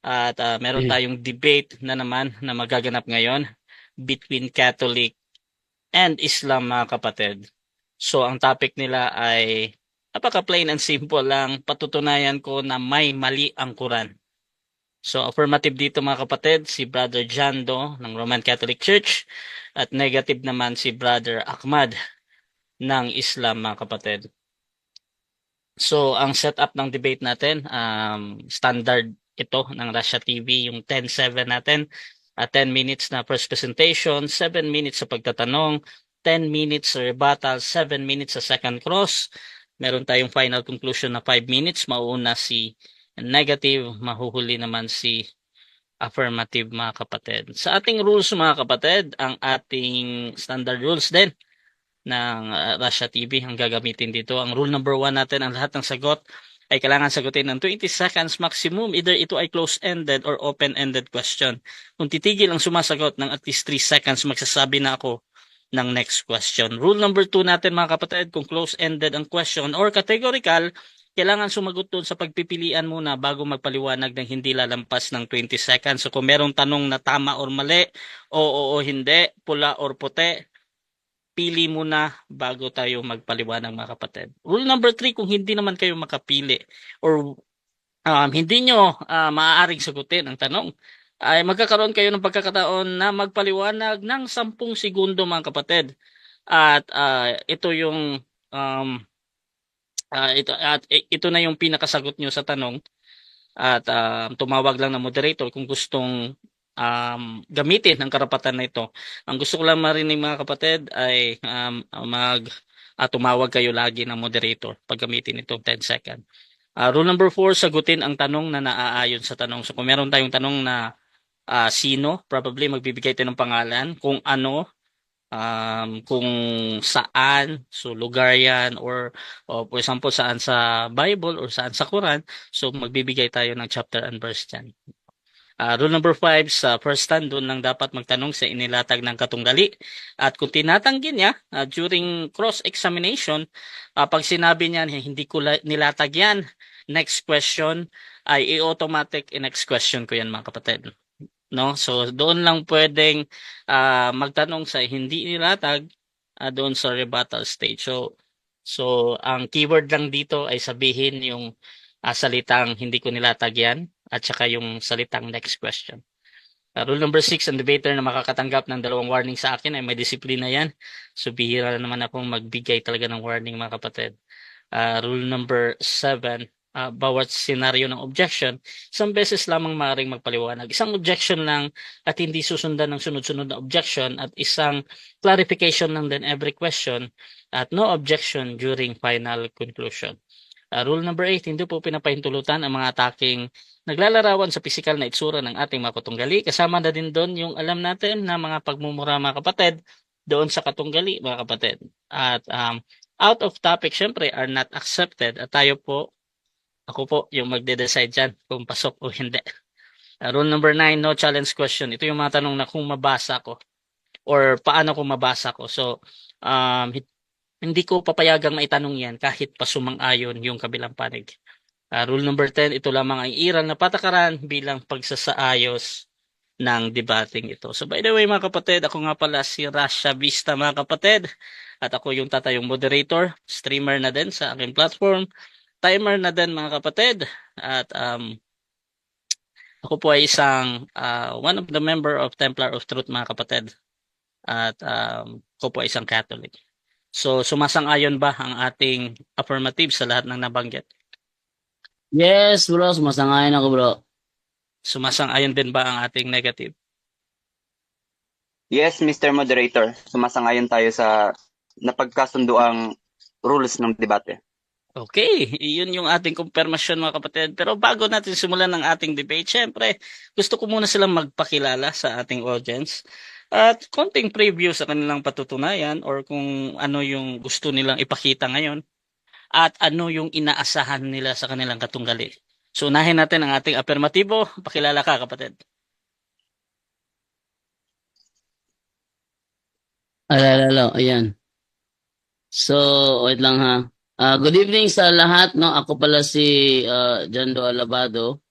At meron tayong debate na naman na magaganap ngayon between Catholic and Islam, mga kapatid. So ang topic nila ay napaka-plain and simple lang. Patutunayan ko na may mali ang Quran. So affirmative dito, mga kapatid, si Brother Jando ng Roman Catholic Church at negative naman si Brother Ahmad ng Islam, mga kapatid. So ang setup ng debate natin, standard ito ng Russia TV, yung 10-7 natin. 10 minutes na first presentation, 7 minutes sa pagtatanong, 10 minutes sa rebuttal, 7 minutes sa second cross. Meron tayong final conclusion na 5 minutes. Mauuna si negative, mahuhuli naman si affirmative, mga kapatid. Sa ating rules, mga kapatid, ang ating standard rules din ng Russia TV ang gagamitin dito. Ang rule number 1 natin, ang lahat ng sagot ay kailangan sagutin ng 20 seconds maximum. Either ito ay close-ended or open-ended question. Kung titigil ang sumasagot ng at least 3 seconds, magsasabi na ako ng next question. Rule number 2 natin, mga kapatid, kung close-ended ang question or categorical, kailangan sumagot doon sa pagpipilian muna bago magpaliwanag ng hindi lalampas ng 20 seconds. So kung merong tanong na tama or mali, oo o hindi, pula or puti, pili muna bago tayo magpaliwanag, mga kapatid. Rule number 3, kung hindi naman kayo makapili or hindi nyo maaaring sagutin ang tanong, ay magkakaroon kayo ng pagkakataon na magpaliwanag ng 10 segundo, mga kapatid. At ito yung ito na yung pinakasagot nyo sa tanong. At tumawag lang ng moderator kung gustong gamitin ang karapatan na ito. Ang gusto ko lang marinig, mga kapatid, ay tumawag kayo lagi ng moderator pag gamitin itong 10 second. Rule number 4, sagutin ang tanong na naaayon sa tanong. So kung meron tayong tanong na sino, probably magbibigay tayo ng pangalan, kung ano, kung saan, so lugar yan, or for example saan sa Bible or saan sa Quran, so magbibigay tayo ng chapter and verse dyan. Rule number 5, sa first stand, doon lang dapat magtanong sa inilatag ng katunggali. At kung tinatanggi niya during cross-examination, pag sinabi niya hindi ko nilatag yan, next question ay i-automatic next question ko yan, mga kapatid. No? So doon lang pwedeng magtanong sa hindi nilatag doon sa rebuttal stage. So ang keyword lang dito ay sabihin yung salitang hindi ko nilatag yan at saka yung salitang next question. Rule number 6, ang debater na makakatanggap ng 2 warning sa akin ay may disiplina yan. So bihira naman akong magbigay talaga ng warning, mga kapatid. Rule number 7, bawat senaryo ng objection, isang beses lamang maaaring magpaliwanag. Isang objection lang at hindi susundan ng sunod-sunod na objection, at isang clarification lang din every question, at no objection during final conclusion. Rule number 8, hindi po pinapahintulutan ang mga ataking naglalarawan sa pisikal na itsura ng ating mga katunggali. Kasama na din doon yung alam natin na mga pagmumura, mga kapatid, doon sa katunggali, mga kapatid. At out of topic, syempre, are not accepted. At ako po yung magde-decide dyan kung pasok o hindi. Rule number 9, no challenge question. Ito yung mga tanong na kung mabasa ko or paano ko mabasa ko. So, hindi ko papayagang maitanong yan kahit pa sumang-ayon yung kabilang panig. Rule number 10, ito lamang ang iral na patakaran bilang pagsasaayos ng debating ito. So by the way, mga kapatid, ako nga pala si Rasha Vista, mga kapatid. At ako yung tatayong moderator, streamer na din sa aking platform, timer na din, mga kapatid. At ako po ay isang one of the member of Templar of Truth, mga kapatid. At ako po ay isang Catholic. So, sumasang-ayon ba ang ating affirmative sa lahat ng nabanggit? Yes, bro. Sumasangayon ako, bro. Sumasang-ayon din ba ang ating negative? Yes, Mr. Moderator. Sumasangayon tayo sa napagkasunduang rules ng debate. Okay, iyon yung ating kumpirmasyon, mga kapatid. Pero bago natin simulan ng ating debate, syempre, gusto ko muna silang magpakilala sa ating audience at konting preview sa kanilang patutunayan or kung ano yung gusto nilang ipakita ngayon at ano yung inaasahan nila sa kanilang katunggali. So, unahin natin ang ating afirmatibo. Pakilala ka, kapatid. Alala, ayan. So, wait lang ha. Good evening sa lahat, no? Ako pala si Jando Alabado.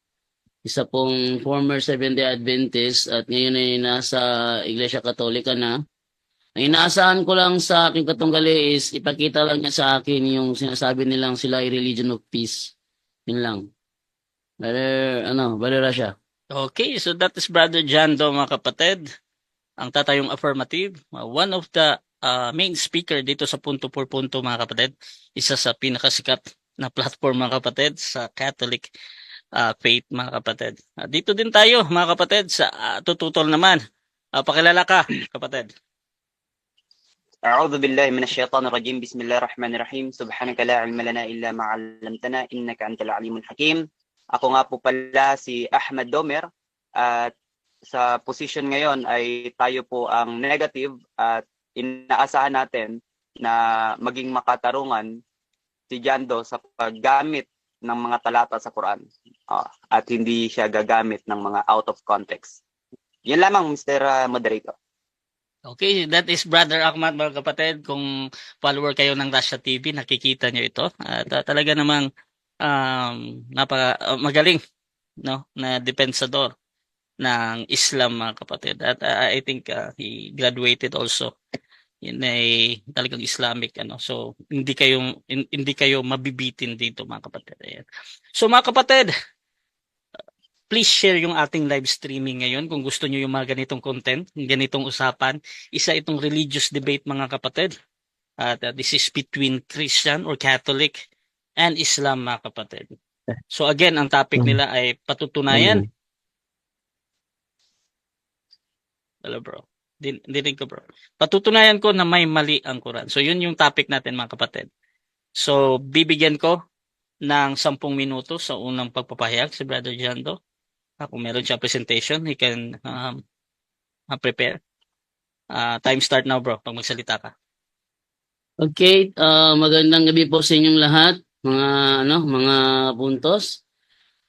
isa pong former Seventh-day Adventist at ngayon ay nasa Iglesia Katolika na. Ang inaasahan ko lang sa aking katunggali is ipakita lang niya sa akin yung sinasabi nilang sila ay religion of peace. Yun lang. Brother Rasha. Okay, so that is Brother Jando, mga kapatid. Ang tatayong affirmative. One of the main speaker dito sa Punto por Punto, mga kapatid. Isa sa pinakasikat na platform, mga kapatid, sa Catholic faith, mga kapatid. Dito din tayo, mga kapatid, sa tututol naman. Pakilala ka, kapatid. أعوذ بالله من الشيطان الرجيم بسم الله الرحمن الرحيم سبحانك لا علم لنا إلا ما علمتنا إنك أنت العليم الحكيم. Ako nga po pala si Ahmed Domer at sa position ngayon ay tayo po ang negative at inaasahan natin na maging makatarungan si Jando sa paggamit ng mga talata sa Quran at hindi siya gagamit ng mga out of context. Yan lamang, Mr. Moderator. Okay, that is Brother Ahmad, mga kapatid. Kung follower kayo ng Rasha TV, nakikita nyo ito. At talaga namang magaling, no, na depensador ng Islam, mga kapatid. At I think he graduated also in a talagang Islamic, so hindi kayo mabibitin dito, mga kapatid. Ayan. So, mga kapatid, please share yung ating live streaming ngayon kung gusto niyo yung mga ganitong content, ganitong usapan. Isa itong religious debate, mga kapatid. At this is between Christian or Catholic and Islam, mga kapatid. So again, ang topic nila ay patutunayan. Hello, bro. Dinig ko, bro. Patutunayan ko na may mali ang Quran. So yun yung topic natin, mga kapatid. So bibigyan ko ng 10 minuto sa unang pagpapahayag si Brother Jando. Kung meron siya presentation, he can prepare. Time start now, bro, pag magsalita ka. Okay, magandang gabi po sa inyong lahat, mga puntos.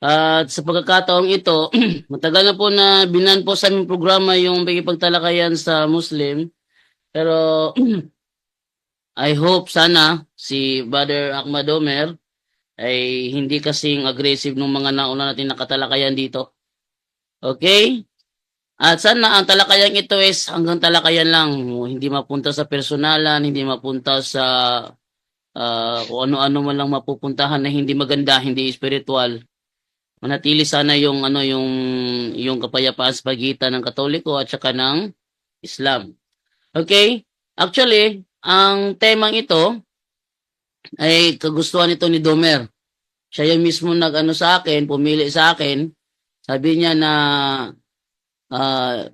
At sa pagkakataong ito, matagal na po na binan po sa aming programa yung pagkipagtalakayan sa Muslim. Pero I hope sana si Brother Ahmad Omer ay hindi kasing aggressive ng mga nauna natin nakatalakayan dito. Okay? At sana ang talakayan ito is hanggang talakayan lang, hindi mapunta sa personalan, hindi mapunta sa kung ano-ano man lang mapupuntahan na hindi maganda, hindi spiritual. Manatili sana yung kapayapaan sa pagitan ng Katoliko at saka ng Islam. Okay? Actually, ang temang ito ay kagustuhan ito ni Domer. Siya yung mismo pumili sa akin. Sabi niya na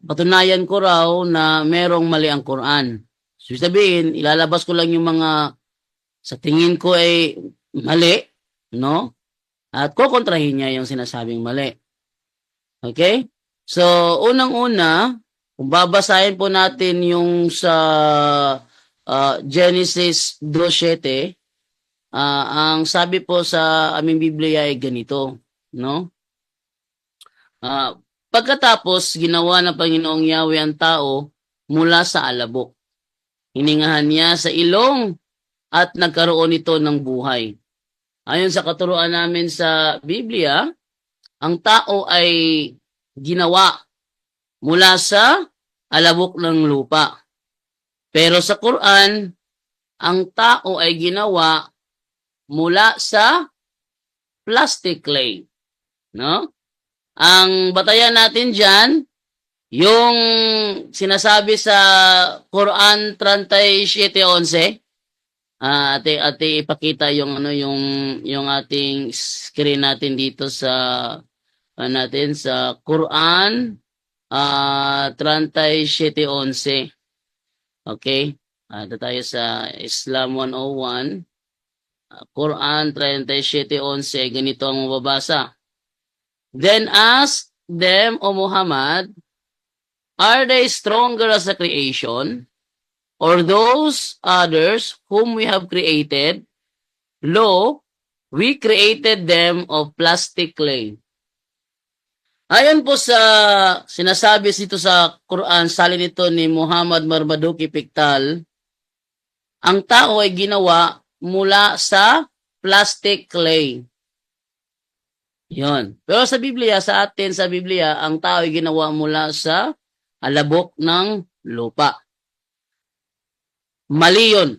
patunayan ko raw na merong mali ang Quran. So, sabihin, ilalabas ko lang yung mga sa tingin ko ay mali, no? At kukontrahin niya yung sinasabing mali. Okay? So, unang-una, kung babasahin po natin yung sa Genesis 2:7, ang sabi po sa aming Biblia ay ganito, no? Pagkatapos, ginawa ng Panginoong Yahweh ang tao mula sa alabok. Hiningahan niya sa ilong at nagkaroon ito ng buhay. Ayon sa katuruan namin sa Biblia, ang tao ay ginawa mula sa alabok ng lupa. Pero sa Quran, ang tao ay ginawa mula sa plastic clay. No? Ang batayan natin dyan, yung sinasabi sa Quran 37:11, ate ipakita yung ating screen natin dito sa sa Quran 37:11. Okay? Ito tayo sa Islam 101. Quran 37:11, ganito ang mababasa. Then ask them, O Muhammad, are they stronger as a creation, or those others whom we have created? Lo, we created them of plastic clay. Ayon po sa sinasabi dito sa Quran, salin ito ni Muhammad Marmaduke Piktal, ang tao ay ginawa mula sa plastic clay. Yon. Pero sa Biblia, sa atin sa Biblia, ang tao ay ginawa mula sa alabok ng lupa. Mali yun.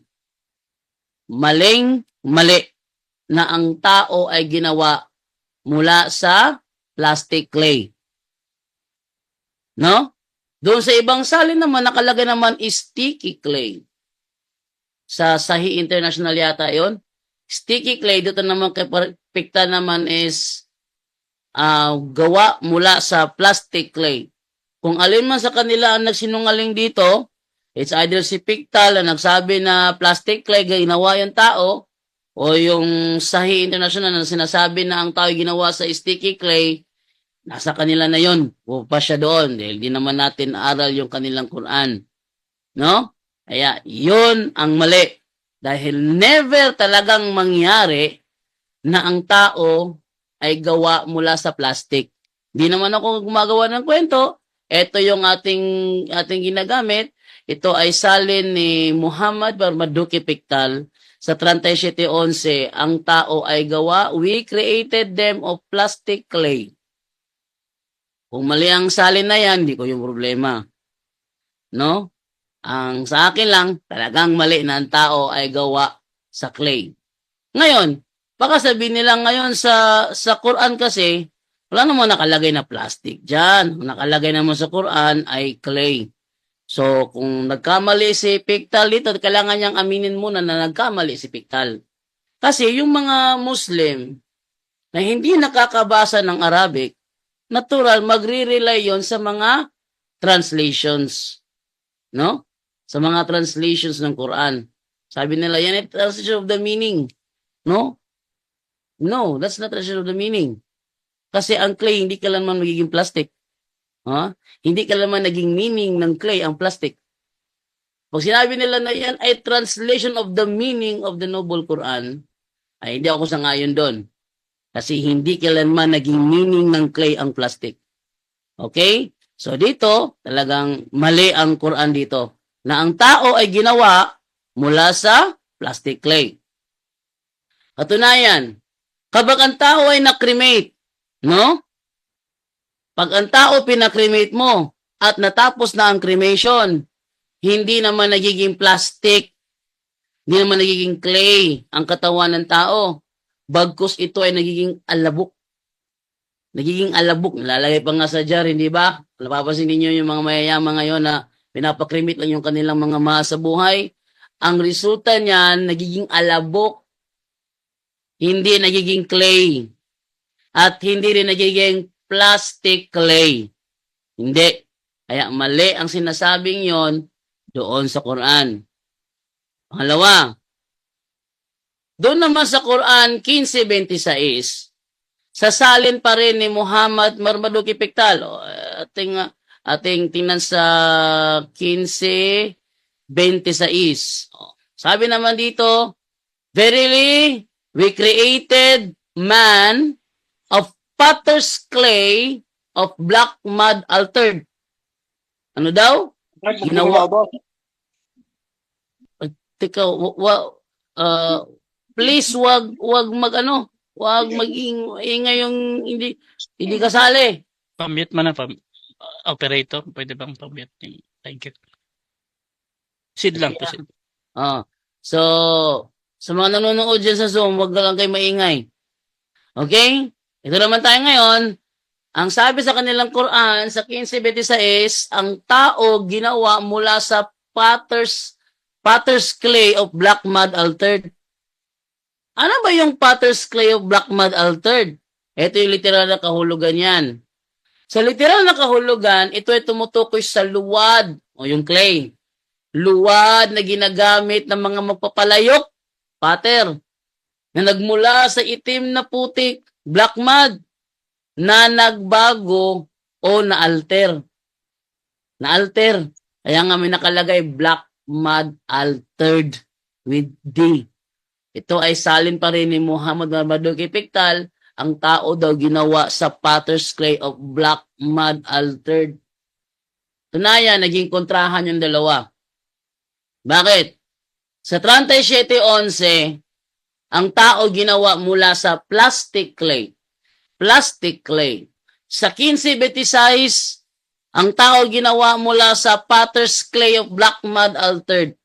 Maling mali na ang tao ay ginawa mula sa plastic clay. No? Doon sa ibang salin naman, nakalagay naman is sticky clay. Sa Sahih International yata yon. Sticky clay, dito naman kay Pictal naman is gawa mula sa plastic clay. Kung alin man sa kanila ang nagsinungaling dito, it's either si Pictal na nagsabi na plastic clay ginawa yung tao, o yung Sahih International na sinasabi na ang tao ginawa sa sticky clay, nasa kanila na yon. Pupa siya doon dahil di naman natin aral yung kanilang Quran. No? Kaya yun ang mali. Dahil never talagang mangyari na ang tao ay gawa mula sa plastic. Di naman ako gumagawa ng kwento. Ito yung ating ginagamit. Ito ay salin ni Muhammad Marmaduke Pictal sa 37:11. Ang tao ay gawa, we created them of plastic clay. Kung mali ang salin na yan, di ko yung problema. No? Ang sa akin lang, talagang mali na ang tao ay gawa sa clay. Ngayon, baka sabihin nila ngayon sa Quran kasi, wala namang nakalagay na plastic dyan. Nakalagay naman sa Quran ay clay. So, kung nagkamali si Pictal dito, kailangan niyang aminin muna na nagkamali si Pictal. Kasi yung mga Muslim na hindi nakakabasa ng Arabic, natural, magre-rely yon sa mga translations. No? Sa mga translations ng Quran. Sabi nila, yan ay translation of the meaning. No? No, that's not translation of the meaning. Kasi ang clay, hindi kailanman magiging plastic. Hindi kailanman naging meaning ng clay ang plastic. Pag sinabi nila na yan ay translation of the meaning of the Noble Quran, ay hindi ako sangayon doon. Kasi hindi kailanman naging meaning ng clay ang plastic. Okay? So dito, talagang mali ang Quran dito. Na ang tao ay ginawa mula sa plastic clay. Katunayan, kapag ang tao ay nakremate, no? Pag ang tao pinakremate mo at natapos na ang cremation, hindi naman nagiging plastic, hindi naman nagiging clay ang katawan ng tao. Bagkus ito ay nagiging alabok. Nagiging alabok. Nalalagay pa nga sa jar, hindi ba? Napapansin ninyo yung mga mayayaman ngayon na pinapakrimit lang yung kanilang mga mahal sa buhay. Ang resulta niyan, nagiging alabok. Hindi nagiging clay. At hindi rin nagiging plastic clay. Hindi. Kaya mali ang sinasabing yon doon sa Quran. Pangalawa, doon naman sa Quran 15:26, sasalin pa rin ni Muhammad Marmaduke Pictal. Ating tingnan sa 15:26. Sabi naman dito, verily, we created man of potter's clay of black mud altered. Ano daw? Ginawa. Teka, please wag mag-ingay yung hindi kasali. Pamute man na, operator. Pwede bang pamute? Thank you. Sid lang po, Sid. So, sa mga nanonood dyan sa Zoom, wag na lang kayo maingay. Okay? Ito naman tayo ngayon. Ang sabi sa kanilang Quran, sa 15:26, ang tao ginawa mula sa potter's clay of black mud altered. Ano ba yung potter's clay of black mud altered? Ito yung literal na kahulugan yan. Sa literal na kahulugan, ito ay tumutukoy sa luwad o yung clay. Luwad na ginagamit ng mga magpapalayok, patter, na nagmula sa itim na putik, black mud, na nagbago o na-alter. Na-alter. Kaya nga may nakalagay black mud altered with D. Ito ay salin pa rin ni Muhammad Marmaduke Pictal, ang tao daw ginawa sa potter's clay of black mud altered. Tunaya, naging kontrahan yung dalawa. Bakit? Sa 37:11, ang tao ginawa mula sa plastic clay. plastic clay. Sa 1526, ang tao ginawa mula sa potter's clay of black mud altered.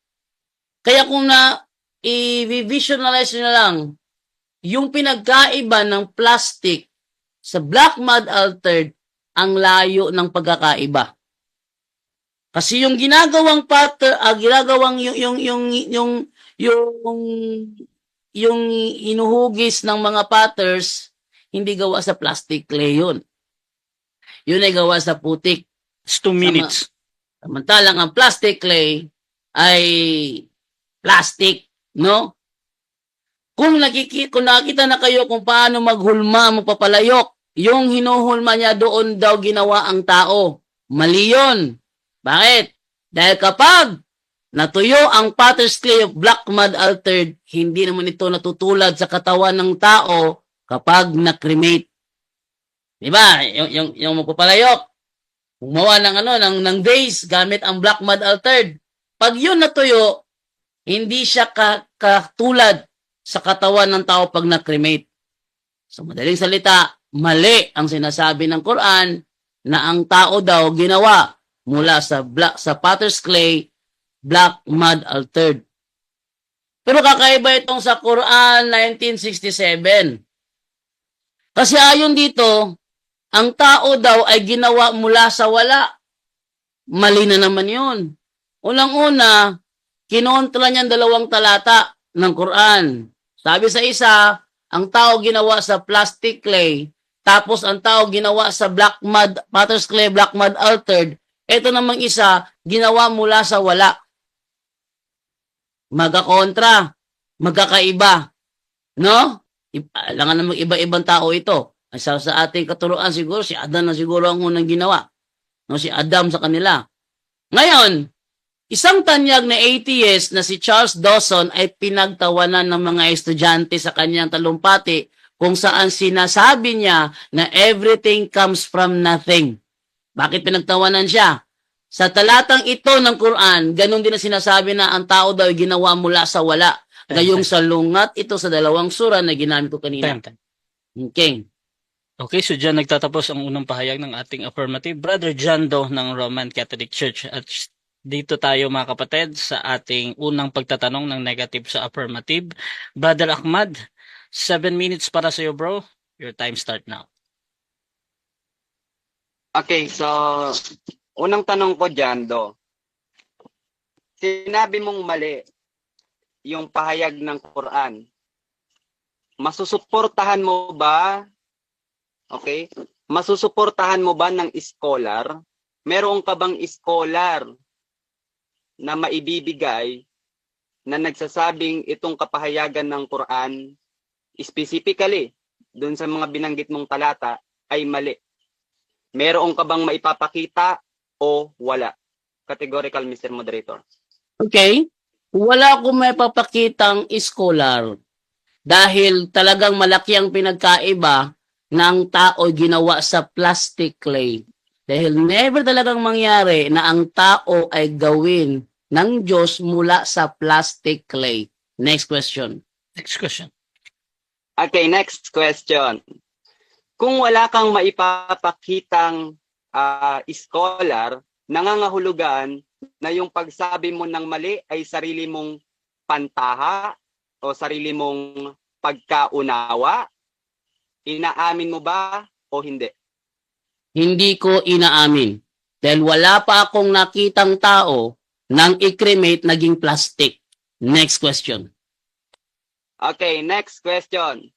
Kaya kung i-visualize nyo lang, yung pinagkaiba ng plastic sa black mud altered, ang layo ng pagkakaiba. Kasi yung ginagawang ginagawang yung inuhugis ng mga potters, hindi gawa sa plastic clay yun. Yun ay gawa sa putik. It's 2 minutes. Samantalang ang plastic clay ay plastic, no? Kung nakita na kayo kung paano maghulma, magpapalayok, yung hinuhulma niya doon daw ginawa ang tao. Mali yun. Bakit? Dahil kapag natuyo ang potter's clay of black mud altered, hindi naman ito natutulad sa katawan ng tao kapag na-cremate. Diba? Yung magpapalayok, gumawa ng vase gamit ang black mud altered. Pag yun natuyo, hindi siya katulad sa katawan ng tao pag na-cremate. So, madaling salita, mali ang sinasabi ng Quran na ang tao daw ginawa mula sa potter's clay, black mud altered. Pero kakaiba itong sa Quran 1967. Kasi ayon dito, ang tao daw ay ginawa mula sa wala. Mali na naman yun. Unang-una, kinontra niyan 2 talata ng Quran. Sabi sa isa, ang tao ginawa sa plastic clay, tapos ang tao ginawa sa black mud, potter's clay, black mud altered. Ito namang isa, ginawa mula sa wala. Magkakontra, magkakaiba. No? Alangan namang iba-ibang tao ito. Sa ating katuruan siguro, si Adam na siguro ang unang ginawa. No? Si Adam sa kanila. Ngayon, isang tanyag na atheist na si Charles Dawson ay pinagtawanan ng mga estudyante sa kanyang talumpati kung saan sinasabi niya na everything comes from nothing. Bakit pinagtawanan siya? Sa talatang ito ng Quran, ganun din ang sinasabi na ang tao daw ay ginawa mula sa wala. Gayong salungat ito sa 2 sura na ginamit ko kanina. Okay. Okay, so dyan nagtatapos ang unang pahayag ng ating affirmative. Brother John Doe ng Roman Catholic Church. At dito tayo mga kapatid sa ating unang pagtatanong ng negative sa affirmative. Brother Ahmad, 7 minutes para sa iyo, bro. Your time start now. Okay, so unang tanong ko dyan, Do. Sinabi mong mali yung pahayag ng Quran. Masusuportahan mo ba? Okay? Masusuportahan mo ba ng scholar? Meron ka bang scholar na maibibigay na nagsasabing itong kapahayagan ng Quran, specifically, dun sa mga binanggit mong talata, ay mali? Meron ka bang maipapakita o wala? Categorical, Mr. Moderator. Okay. Wala akong may papakitang scholar dahil talagang malaki ang pinagkaiba ng tao ginawa sa plastic clay. Dahil never talagang mangyari na ang tao ay gawin ng Diyos mula sa plastic clay. Next question. Next question. Okay, next question. Kung wala kang maipapakitang scholar, nangangahulugan na yung pagsabi mo ng mali ay sarili mong pantaha o sarili mong pagkaunawa? Inaamin mo ba o hindi? Hindi ko inaamin. Dahil wala pa akong nakitang tao nang i-cremate naging plastic. Next question. Okay, next question.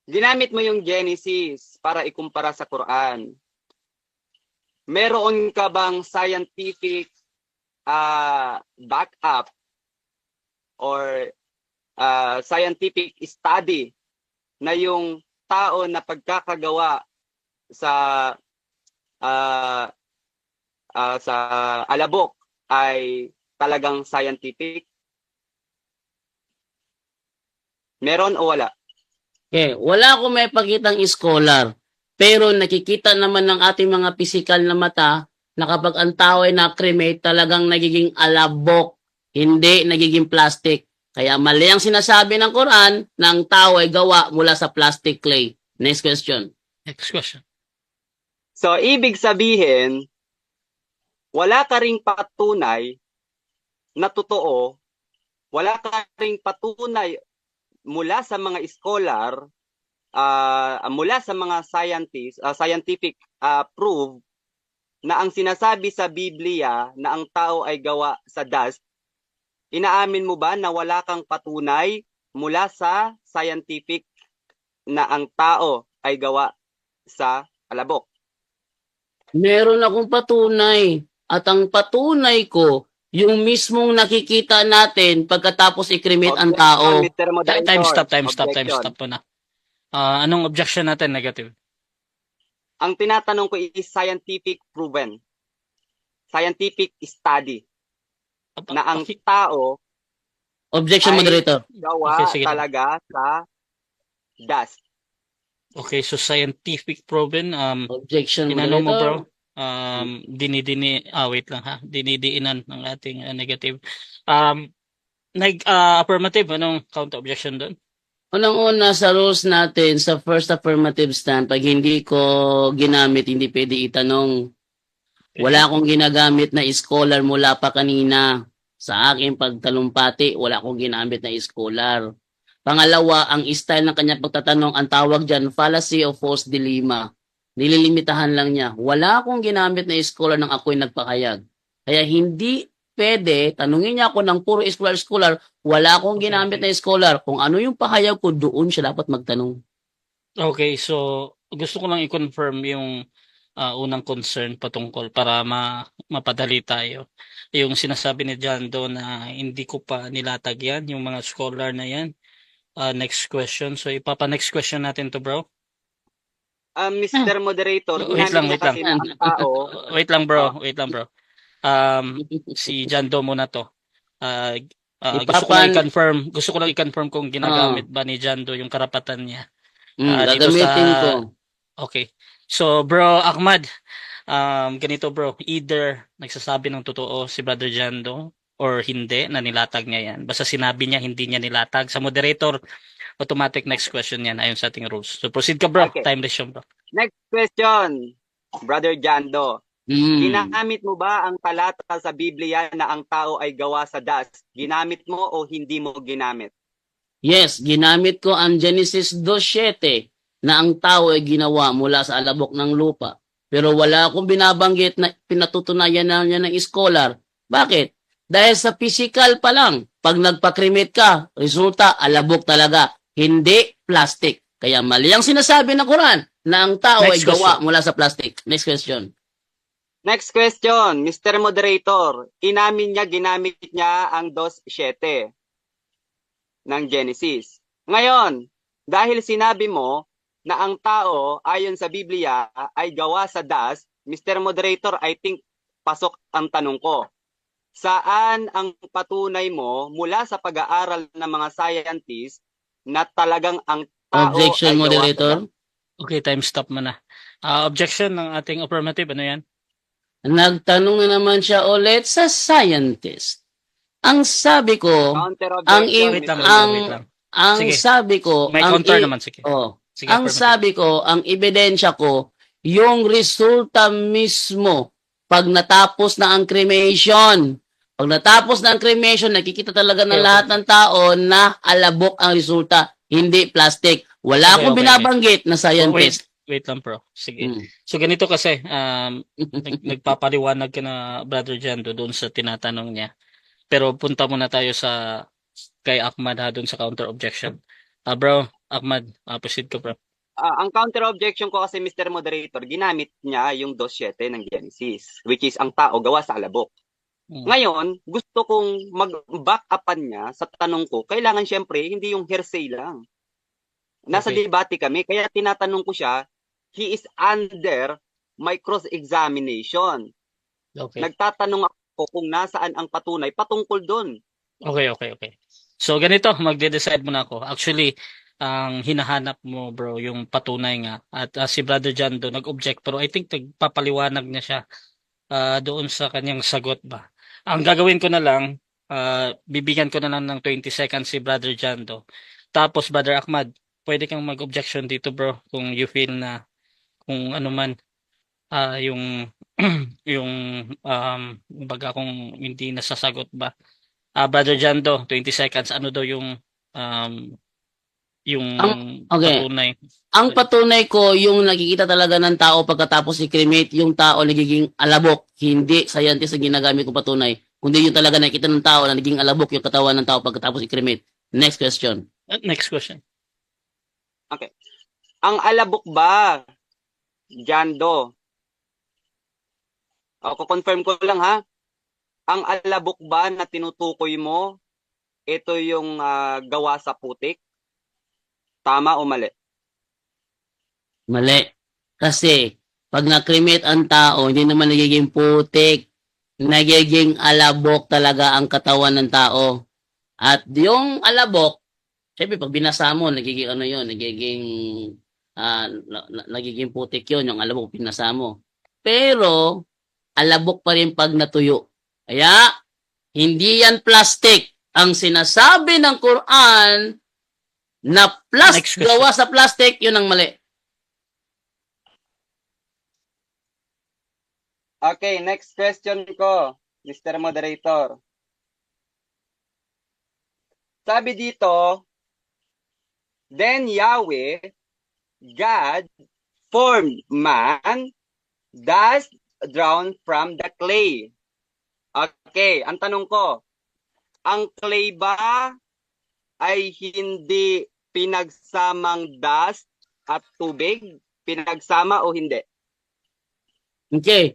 Ginamit mo yung Genesis para ikumpara sa Quran. Meron ka bang scientific backup or scientific study na yung tao na pagkakagawa sa alabok ay talagang scientific? Meron o wala? Okay, wala akong may pakitang scholar. Pero nakikita naman ng ating mga physical na mata na kapag ang tao ay na-cremate, talagang nagiging alabok, hindi nagiging plastic. Kaya mali ang sinasabi ng Quran na ang tao ay gawa mula sa plastic clay. Next question. Next question. So, ibig sabihin, wala ka ring patunay na totoo, wala ka ring patunay mula sa mga scholar, mula sa mga scientific proof na ang sinasabi sa Biblia na ang tao ay gawa sa dust. Inaamin mo ba na wala kang patunay mula sa scientific na ang tao ay gawa sa alabok? Meron akong patunay. At ang patunay ko, yung mismong nakikita natin pagkatapos i-cremate ang tao. Mr. Moderator. Time stop Objection. po na. Anong objection natin? Negative. Ang tinatanong ko is scientific proven. Scientific study na ang tao Objection, ay moderator. gawa Okay, sige. talaga sa dust. Okay, so scientific proven. Objection, Inano mo, bro? moderator. Wait lang ha. Dinidiinan ng ating negative. Affirmative, anong counter objection doon? Unang-una sa rules natin, sa first affirmative stand, pag hindi ko ginamit, hindi pwede itanong. Wala akong ginagamit na scholar mula pa kanina. Sa aking pagtalumpati, wala akong ginamit na scholar. Pangalawa, ang style ng kanyang pagtatanong, ang tawag dyan, fallacy of false dilemma. Nililimitahan lang niya. Wala akong ginamit na scholar nang ako'y nagpakayag. Kaya hindi pwede, tanungin niya ako ng puro scholar, wala akong ginamit na scholar. Kung ano yung pahayag ko, doon siya dapat magtanong. Okay, so gusto ko lang i-confirm yung unang concern patungkol para mapadali tayo. Yung sinasabi ni John doon na hindi ko pa nilatag yan, yung mga scholar na yan. Next question. So next question natin to, bro. Mr. Moderator, Wait lang. kasi na ang tao, Wait lang, bro. Si John Doe muna to. Gusto ko lang i-confirm kung ginagamit ba ni John Doe yung karapatan niya. Dito Gagamitin ko. Okay. So, bro, Ahmad, ganito, bro, either nagsasabi ng totoo si Brother John Doe or hindi, na nilatag niya yan. Basta sinabi niya, hindi niya nilatag. Sa moderator, automatic next question yan ayon sa ating rules. So, proceed ka, bro. Okay. Time resume, bro. Next question, Brother Jando. Ginamit mo ba ang talata sa Biblia na ang tao ay gawa sa dust? Ginamit mo o hindi mo ginamit? Yes, ginamit ko ang Genesis 2:7 na ang tao ay ginawa mula sa alabok ng lupa. Pero wala akong binabanggit na pinatutunayan na niya ng scholar. Bakit? Dahil sa physical pa lang, pag nagpa-cremate ka, resulta alabok talaga, hindi plastic. Kaya mali ang sinasabi ng Quran na ang tao ay gawa mula sa plastic. Next question. Next question, Mr. Moderator. Inamin niya, ginamit niya ang 2:7 ng Genesis. Ngayon, dahil sinabi mo na ang tao ayon sa Biblia ay gawa sa dust, Mr. Moderator, I think pasok ang tanong ko. Saan ang patunay mo mula sa pag-aaral ng mga scientists na talagang ang tao Objection, ay gawa moderator. sa dust? Okay, time stop mo na. Objection ng ating affirmative, ano yan? Nagtanong na naman siya ulit sa scientist. Ang sabi ko, Wait lang. Sige. Sabi ko, May counter naman, sige. Sige, ang affirmative. sabi ko, ang ebidensya ko, yung resulta mismo pag natapos na ang cremation. Pag natapos na ang cremation, nakikita talaga ng lahat ng tao na alabok ang resulta, hindi plastic. Wala akong binabanggit na scientist. Wait lang, bro. Sige. So ganito kasi, nagpapaliwanag ka na Brother Jando doon sa tinatanong niya. Pero punta muna tayo kay Ahmad ha, doon sa counter objection. Bro, Ahmad, proceed ka, bro. Ang counter objection ko kasi, Mr. Moderator, ginamit niya yung 2:7 ng Genesis, which is ang tao gawa sa alabok. Ngayon, gusto kong mag-back upan niya sa tanong ko, kailangan syempre hindi yung hearsay lang. Nasa debate kami, kaya tinatanong ko siya, he is under my cross-examination. Okay. Nagtatanong ako kung nasaan ang patunay patungkol doon. Okay. So ganito, magde-decide muna ako. Actually, ang hinahanap mo, bro, yung patunay nga. At si Brother John doon nag-object, pero I think nagpapaliwanag niya siya doon sa kanyang sagot ba. Ang gagawin ko na lang, bibigyan ko na lang ng 20 seconds si Brother John do. Tapos, Brother Ahmad, pwede kang mag-objection dito, bro, kung you feel na kung ano man yung yung baga kung hindi nasasagot ba. Brother Jando, 20 seconds. Ano daw yung Ang, okay. patunay? Ang patunay ko, yung nakikita talaga ng tao pagkatapos i-cremate, yung tao nagiging alabok. Hindi scientist ang ginagamit ko patunay. Kundi yung talaga nakikita ng tao na naging alabok yung katawan ng tao pagkatapos i-cremate. Next question. Next question. Ang alabok ba, Jando? O, confirm ko lang ha. Ang alabok ba na tinutukoy mo, ito yung gawa sa putik? Tama o mali? Mali. Kasi, pag na-cremate ang tao, hindi naman nagiging putik. Nagiging alabok talaga ang katawan ng tao. At yung alabok, syempre pag binasa mo, nagiging ano yun, nagiging putik yun, yung alabok binasa mo. Pero, alabok pa rin pag natuyo. Kaya, hindi yan plastic. Ang sinasabi ng Quran na Next question. gawa sa plastic, yun ang mali. Okay, next question ko, Mr. Moderator. Sabi dito, then Yahweh, God, formed man, dust drawn from the clay. Okay, ang tanong ko, ang clay ba ay hindi pinagsamang dust at tubig? Pinagsama o hindi? Okay.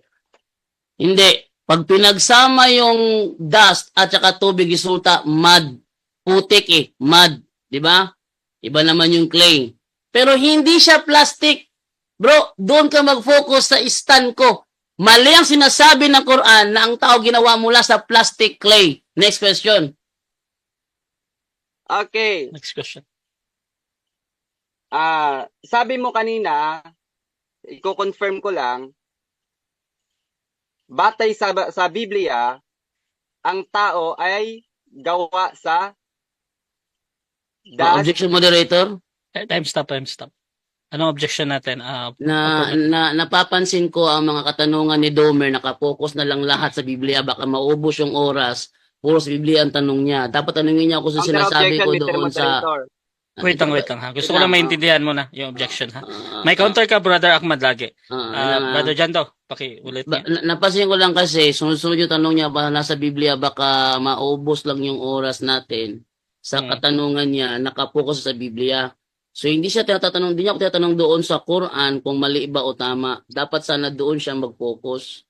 Hindi. Pag pinagsama yung dust at saka tubig, resulta mud. Putik mud. Di ba? Iba naman yung clay. Pero hindi siya plastic. Bro, doon ka mag-focus sa stand ko. Mali ang sinasabi ng Quran na ang tao ginawa mula sa plastic clay. Next question. Okay. Next question. Sabi mo kanina, i-confirm ko lang, batay sa Biblia, ang tao ay gawa sa dust. Objection, moderator. Time stop. Anong objection natin? Napapansin ko ang mga katanungan ni Domer, nakapokus na lang lahat sa Biblia, baka maubos yung oras. Puro sa Biblia ang tanong niya. Dapat tanungin niya ako sa sinasabi ko doon sa... Wait lang ha. Gusto ko lang maintindihan mo na yung objection ha. May counter ka, Brother Ahmad lagi. Brother Jando, pakiulit niya. Napansin ko lang kasi, sunod-sunod yung tanong niya, baka nasa Biblia, baka maubos lang yung oras natin. Sa katanungan niya, nakapokus sa Biblia. So, hindi siya tinatanong, hindi niya ako tinatanong doon sa Quran kung mali ba o tama. Dapat sana doon siya mag-focus.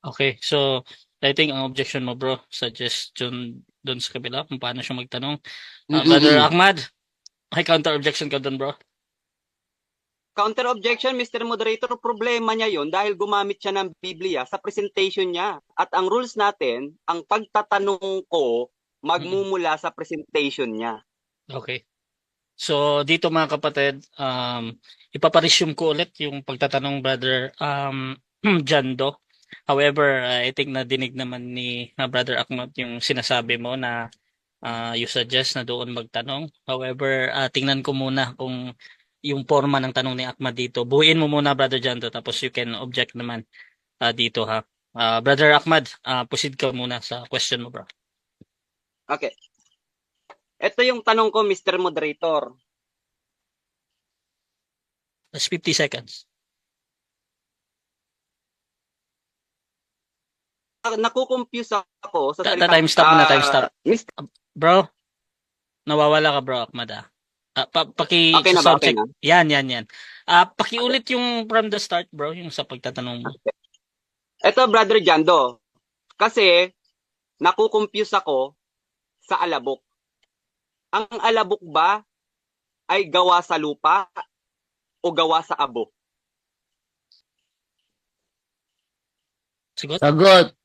Okay, so, I think ang objection mo, bro, suggestion doon sa kabila kung paano siya magtanong. Brother Ahmad, may counter objection ka doon, bro? Counter objection, Mr. Moderator, problema niya yon dahil gumamit siya ng Biblia sa presentation niya. At ang rules natin, ang pagtatanong ko, magmumula sa presentation niya. Okay. So, dito mga kapatid, ipaparesume ko ulit yung pagtatanong, Brother Jando. However, I think nadinig naman ni Brother Ahmad yung sinasabi mo na you suggest na doon magtanong. However, tingnan ko muna kung yung forma ng tanong ni Ahmad dito. Buuin mo muna, Brother Jando, tapos you can object naman dito ha. Brother Ahmad, proceed ka muna sa question mo, bro. Okay. Ito yung tanong ko, Mr. Moderator. That's 50 seconds. Nakukompuse ako sa salita. Time stop muna, time stop. Mr. Bro, nawawala ka, bro, Ahmad Okay na ba? Okay na? Yan. Pakiulit yung from the start, bro, yung sa pagtatanong mo. Ito, Brother Jando. Kasi, nakukompuse ako sa alabok. Ang alabok ba ay gawa sa lupa o gawa sa abo? Sagot.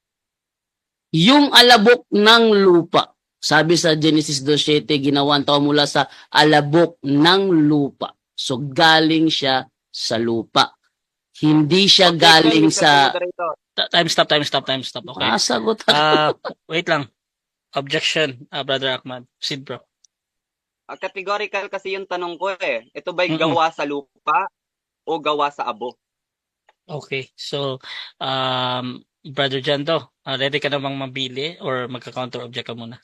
Yung alabok ng lupa. Sabi sa Genesis 2:7, ginawa ang tao mula sa alabok ng lupa. So, galing siya sa lupa. Hindi siya galing sa... Time stop. Okay. Sagot. Wait lang. Objection, Brother Ahmad. Proceed, bro. Categorical kasi yung tanong ko eh. Ito ba'y Mm-mm. gawa sa lupa o gawa sa abo? Okay. So, Brother Jando, ready ka na bang mabili or magka-counter object ka muna?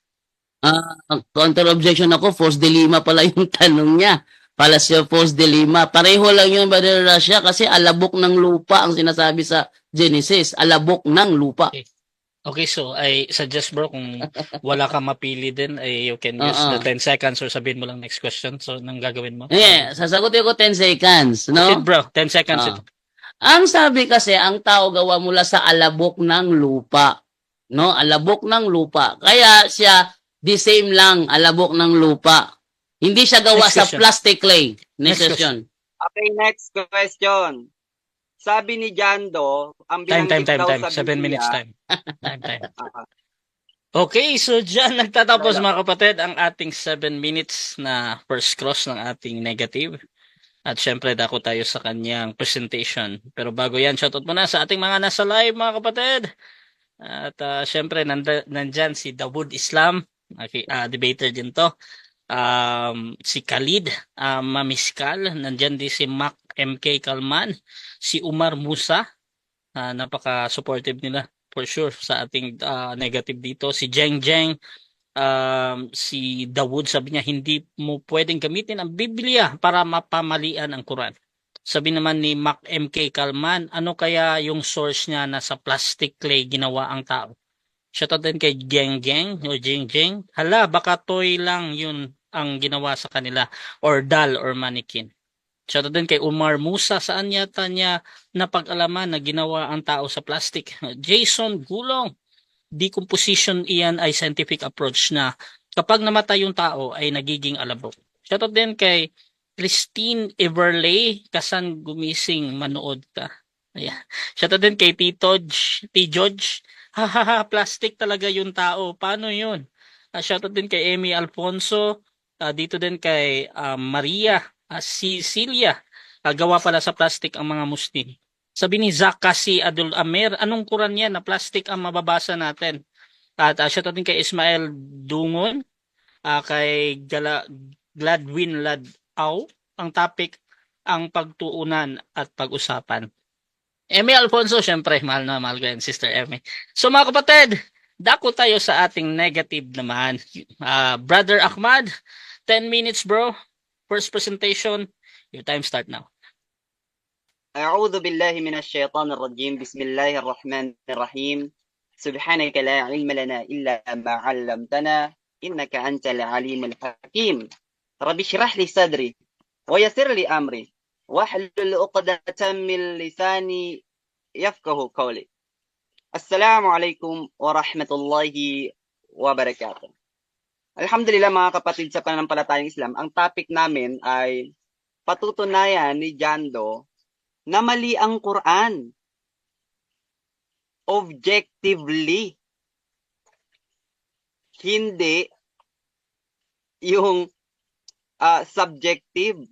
Counter objection ako, Fos de Lima pala yung tanong niya. Palacio Fos de Lima. Pareho lang yun, Brother Russia, kasi alabok ng lupa ang sinasabi sa Genesis. Alabok ng lupa. Okay. Okay, so I suggest bro kung wala kang mapili din, you can use the Oo. 10 seconds or sabihin mo lang next question. So, nang gagawin mo? Sasagutin ko 10 seconds, Proceed no? bro, 10 seconds Ah. ito. Ang sabi kasi, ang tao gawa mula sa alabok ng lupa. No? Alabok ng lupa. Kaya siya, the same lang, alabok ng lupa. Hindi siya gawa Next sa question. plastic clay. Next Next question. Okay, next question. Sabi ni Jando, ang Time. binanggit daw 7 sa minutes Biblia, time. Time. ah, Okay, so dyan nagtatapos wala. mga kapatid ang ating 7 minutes na first cross ng ating negative. At syempre dako tayo sa kanyang presentation. Pero bago yan, shoutout muna sa ating mga nasa live mga kapatid. At syempre nandyan si Dawood Islam, debater din to. Si Khalid Mamiskal, nandyan din si Mac MK Kalman, si Umar Musa, napaka-supportive nila for sure sa ating negative dito. Si Jeng Jeng, si Dawood, sabi niya hindi mo pwedeng gamitin ang Biblia para mapamalian ang Quran. Sabi naman ni Mac MK Kalman, ano kaya yung source niya na sa plastic clay ginawa ang tao? Shoutout din kay Geng Geng o Jeng Jeng. Hala, baka toy lang yun ang ginawa sa kanila or doll or mannequin. Shoutout din kay Umar Musa. Saan yata niya napag-alaman na ginawa ang tao sa plastic? Jason Gulong. Decomposition iyan ay scientific approach na kapag namatay yung tao ay nagiging alabok. Shoutout din kay Christine Everley. Kasan gumising manood ka? Ayan. Shoutout din kay T. George. Hahaha, plastic talaga yung tao. Paano yun? Shoutout din kay Amy Alfonso. Dito din kay Maria Cecilia. Gawa pala sa plastic ang mga Muslim. Sabi ni Zach kasi Adul Amer, anong Quran yan na plastic ang mababasa natin? At shoutout din kay Ismael Dungon, kay Gladwin Ladaw. Ang topic, ang pagtuunan at pag-usapan. Eme Alfonso, syempre, mahal na mahal ko yan, Sister Eme. So mga kapatid, dako tayo sa ating negative naman. Brother Ahmad, 10 minutes bro. First presentation, your time start now. أعوذ بالله من الشيطان الرجيم بسم الله الرحمن الرحيم سبحانك لا علم لنا إلا ما علمتنا إنك أنت العليم الحكيم رب اشرح لي صدري ويسر لي أمري واحلل عقدة من لساني يفقه قولي السلام عليكم ورحمة الله وبركاته. Alhamdulillah mga kapatid sa pananampalatayang Islam, ang topic namin ay patutunayan ni Jando na mali ang Quran. Objectively. Hindi yung subjective.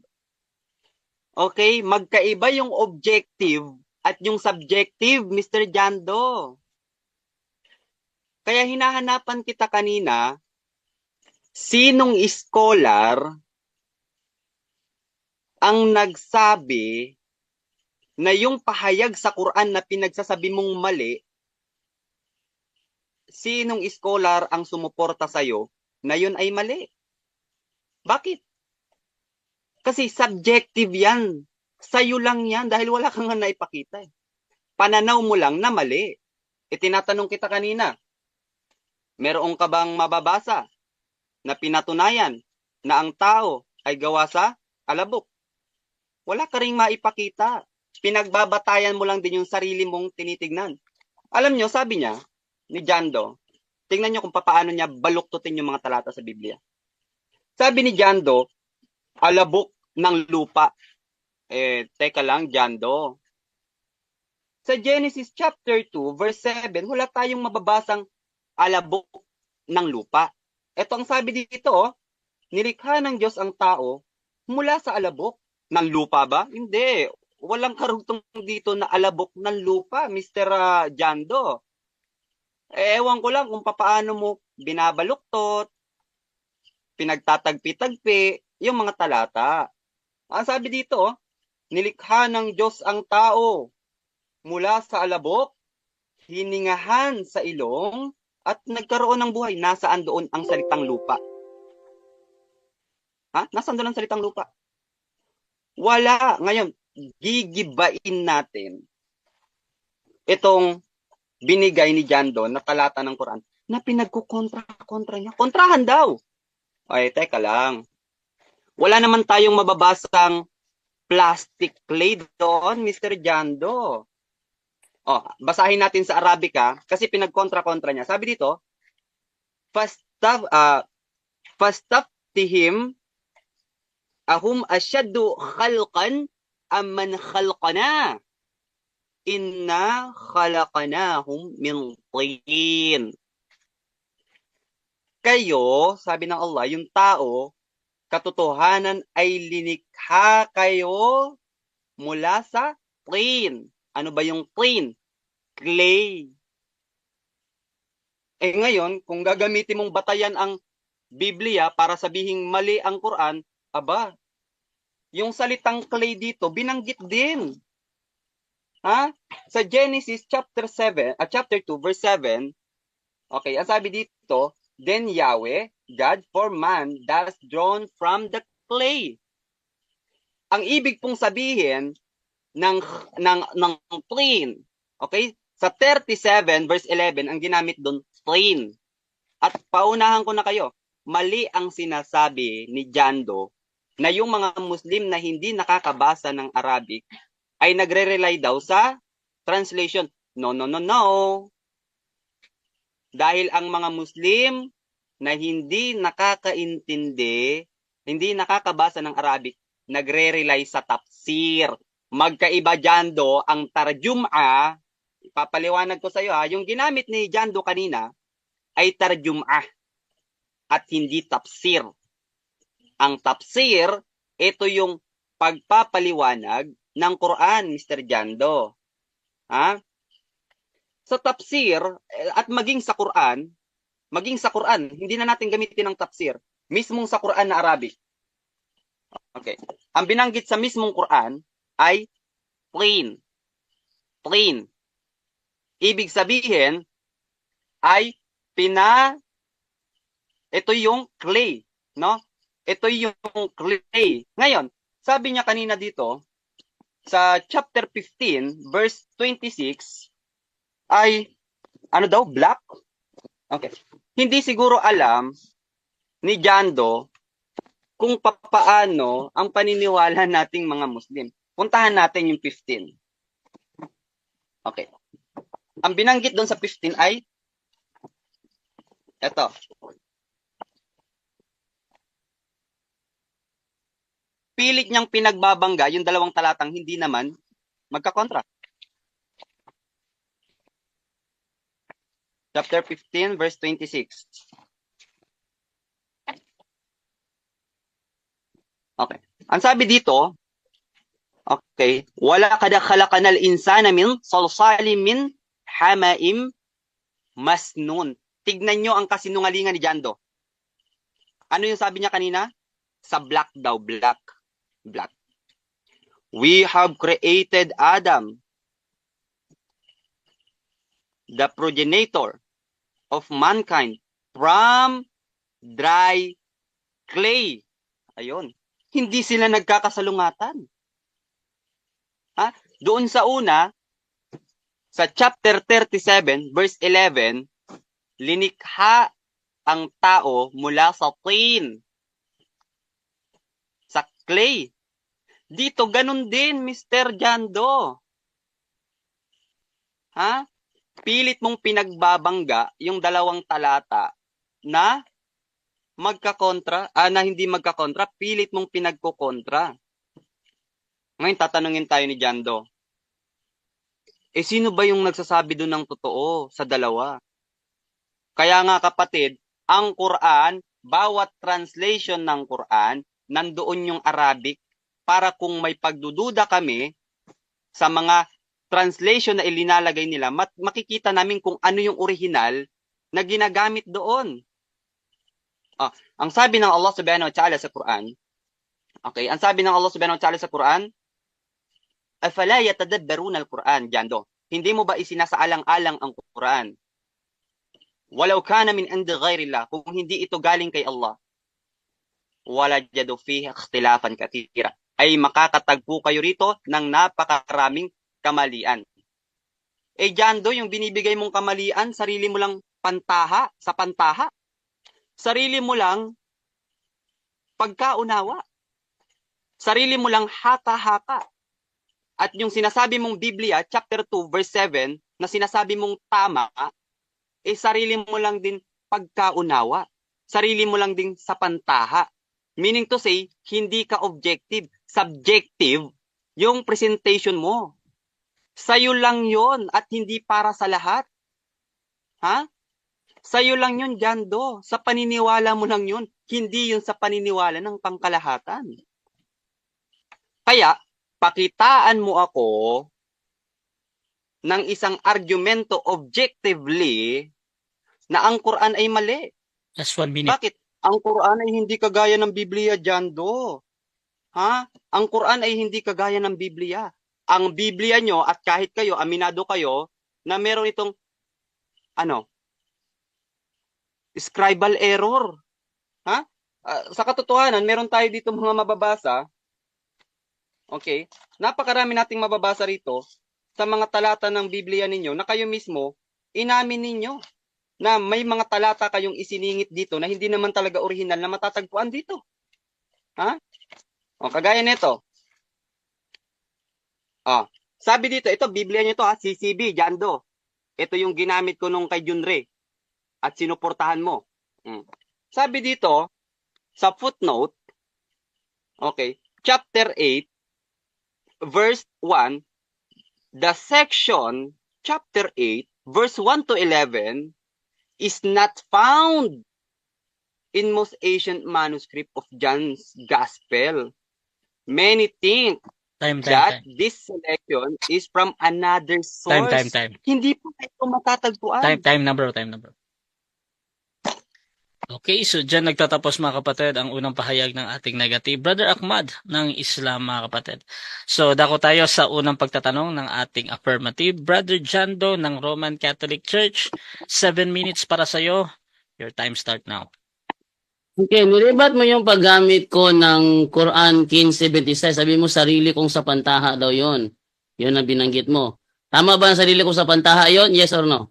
Okay? Magkaiba yung objective at yung subjective, Mr. Jando. Kaya hinahanapan kita kanina, sinong scholar ang nagsabi na yung pahayag sa Quran na pinagsasabi mong mali, sinong scholar ang sumuporta sa'yo na yun ay mali? Bakit? Kasi subjective yan. Sa'yo lang yan dahil wala kang nga naipakita. Pananaw mo lang na mali. Tinatanong kita kanina, meron ka bang mababasa na pinatunayan na ang tao ay gawa sa alabok? Wala ka ring maipakita. Pinagbabatayan mo lang din yung sarili mong tinitignan. Alam nyo, sabi niya, ni Jando, tingnan nyo kung paano niya baluktutin yung mga talata sa Biblia. Sabi ni Jando, alabok ng lupa. Teka lang, Jando. Sa Genesis chapter 2, verse 7, wala tayong mababasang alabok ng lupa. Ito ang sabi dito, nilikha ng Diyos ang tao mula sa alabok ng lupa ba? Hindi. Walang karugtong dito na alabok ng lupa, Mr. Jando. Ewan ko lang kung paano mo binabaluktot, pinagtatagpi-tagpi yung mga talata. Ang sabi dito, nilikha ng Diyos ang tao mula sa alabok, hiningahan sa ilong, at nagkaroon ng buhay. Nasaan doon ang salitang lupa? Nasaan doon ang salitang lupa? Wala. Ngayon, gigibain natin itong binigay ni John Donne na talata ng Quran na pinagkukontra-kontra niya. Kontrahan daw. Ay, teka lang. Wala naman tayong mababasang plastic clay doon, Mr. Jando. Basahin natin sa Arabic kasi pinagkontra-kontra niya. Sabi dito, fastaftihim ahum asyaddu khalqan amman khalqana inna khalaqnahum min tin. Kayo, sabi ng Allah, yung tao, katotohanan ay linikha kayo mula sa tin. Ano ba yung tin? Clay. Ngayon, kung gagamitin mong batayan ang Biblia para sabihing mali ang Quran, yung salitang clay dito, binanggit din. Sa Genesis chapter 2, verse 7, okay, ang sabi dito, then Yahweh, God for man, thus drawn from the clay. Ang ibig pong sabihin ng plain, okay? Sa 37 verse 11, ang ginamit doon, plain. At paunahan ko na kayo, mali ang sinasabi ni Jando na yung mga Muslim na hindi nakakabasa ng Arabic ay nagre-rely daw sa translation. No. Dahil ang mga Muslim na hindi nakakaintindi, hindi nakakabasa ng Arabic, nagre-rely sa tafsir. Magkaiba Jando, ang tarjum'a, ipapaliwanag ko sa iyo yung ginamit ni Jando kanina ay tarjum'a at hindi tafsir. Ang tafsir, ito yung pagpapaliwanag ng Quran, Mr. Jando. Sa tafsir at maging sa Quran, hindi na natin gamitin ang tafsir. Mismong sa Quran na Arabic. Okay. Ang binanggit sa mismong Quran ay plain. Plain. Ibig sabihin ay ito yung clay, no? Ito yung clay. Ngayon, sabi niya kanina dito sa chapter 15 verse 26 ay black? Okay. Hindi siguro alam ni Jando kung papaano ang paniniwala nating mga Muslim. Puntahan natin yung 15. Okay. Ang binanggit doon sa 15 ay eto. Pilit niyang pinagbabangga yung dalawang talatang hindi naman magkakontra. Chapter 15 verse 26. Okay. Ang sabi dito, okay, wala kada khalaqanal insana min salsalin min hamaim masnun. Tignan nyo ang kasinungalingan ni Jando. Ano yung sabi niya kanina? Sa black daw, black. We have created Adam, the progenitor of mankind, from dry clay. Ayun. Hindi sila nagkakasalungatan. Doon sa una, sa chapter 37, verse 11, linikha ang tao mula sa tin, sa clay. Dito, ganun din, Mr. Jando. Pilit mong pinagbabangga yung dalawang talata na magkakontra, na hindi magkakontra, pilit mong pinagkukontra. Ngayon, tatanungin tayo ni Jando. Sino ba yung nagsasabi doon ng totoo sa dalawa? Kaya nga kapatid, ang Quran, bawat translation ng Quran, nandoon yung Arabic para kung may pagdududa kami sa mga translation na ilinalagay nila, makikita namin kung ano yung original na ginagamit doon. Ang sabi ng Allah Subhanahu wa Ta'ala sa Quran, okay, ang sabi ng Allah Subhanahu wa Ta'ala sa Quran, afala yatadabbaruna al-Quran, Jando. Hindi mo ba isinasaalang-alang ang Quran? Walau kana min indi ghairillah, kung hindi ito galing kay Allah, wala jadu fihi ikhtilafan katira, ay makakatagpo kayo rito ng napakaraming kamalian. Jando, yung binibigay mong kamalian, sarili mo lang sa pantaha. Sarili mo lang pagkaunawa. Sarili mo lang haka-haka. At yung sinasabi mong Biblia, chapter 2, verse 7, na sinasabi mong tama, sarili mo lang din pagkaunawa. Sarili mo lang din sa pantaha. Meaning to say, hindi ka objective. Subjective yung presentation mo. Sa'yo lang yon at hindi para sa lahat. Ha? Sa'yo lang yun, Jando. Sa paniniwala mo lang yun. Hindi yun sa paniniwala ng pangkalahatan. Kaya, pakitaan mo ako ng isang argumento objectively na ang Quran ay mali. Just 1 minute. Bakit? Ang Quran ay hindi kagaya ng Biblia, Jando. Ha? Ang Quran ay hindi kagaya ng Biblia. Ang Biblia nyo, at kahit kayo, aminado kayo, na meron itong, scribal error. Ha? Sa katotohanan, meron tayo dito mga mababasa. Okay? Napakarami nating mababasa rito sa mga talata ng Biblia ninyo na kayo mismo, inamin ninyo na may mga talata kayong isiningit dito na hindi naman talaga original na matatagpuan dito. Ha? Kagaya nito. Sabi dito, ito, Biblia nyo to, CCB, Jando. Ito yung ginamit ko nung kay Junre at sinuportahan mo. Sabi dito, sa footnote, okay, chapter 8, verse 1, the section, chapter 8, verse 1 to 11, is not found in most ancient manuscript of John's Gospel. Many think that this selection is from another source. Time. Hindi po ito matatagpuan. Time number. Okay, so dyan nagtatapos mga kapatid ang unang pahayag ng ating negative. Brother Ahmad ng Islam mga kapatid. So dako tayo sa unang pagtatanong ng ating affirmative. Brother Jando ng Roman Catholic Church, 7 minutes para sa'yo. Your time start now. Okay, nilibat mo yung paggamit ko ng Quran 15:26. Sabi mo sarili kong sa pantaha daw yon. Yun ang binanggit mo. Tama ba ang sarili kong sa pantaha yon? Yes or no?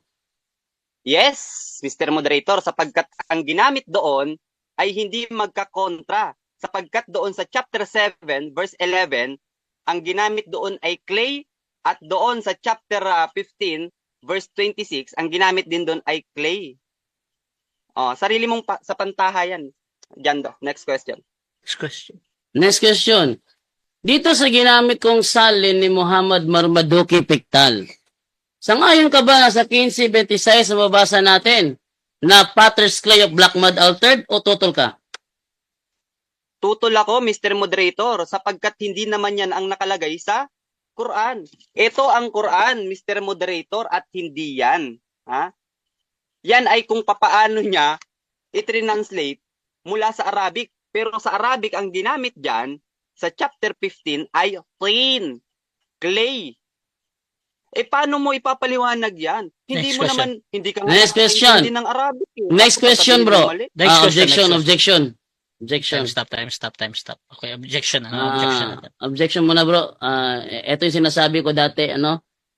Yes, Mr. Moderator, sapagkat ang ginamit doon ay hindi magkakontra. Sapagkat doon sa chapter 7, verse 11, ang ginamit doon ay clay, at doon sa chapter 15, verse 26, ang ginamit din doon ay clay. Sarili mong sa pantaha yan. Jando, next question. Next question. Dito sa ginamit kong salin ni Muhammad Marmaduke Piktal, sangayon ka ba na sa 15:26 na mabasa natin na Potter's Clay of Black Mud Altered o tutol ka? Tutol ako, Mr. Moderator, sapagkat hindi naman yan ang nakalagay sa Quran. Ito ang Quran, Mr. Moderator, at hindi yan. Ha? Yan ay kung papaano niya i-translate mula sa Arabic. Pero sa Arabic, ang ginamit dyan sa chapter 15 ay tin, clay. Paano mo ipapaliwanag yan? Hindi mo naman, hindi ka Next question. ng Arabic. Next question, bro. Objection. Time. Okay, objection. Objection muna, bro. Ito yung sinasabi ko dati,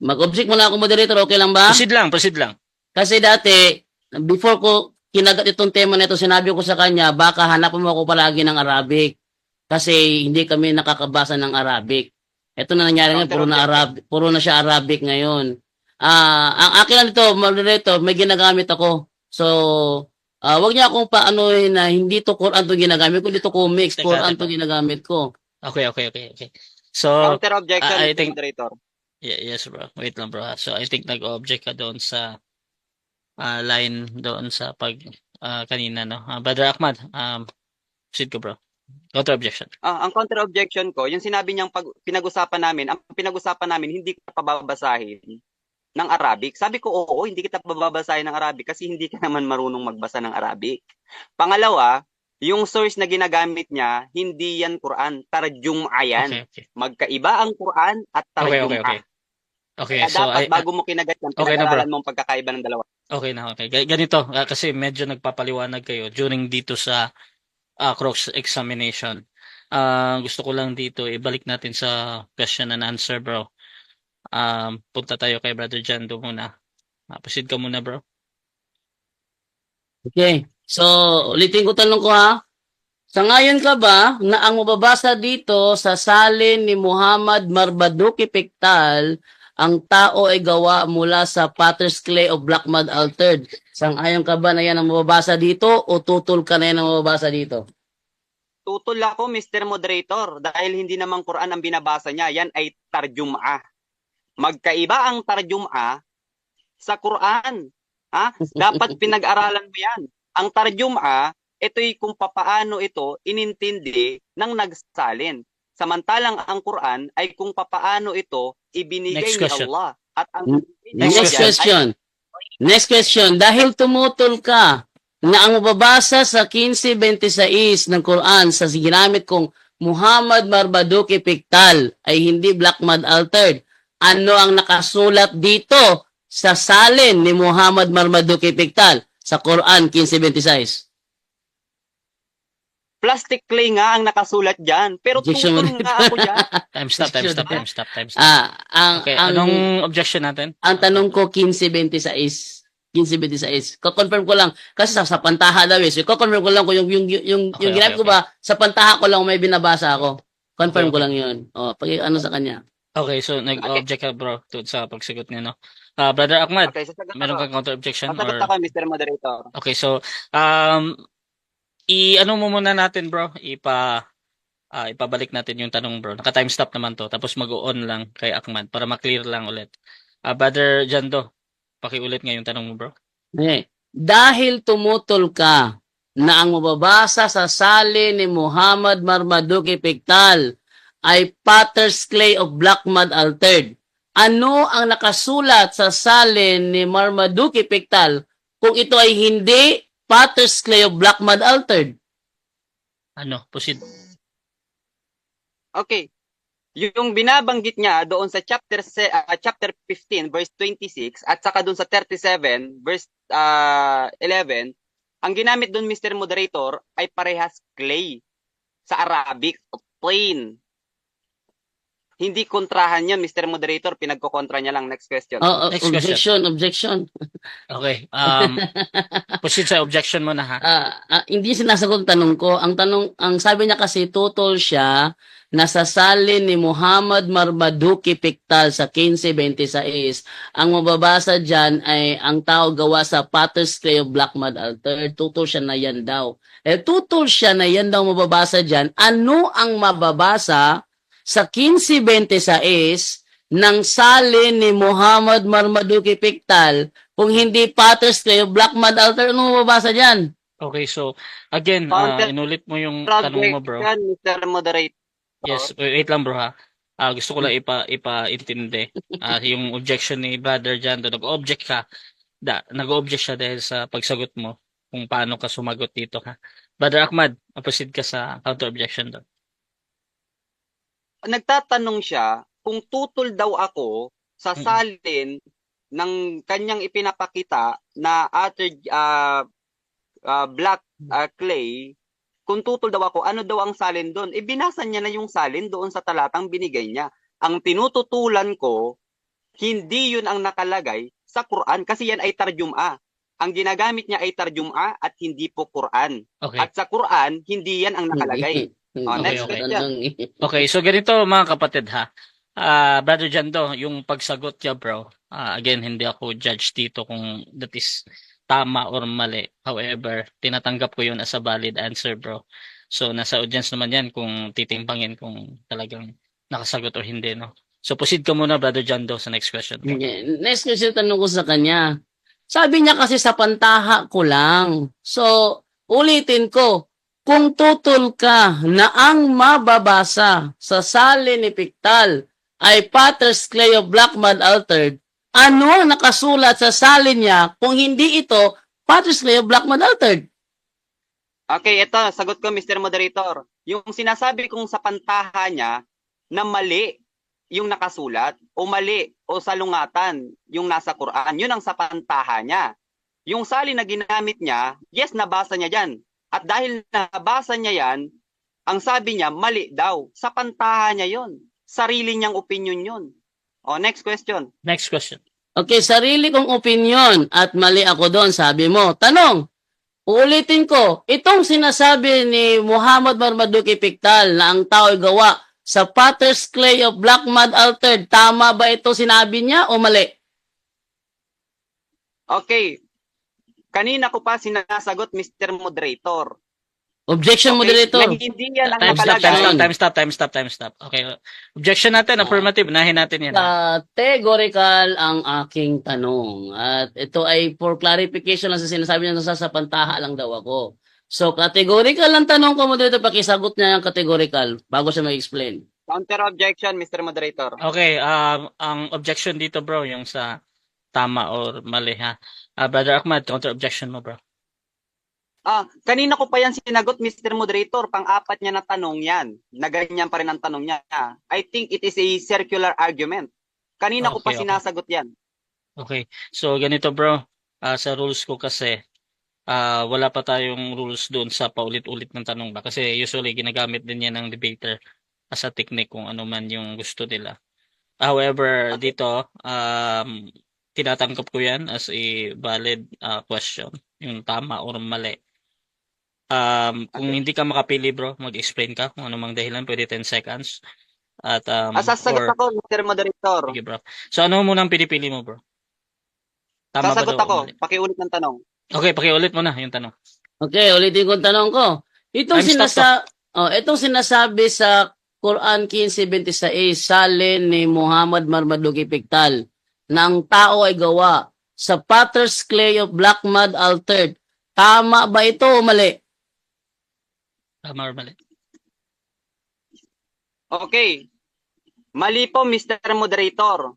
Mag-object muna ako, moderator, okay lang ba? Proceed lang. Kasi dati, before ko kinagat itong tema na ito, sinabi ko sa kanya, baka hanapan mo ako palagi ng Arabic. Kasi hindi kami nakakabasa ng Arabic. Ito na nangyari ngayon, puro na siya Arabic ngayon. Ang akin lang dito, moderator, may ginagamit ako. So, wag niya akong paanohin na hindi to Quran to ginagamit ko, dito comics, Quran to ginagamit ko. Okay. So, counter objection, I think, moderator. Yes, bro. Wait lang, bro. So, I think nag-object ka doon sa line doon sa kanina, no? Brother Ahmad, proceed ko, bro. Counter objection. Ang counter objection ko, yung sinabi niyang pinag-usapan namin, ang pinag-usapan namin hindi ko pababasahin ng Arabic? Sabi ko, oo, hindi kita babasahin ng Arabic kasi hindi ka naman marunong magbasa ng Arabic. Pangalawa, yung source na ginagamit niya, hindi yan Quran, tarjum'a yan. Okay. Magkaiba ang Quran at tarjum'a. Okay, Kaya so dapat bago mo kinagat yan, okay na, bro. pinag-aralan mo ang pagkakaiba ng dalawa. Okay na, okay. Ganito, kasi medyo nagpapaliwanag kayo during dito sa cross-examination. Gusto ko lang dito, ibalik natin sa question and answer, bro. Punta tayo kay Brother Jando muna. Proceed ka muna, bro. Okay. So, ulitin ko tanong ko ha. Sangayon ka ba na ang mababasa dito sa salin ni Muhammad Marbaduki Piktal, ang tao ay gawa mula sa potter's clay of black mud altered? Sangayon ka ba na yan ang mababasa dito o tutol ka na yan ang mababasa dito? Tutol ako, Mr. Moderator, dahil hindi naman Quran ang binabasa niya, yan ay tarjum'a. Magkaiba ang tarjum'a sa Quran. Ha? Dapat pinag-aralan mo yan. Ang tarjum'a, ito'y kung papaano ito inintindi ng nagsalin. Samantalang ang Quran ay kung papaano ito ibinigay Next ni question. Allah. At ang Next question. Dahil tumutol ka na ang mababasa sa 15:26 ng Quran sa ginamit kong Muhammad Marbaduki Piktal ay hindi black mud altered, ano ang nakasulat dito sa salin ni Muhammad Marbaduki Piktal sa Quran 15:26? plastic clay nga ang nakasulat dyan. Pero Objection. tutol nga ako dyan. Time stop. Okay, Ang anong objection natin? ang tanong ko 15:26. 15:26. Ko-confirm ko lang kasi sa pantaha daw eh. So, ko-confirm ko lang kung yung ginamit ko ba sa pantaha ko lang may binabasa ako. Confirm ko lang 'yun. Oh, pag ano sa kanya. Okay, so nag-object ka, bro, sa pagsagot niya, no? Brother Ahmad, Okay, sasagot meron ako. kang counter-objection? Sasagot Or... ako, Mr. Moderator. Okay, so, ano mo muna natin, bro? Ipabalik natin yung tanong, bro. Naka-time stop naman to. Tapos mag-on lang kay Ahmad para ma-clear lang ulit. Brother Jando, pakiulit nga yung tanong mo, bro. Okay. Dahil tumutol ka na ang mababasa sa salin ni Muhammad Marbaduki Piktal ay potter's clay of black mud altered, ano ang nakasulat sa salin ni Marbaduki Piktal kung ito ay hindi potter's clay of black mud altered? Proceed. Okay. Yung binabanggit niya doon sa chapter 15 verse 26 at saka doon sa 37 verse 11, ang ginamit doon, Mr. Moderator, ay parehas clay sa Arabic, plain. Hindi kontrahan yan, Mr. Moderator, pinagkokontra niya lang. Next question. Next question. Objection. Okay. Proceed sa objection mo na, ha? Hindi sinasagot ang tanong ko. Ang sabi niya kasi tutol siya na sa salin ni Muhammad Marbaduki Piktal sa 15:26. Ang mababasa diyan ay ang tao gawa sa potter's clay of black mud altered. Tutol siya na yan daw. Tutol siya na yan daw mababasa diyan. Ano ang mababasa sa 15:26 ng salin ni Muhammad Marbaduki Piktal kung hindi potter's clay of black mud altered? Ano mababasa diyan? Okay, so, again, inulit mo yung tanong mo, bro. Mr. Moderator. Yes, wait lang, bro, ha? Gusto ko lang ipaintindi. Yung objection ni Brother Jando, nag-object ka. Nag-object siya dahil sa pagsagot mo kung paano ka sumagot dito, ha? Brother Ahmad, proceed ka sa counter-objection doon. Nagtatanong siya kung tutol daw ako sa salin ng kanyang ipinapakita na black clay. Kung tutol daw ako, ano daw ang salin doon? Binasa niya na yung salin doon sa talatang binigay niya. Ang tinututulan ko, hindi yun ang nakalagay sa Quran kasi yan ay tarjum'a. Ang ginagamit niya ay tarjum'a at hindi po Quran. Okay. At sa Quran, hindi yan ang nakalagay. Next question. Okay, so ganito mga kapatid, ha? Brother Jando, yung pagsagot niya, bro, again, hindi ako judge dito kung that is tama or mali. However, tinatanggap ko yun as a valid answer, bro. So, nasa audience naman yan kung titimbangin kung talagang nakasagot o hindi, no? So, proceed ka muna, Brother Jando, sa next question. Next question, tanong ko sa kanya. Sabi niya kasi sa pantaha ko lang. So, ulitin ko, kung tutol ka na ang mababasa sa salin ni Piktal ay potter's clay of black mud altered, Ano ang nakasulat sa salin niya kung hindi ito Father's Clay of Black Mud Altered? Okay, ito, sagot ko, Mr. Moderator. Yung sinasabi kong sa pantaha niya na mali yung nakasulat o mali o salungatan yung nasa Quran, yun ang sa pantaha niya. Yung salin na ginamit niya, yes, nabasa niya yan. At dahil nabasa niya yan, ang sabi niya, mali daw. Sa pantaha niya yun. Sarili niyang opinion yun. O, next question. Next question. Okay, sarili kong opinion at mali ako doon, sabi mo. Tanong, uulitin ko, itong sinasabi ni Muhammad Marmaduke Pictal na ang tao ay gawa sa Potter's Clay of Black Mud Altered, tama ba ito sinabi niya o mali? Okay. Kanina ko pa sinasagot, Mr. Moderator. Objection, Okay, moderator. na hindi yan ang Time stop, nakalagay. time stop. Okay. Objection natin, affirmative. Nahin natin yan. Categorical ang aking tanong. At ito ay for clarification lang sa sinasabi niya sa pantaha lang daw ako. So, categorical ang tanong ko, moderator. Pakisagot niya yung categorical bago siya mag-explain. Counter objection, Mr. Moderator. Okay, ang objection dito, bro, yung sa tama or mali, ha? Brother Ahmad, counter objection mo, bro. Kanina ko pa yan sinagot, Mr. Moderator. Pang-apat niya na tanong yan. Na ganyan pa rin ang tanong niya. I think it is a circular argument. Kanina ko pa Okay. sinasagot yan. Okay. So, ganito, bro. Sa rules ko kasi, wala pa tayong rules doon sa paulit-ulit ng tanong ba? Kasi usually, ginagamit din yan ng debater as a technique kung ano man yung gusto nila. However, Okay. dito, tinatanggap ko yan as a valid question. Yung tama or mali. Kung Okay. hindi ka makapili, bro, mag-explain ka kung ano mang dahilan, pwede 10 seconds. At, Sasagot or, ako, Mr. Moderator. sige, bro. So, ano mo nang pinipili mo, bro? Tama ba Sasagot daw o ako. mali? Pakiulit ng tanong. Okay, pakiulit mo na yung tanong. Okay, ulitin ko ang tanong ko. Time stop Itong sinasabi sa Quran 15:26, salin ni Muhammad Marmaduke Pictal na ang tao ay gawa sa Potter's Clay of Black Mud Altered. Tama ba ito o mali? Tama or mali? Okay. Mali po, Mr. Moderator.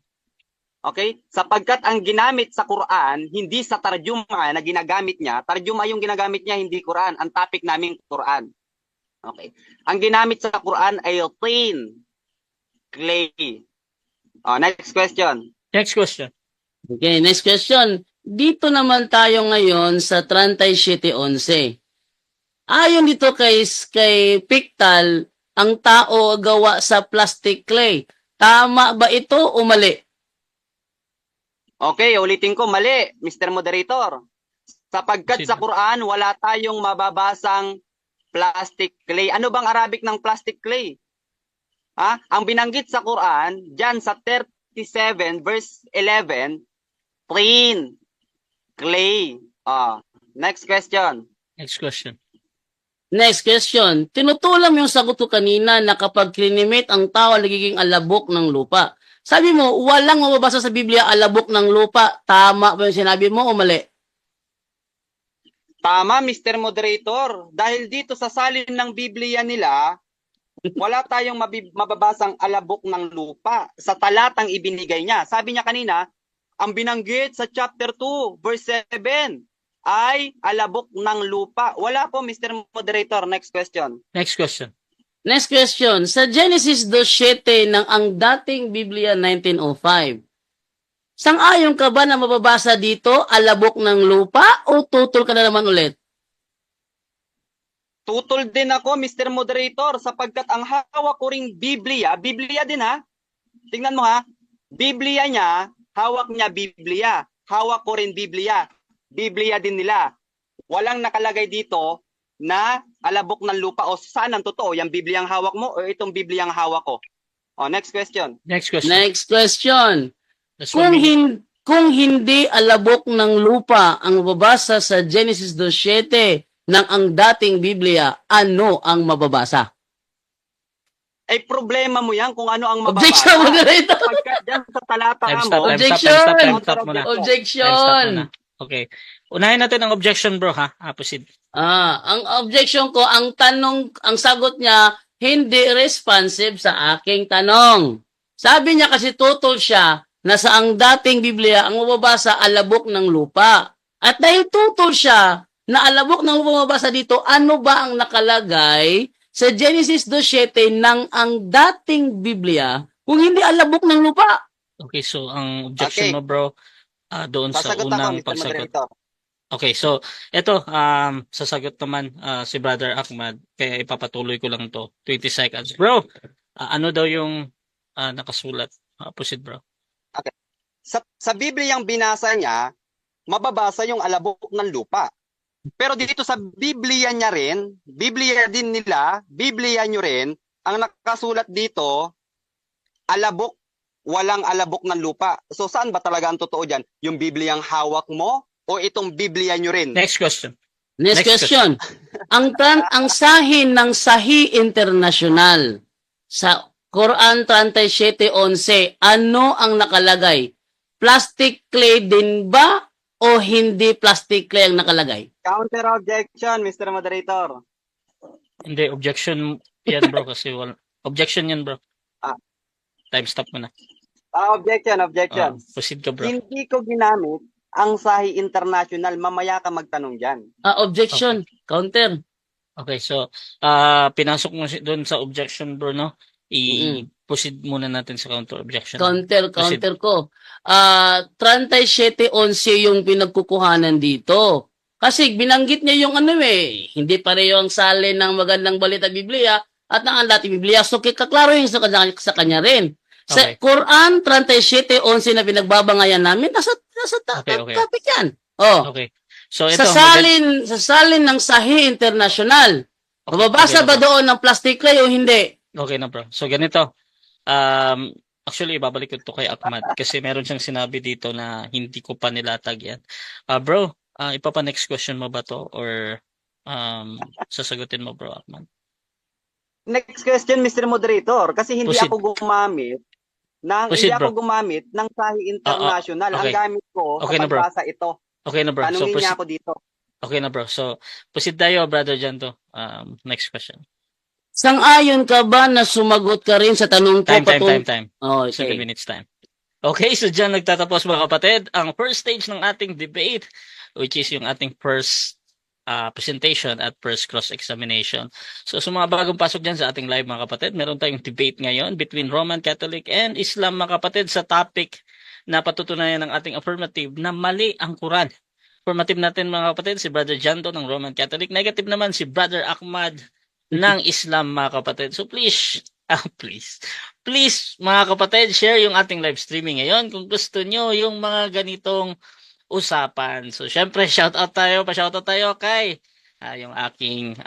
Okay? Sapagkat ang ginamit sa Quran, hindi sa tarjuma na ginagamit niya. Tarjuma yung ginagamit niya, hindi Quran. Ang topic namin, Quran. Okay. Ang ginamit sa Quran ay tin, clay. Next question. Next question. Okay, next question. Dito naman tayo ngayon sa 37:11. Ayon dito kay Pictal, ang tao gawa sa plastic clay. Tama ba ito o mali? Okay, ulitin ko, mali, Mr. Moderator. Sapagkat sa Quran, wala tayong mababasang plastic clay. Ano bang Arabic ng plastic clay? Ang binanggit sa Quran, dyan sa 37 verse 11, tin, clay. Next question. Next question. Next question. Tinutulang yung sagot ko kanina na kapag klinimate ang tao nagiging alabok ng lupa. Sabi mo, walang mababasa sa Biblia alabok ng lupa. Tama ba yung sinabi mo o mali? Tama, Mr. Moderator. Dahil dito sa salin ng Biblia nila, wala tayong mababasang alabok ng lupa sa talatang ibinigay niya. Sabi niya kanina, ang binanggit sa chapter 2, verse 7, ay alabok ng lupa. Wala po, Mr. Moderator. Next question. Next question. Next question. Sa Genesis 2:7 ng ang dating Biblia 1905, sang-ayon ka ba na mababasa dito alabok ng lupa o tutol ka na naman ulit? Tutol din ako, Mr. Moderator, sapagkat ang hawak ko ring Biblia din ha. Tingnan mo ha. Biblia niya, hawak niya Biblia. Hawak ko rin Biblia din nila. Walang nakalagay dito na alabok ng lupa o saan ang totoo, yung Biblia ang hawak mo o itong Biblia ang hawak ko. Next question. Next question. Next question. That's 1 minute. Kung hindi alabok ng lupa ang mababasa sa Genesis 2:7 ng ang dating Biblia, ano ang mababasa? Ay problema mo yan kung ano ang mababasa. Objection, moderator. Sapagkat dyan sa talata Time mo. stop, time Objection! stop, time stop muna. Objection. Time stop muna. Okay. Unahin natin ang objection, bro, ha? Proceed. Ang objection ko, ang sagot niya, hindi responsive sa aking tanong. Sabi niya kasi tutol siya na sa ang dating Biblia, ang mababasa, alabok ng lupa. At dahil tutol siya na alabok ng lupa mababasa dito, ano ba ang nakalagay sa Genesis 2:7 ng ang dating Biblia kung hindi alabok ng lupa? Okay, so ang objection Okay, mo bro, doon sa sasagot ako, unang Mr. pagsagot. Moderator. Okay, so ito, sasagot naman si Brother Ahmad, kaya ipapatuloy ko lang to. 20 seconds. Bro, ano daw yung nakasulat? Proceed bro. Okay. Sa Bibliyang binasa niya, mababasa yung alabok ng lupa. Pero dito sa Biblia niya rin, Biblia din nila, Biblia nyo rin, ang nakasulat dito, alabok, walang alabok ng lupa. So saan ba talaga ang totoo dyan? Yung Bibliang hawak mo o itong Biblia nyo rin? Next question. Next Next question. Ang sahin ng Sahih International sa Quran 37:11, ano ang nakalagay? Plastic clay din ba o hindi plastic clay ang nakalagay? Counter objection, Mr. Moderator. Hindi, objection yan bro kasi objection yan bro. Ah. Time stop mo na. Objection. Proceed ka bro. Hindi ko ginamit ang Sahih International. Mamaya ka magtanong dyan. Objection. Counter. Okay, so pinasok mo doon sa objection bro, no? I-proceed muna natin sa counter objection. Counter Proceed. ko. 37:11 yung pinagkukuhanan dito. Kasi binanggit niya yung hindi pareho ang salin ng magandang balita Biblia at ng dating Biblia. So, kaklaro yung sa kanya rin. Sa Okay. Quran 37:11 na pinagbabangayan namin, nasa Okay. topic yan. Oh. Okay. So ito, Sa salin ng Sahih International, mababasa okay na ba bro. doon ng plastic clay o hindi? Okay na bro. So ganito. Actually, ibabalik ko to kay Ahmad kasi meron siyang sinabi dito na hindi ko pa nilatag yan. Bro, ipapa next question mo ba to or sasagutin mo bro Ahmad? Next question, Mr. Moderator. Kasi hindi Proceed. ako gumamit Proceed, hindi ako gumamit ng Sahih International. okay. Ang gamit ko Okay na, sa bro. pagbasa ito. Okay na bro. So Tanungin niya ako dito. Okay na bro. So proceed tayo brother Janto. Next question. Sang-ayon ka ba na sumagot ka rin sa tanong ko? Time. Oh, 7 okay. minutes time. Okay, so dyan nagtatapos mga kapatid ang first stage ng ating debate, which is yung ating first presentation at first cross-examination. So sa mga bagong pasok dyan sa ating live mga kapatid, meron tayong debate ngayon between Roman Catholic and Islam mga kapatid sa topic na patutunayan ng ating affirmative na mali ang Quran. Affirmative natin mga kapatid, si Brother Janto ng Roman Catholic. Negative naman si Brother Ahmad ng Islam mga kapatid. So please mga kapatid, share yung ating live streaming ngayon kung gusto nyo yung mga ganitong usapan. So syempre shoutout tayo kay yung aking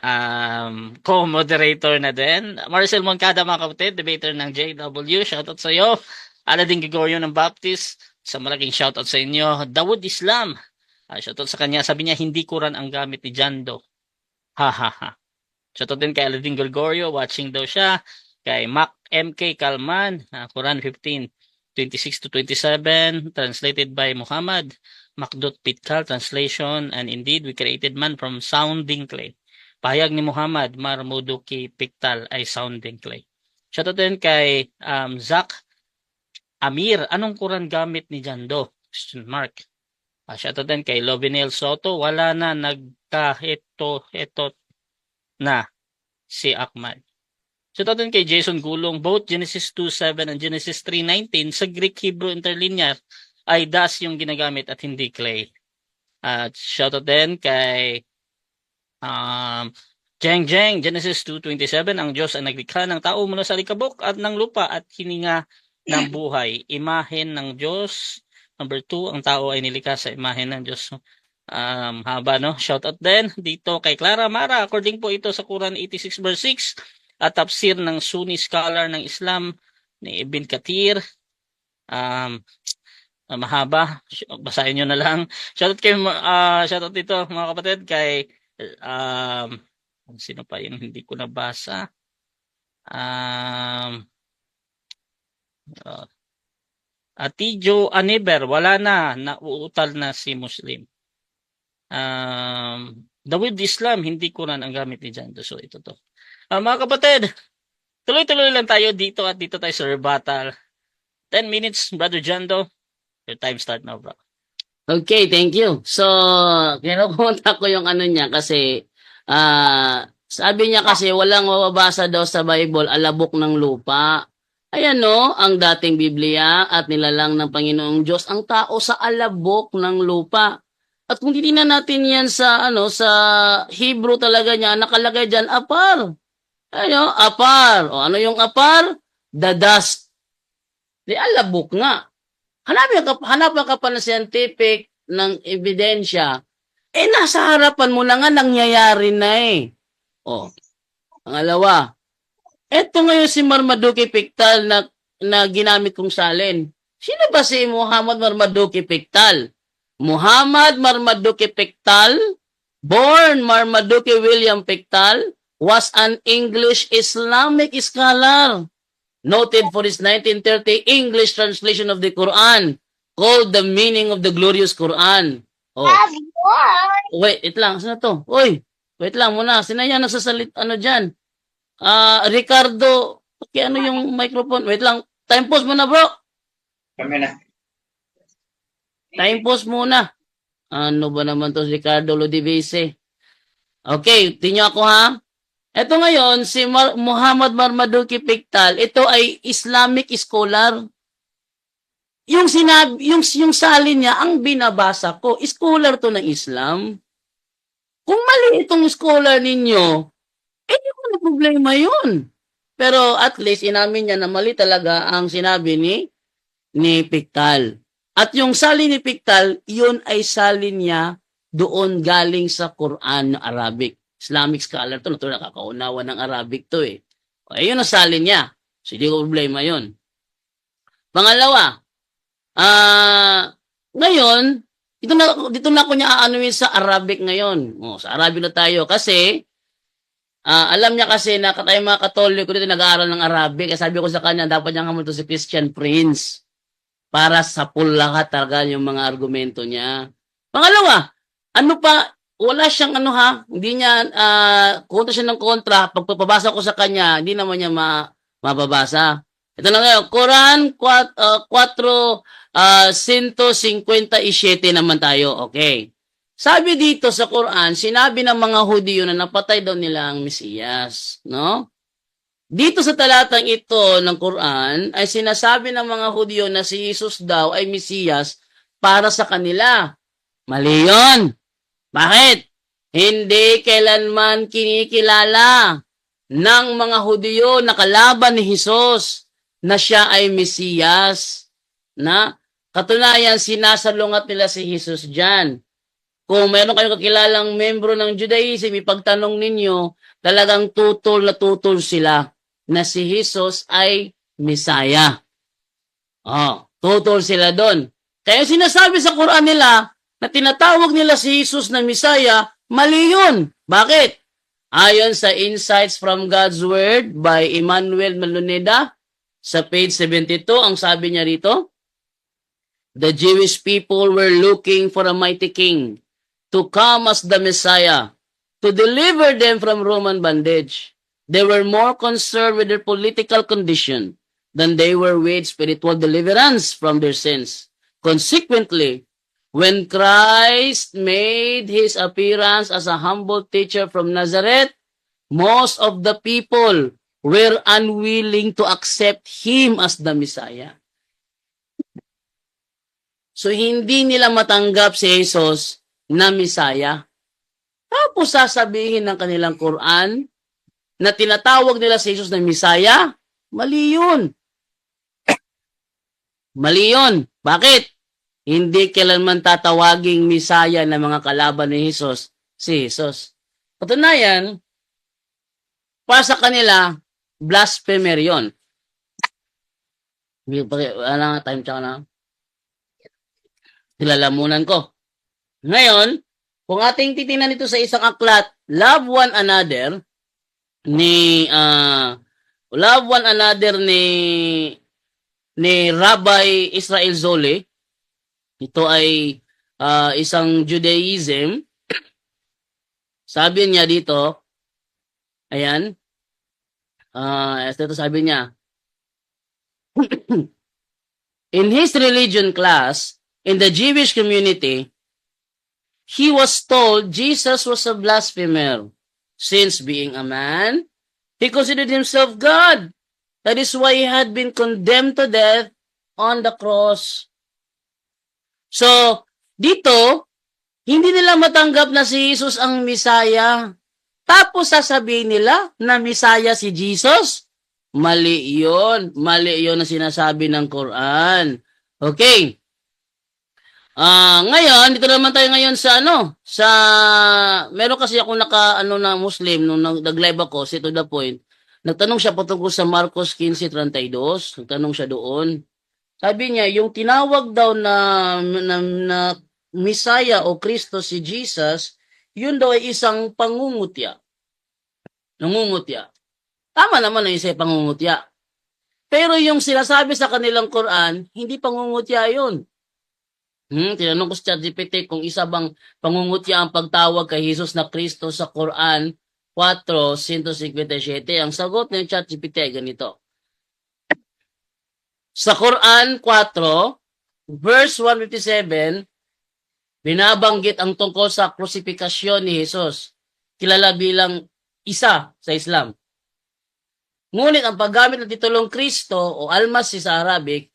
co-moderator na din, Marcel Moncada mga kapatid, debater ng JW. Shoutout sa iyo. Aladin Gregorio ng Baptist, sa malaking shoutout sa inyo. Dawood Islam, shoutout sa kanya. Sabi niya hindi Quran ang gamit ni Jando. Shoutout din kay Aladin Gregorio, watching daw siya. Kay Mac MK Kalman, Quran 15:26-27, translated by Muhammad. Macdot Pitkal translation, and indeed we created man from sounding clay. Pahayag ni Muhammad, Marmuduki Piktal ay sounding clay. Shoutout din kay Zach Amir, anong Quran gamit ni Jando? Question mark. Shoutout din kay Lovinel Soto, wala na nagkahito na si Ahmad. Shoutout din kay Jason Gulong, both Genesis 2:7 and Genesis 3:19 sa Greek Hebrew interlinear ay das yung ginagamit at hindi clay. Shoutout din kay Jeng, Genesis 2:27, ang Diyos ang naglikha ng tao mula sa likabok at ng lupa at hininga ng buhay. Imahen ng Diyos. Number 2, ang tao ay nilikha sa imahen ng Diyos. Haba, no? Shoutout din dito kay Clara Mara. According po ito sa Quran 86 verse 6 at tafsir ng Sunni scholar ng Islam ni Ibn Kathir. Mahaba, basahin nyo na lang. Shoutout dito mga kapatid kay sino pa yung hindi ko nabasa. Atijo Aniber, wala na, nauutal na si Muslim. Dawood Islam, hindi Quran ang gamit ni Jando. So ito to. Mga kapatid, tuloy-tuloy lang tayo dito at dito tayo sa rebuttal. 10 minutes, Brother Jando. Your time start now, bro. Okay, thank you. So, kinukunta ko yung ano niya kasi sabi niya kasi walang mababasa daw sa Bible alabok ng lupa. Ayan no, ang dating Biblia at nilalang ng Panginoong Diyos ang tao sa alabok ng lupa. At kung titingnan natin yan sa sa Hebrew talaga niya, nakalagay diyan apar. Ano, apar. O ano yung apar? The dust. Di alabok nga. Hanapan ka pa ng scientific ng ebidensya. Nasa harapan mo na nga nangyayari na eh. O, pangalawa. Eto ngayon si Marmaduke Pickthall na ginamit kong salin. Sino ba si Muhammad Marmaduke Pickthall? Muhammad Marmaduke Pickthall, born Marmaduke William Pickthall, was an English Islamic scholar, noted for his 1930 English translation of the Quran, called The Meaning of the Glorious Quran. Oh. Wait lang. Sino to? Uy, wait lang muna. Sino yan nagsasalit? Ano dyan? Ricardo. Okay, ano yung microphone? Wait lang. Time pause muna, bro. Kami na. Time pause muna. Ano ba naman to, Ricardo Lodivese? Okay, tingnan ako ha. Ito ngayon, si Muhammad Marmaduke Pickthall, ito ay Islamic scholar. Yung salin niya, ang binabasa ko, scholar to ng Islam. Kung mali itong scholar ninyo, hindi ko na problema yun. Pero at least, inamin niya na mali talaga ang sinabi ni Pickthall. At yung salin ni Pickthall, yun ay salin niya doon galing sa Quran na Arabic. Islamic scholar to, natural nakakaunawa ng Arabic to eh. Ayun ang salin niya. So, hindi ko problema yun. Pangalawa, ngayon, dito na ako niya aanuin sa Arabic ngayon. Sa Arabic na tayo kasi, alam niya kasi na tayo mga Katoliko dito nag-aaral ng Arabic. Sabi ko sa kanya, dapat niyang hamunto si Christian Prince para sa full lahat talaga yung mga argumento niya. Pangalawa, ano pa, wala siyang hindi niya, kontra siya ng kontra, pagpapabasa ko sa kanya, hindi naman niya mababasa. Ito na ngayon, Quran 4:157 naman tayo, okay. Sabi dito sa Quran, sinabi ng mga Hudyo na napatay daw nila ang Mesiyas, no? Dito sa talatang ito ng Quran, ay sinasabi ng mga Hudyo na si Jesus daw ay Mesiyas para sa kanila. Mali yun. Bakit? Hindi kailanman kinikilala ng mga Hudyo na kalaban ni Jesus na siya ay Mesiyas. Na katunayan, sinasalungat nila si Jesus dyan. Kung mayroon kayong kakilalang membro ng Judaism, ipagtanong ninyo, talagang tutol na tutol sila na si Jesus ay Messiah. Tutol sila doon. Kaya sinasabi sa Quran nila, na tinatawag nila si Jesus na Messiah, mali yun. Bakit? Ayon sa Insights from God's Word by Emmanuel Maluneda, sa page 72, ang sabi niya rito, the Jewish people were looking for a mighty king to come as the Messiah, to deliver them from Roman bondage. They were more concerned with their political condition than they were with spiritual deliverance from their sins. Consequently, when Christ made his appearance as a humble teacher from Nazareth, most of the people were unwilling to accept him as the Messiah. So, hindi nila matanggap si Jesus na Messiah. Tapos sasabihin ng kanilang Quran na tinatawag nila si Jesus na Messiah, mali yun. Mali yun. Bakit? Hindi kailanman tatawaging Messiah ng mga kalaban ni Jesus, si Jesus. Patunayan, para sa kanila, blasphemer yun. Wala nga time tsaka na. Nilalamunan ko. Ngayon, kung ating titingnan ito sa isang aklat, Love One Another ni Rabbi Israel Zole. Ito ay isang Judaism. Sabi niya dito, ayan, ito sabi niya, in his religion class, in the Jewish community, he was told Jesus was a blasphemer. Since being a man, he considered himself God. That is why he had been condemned to death on the cross. So, dito, hindi nila matanggap na si Jesus ang Misaya. Tapos sasabihin nila na Misaya si Jesus. Mali yun. Mali yun na sinasabi ng Quran. Okay. Ngayon, dito naman tayo ngayon sa meron kasi ako na Muslim nung nag-live ako, to the point. Nagtanong siya patungkol sa Marcos 15:32. Nagtanong siya doon. Sabi niya, yung tinawag daw na Misaya o Kristo si Jesus, yun daw ay isang pangungutya. Nangungutya. Tama naman na isang pangungutya. Pero yung sinasabi sa kanilang Quran, hindi pangungutya yun. Tinanong ko sa ChatGPT kung isa bang pangungutya ang pagtawag kay Jesus na Kristo sa Quran 4:157. Ang sagot ng ChatGPT ay ganito. Sa Quran 4, verse 157, binabanggit ang tungkol sa krusifikasyon ni Jesus, kilala bilang isa sa Islam. Ngunit ang paggamit ng titulong Kristo o Almasi sa Arabic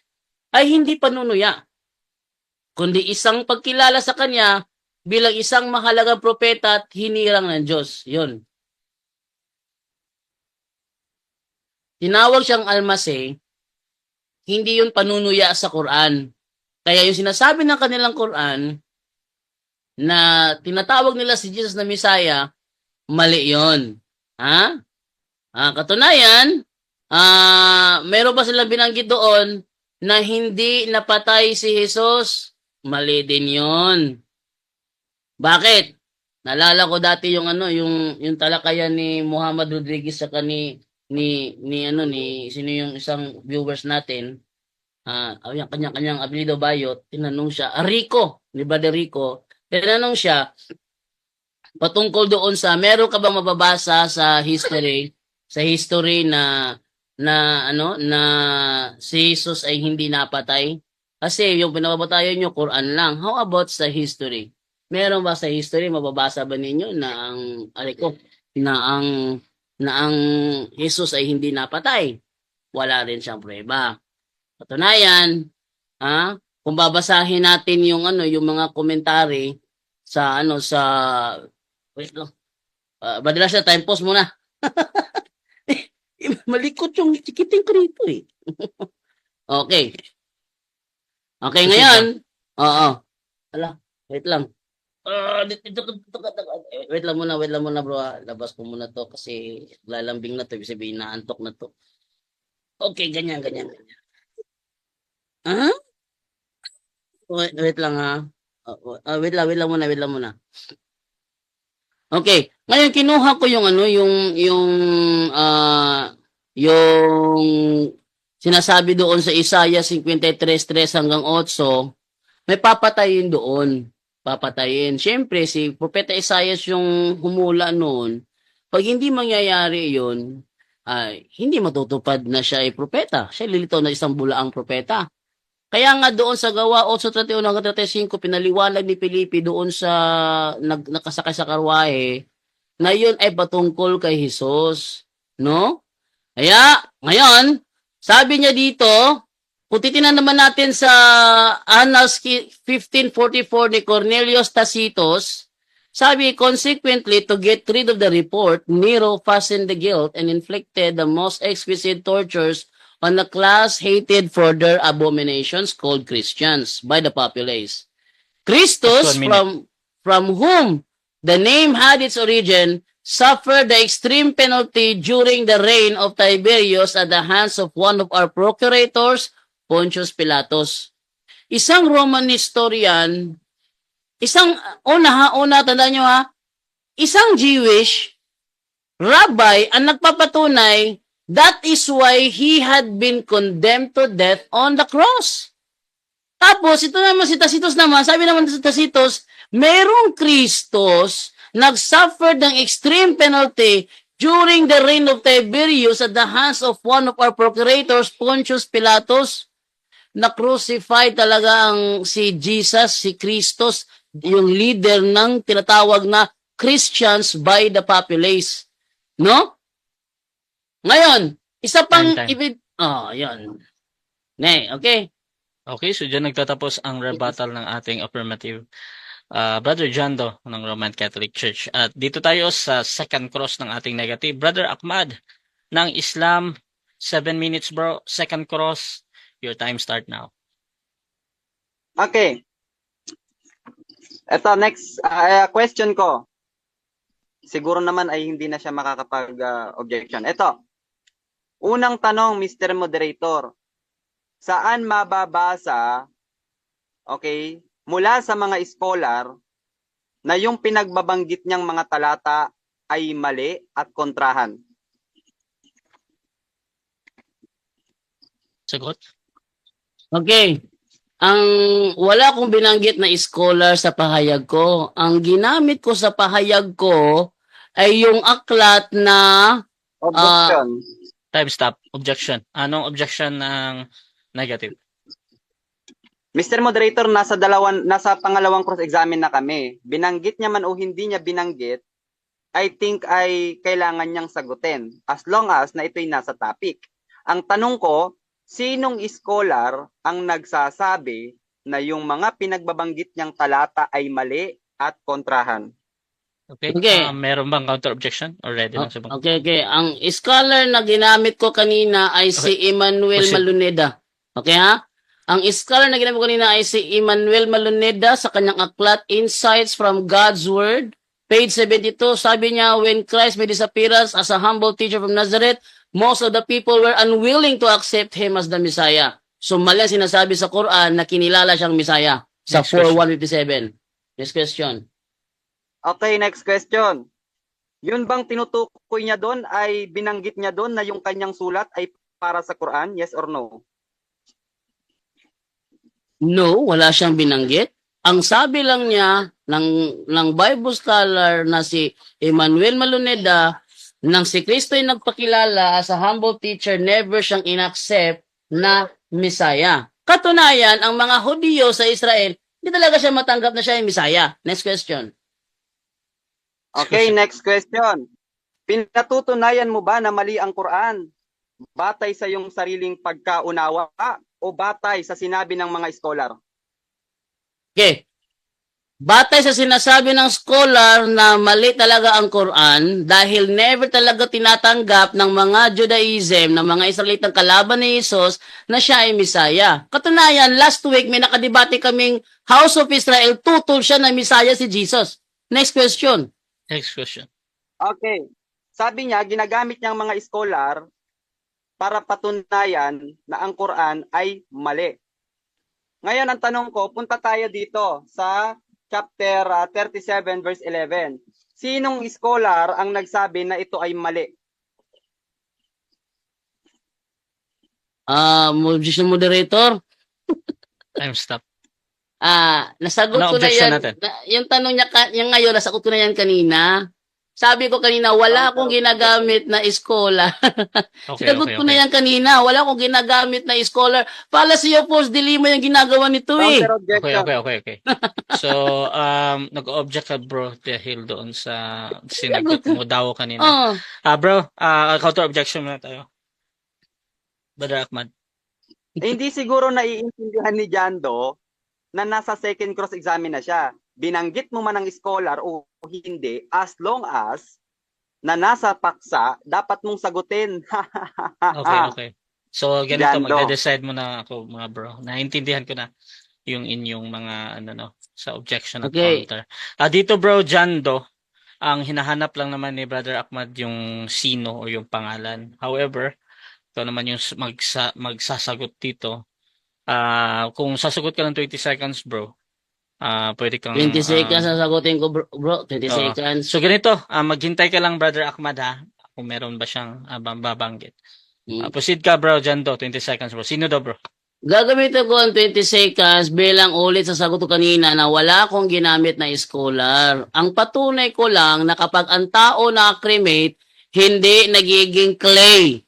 ay hindi panunuya, kundi isang pagkilala sa Kanya bilang isang mahalagang propeta at hinirang ng Diyos. Yun. Tinawag siyang Almasi, hindi yun panunuya sa Quran. Kaya yung sinasabi ng kanilang Quran na tinatawag nila si Jesus na Misaya, mali yun. Katunayan, meron ba silang binanggit doon na hindi napatay si Jesus? Mali din yun. Bakit? Naalala ko dati yung talakayan ni Muhammad Rodriguez sa sino yung isang viewers natin, yung kanyang apelyido Bayot, tinanong siya, Rico, ni Brother Rico, tinanong siya, patungkol doon sa, meron ka bang mababasa sa history na si Jesus ay hindi napatay? Kasi yung pinababatayan nyo, Quran lang. How about sa history? Meron ba sa history, mababasa ba ninyo na ang Jesus ay hindi napatay? Wala rin siyang prueba. Patunayan, kung babasahin natin yung mga komentary sa wait lang. Madalas na time pause muna. Malikot yung tikiting ko rito eh. Okay. Okay, ngayon. Oo. Ala, wait lang. Wait lang muna bro. Labas ko muna to kasi lalambing na to. Ibig sabihin naantok na to. Okay, ganyan. Wait lang ha. Wait lang muna. Okay. Ngayon kinuha ko yung sinasabi doon sa Isaiah 53:3 hanggang 8, may papatayin doon. Papatayin. Siyempre, si Propeta Isaiah yung humula noon. Pag hindi mangyayari yun, hindi matutupad na siya ay propeta. Siya lilitaw na isang bulaang propeta. Kaya nga doon sa Gawa 8:31 hanggang 35, pinaliwanag ni Felipe doon sa nakasakay sa karwahe na yun ay patungkol kay Jesus. No? Kaya, ngayon, sabi niya dito, kung titingnan naman natin sa Annals 1544 ni Cornelius Tacitus, sabi, consequently, to get rid of the report, Nero fastened the guilt and inflicted the most exquisite tortures on a class hated for their abominations called Christians by the populace. Christus, from whom the name had its origin, suffered the extreme penalty during the reign of Tiberius at the hands of one of our procurators, Pontius Pilatus. Isang Roman historian, tandaan nyo isang Jewish rabbi ang nagpapatunay that is why he had been condemned to death on the cross. Tapos, ito naman si Tacitus naman, sabi naman si Tacitus, merong Kristos nag-suffer ng extreme penalty during the reign of Tiberius at the hands of one of our procurators, Pontius Pilatus. na-crucify talaga ang si Jesus, si Christos, yung leader ng tinatawag na Christians by the populace. No? Ngayon, isa pang Time. yun. Okay. Okay, so dyan nagtatapos ang rebuttal ng ating affirmative Brother Jando ng Roman Catholic Church. At dito tayo sa second cross ng ating negative. Brother Ahmad ng Islam, 7 minutes bro. Second cross, your time start now. Okay. Ito, next question ko. Siguro naman ay hindi na siya makakapag-objection. Ito, unang tanong, Mr. Moderator. Saan mababasa, okay, mula sa mga scholar na yung pinagbabanggit niyang mga talata ay mali at kontrahan? Sagot? Okay. Ang wala akong binanggit na scholar sa pahayag ko. Ang ginamit ko sa pahayag ko ay yung aklat na Objection. Time stop. Objection. Anong objection ng negative? Mr. Moderator, nasa pangalawang cross-examine na kami. Binanggit niya man o hindi niya binanggit, I think ay kailangan niyang sagutin as long as na ito'y nasa topic. Ang tanong ko, sinong scholar ang nagsasabi na yung mga pinagbabanggit niyang talata ay mali at kontrahan? Okay. Okay. Meron bang counter objection? Or ready lang sabang? Okay. Ang scholar na ginamit ko kanina ay si Emmanuel Proceed. Maluneda. Okay ha? Ang scholar na ginamit ko kanina ay si Emmanuel Maluneda sa kanyang aklat Insights from God's Word. Page 72, sabi niya, when Christ made his appearance as a humble teacher from Nazareth, most of the people were unwilling to accept him as the Messiah. So mali ang sinasabi sa Quran na kinilala siyang Messiah sa Next question. 4:157. Next question. Okay, next question. Yun bang tinutukoy niya doon ay binanggit niya doon na yung kanyang sulat ay para sa Quran? Yes or no? No, wala siyang binanggit. Ang sabi lang niya ng Bible scholar na si Emmanuel Maluneda, nang si Kristo ay nagpakilala as a humble teacher, never siyang inaccept na Messiah. Katunayan, ang mga Hudyo sa Israel, hindi talaga siya matanggap na siya ay Messiah. Next question. Okay, next question. Pinatutunayan mo ba na mali ang Quran? Batay sa iyong sariling pagkaunawa o batay sa sinabi ng mga scholar? Okay. Batay sa sinasabi ng scholar na mali talaga ang Quran dahil never talaga tinatanggap ng mga Judaism, ng mga Israelitang kalaban ni Jesus na siya ay Messiah. Katunayan, last week may nakadebate kaming House of Israel, tutol siya na Messiah si Jesus. Next question. Next question. Okay. Sabi niya, ginagamit niyang mga scholar para patunayan na ang Quran ay mali. Ngayon, ang tanong ko, punta tayo dito sa chapter 37 verse 11. Sinong scholar ang nagsabi na ito ay mali? Moderator, Time stop. nasagot Ano ko na objection yan. natin? Yung tanong niya yung ngayon, nasagot ko na yan kanina. Sabi ko kanina, wala akong ginagamit na scholar. Sinagot ko na yan kanina. Wala akong ginagamit na scholar. Policy of false dilemma yung ginagawa nito eh. Counter objection. Okay. So, nag-object ka bro dahil doon sa sinagot mo daw kanina. Bro, counter objection muna tayo. Brother Ahmad. Hindi siguro naiintindihan ni Jando na nasa second cross-examine na siya. Binanggit mo man ang scholar o hindi, as long as na nasa paksa, dapat mong sagutin. Okay. So, ganito, Jando. magde-decide mo na ako, mga bro. Naintindihan ko na yung inyong mga, sa objection at Okay. counter. Dito, bro, Jando, ang hinahanap lang naman ni Brother Ahmad yung sino o yung pangalan. However, ito naman yung magsasagot dito. Kung sasagot ka ng 20 seconds, bro, pwede kang 20 seconds na sagutin ko, bro. 20 Oo. seconds. So ganito, maghintay ka lang Brother Ahmad ha, kung meron ba siyang babanggit. Proceed ka bro, Jando, 20 seconds bro. Sino daw bro? Gagamitin ko ang 20 seconds bilang ulit sa sagot ko kanina na wala akong ginamit na scholar. Ang patunay ko lang na kapag ang tao na cremate, hindi nagiging clay.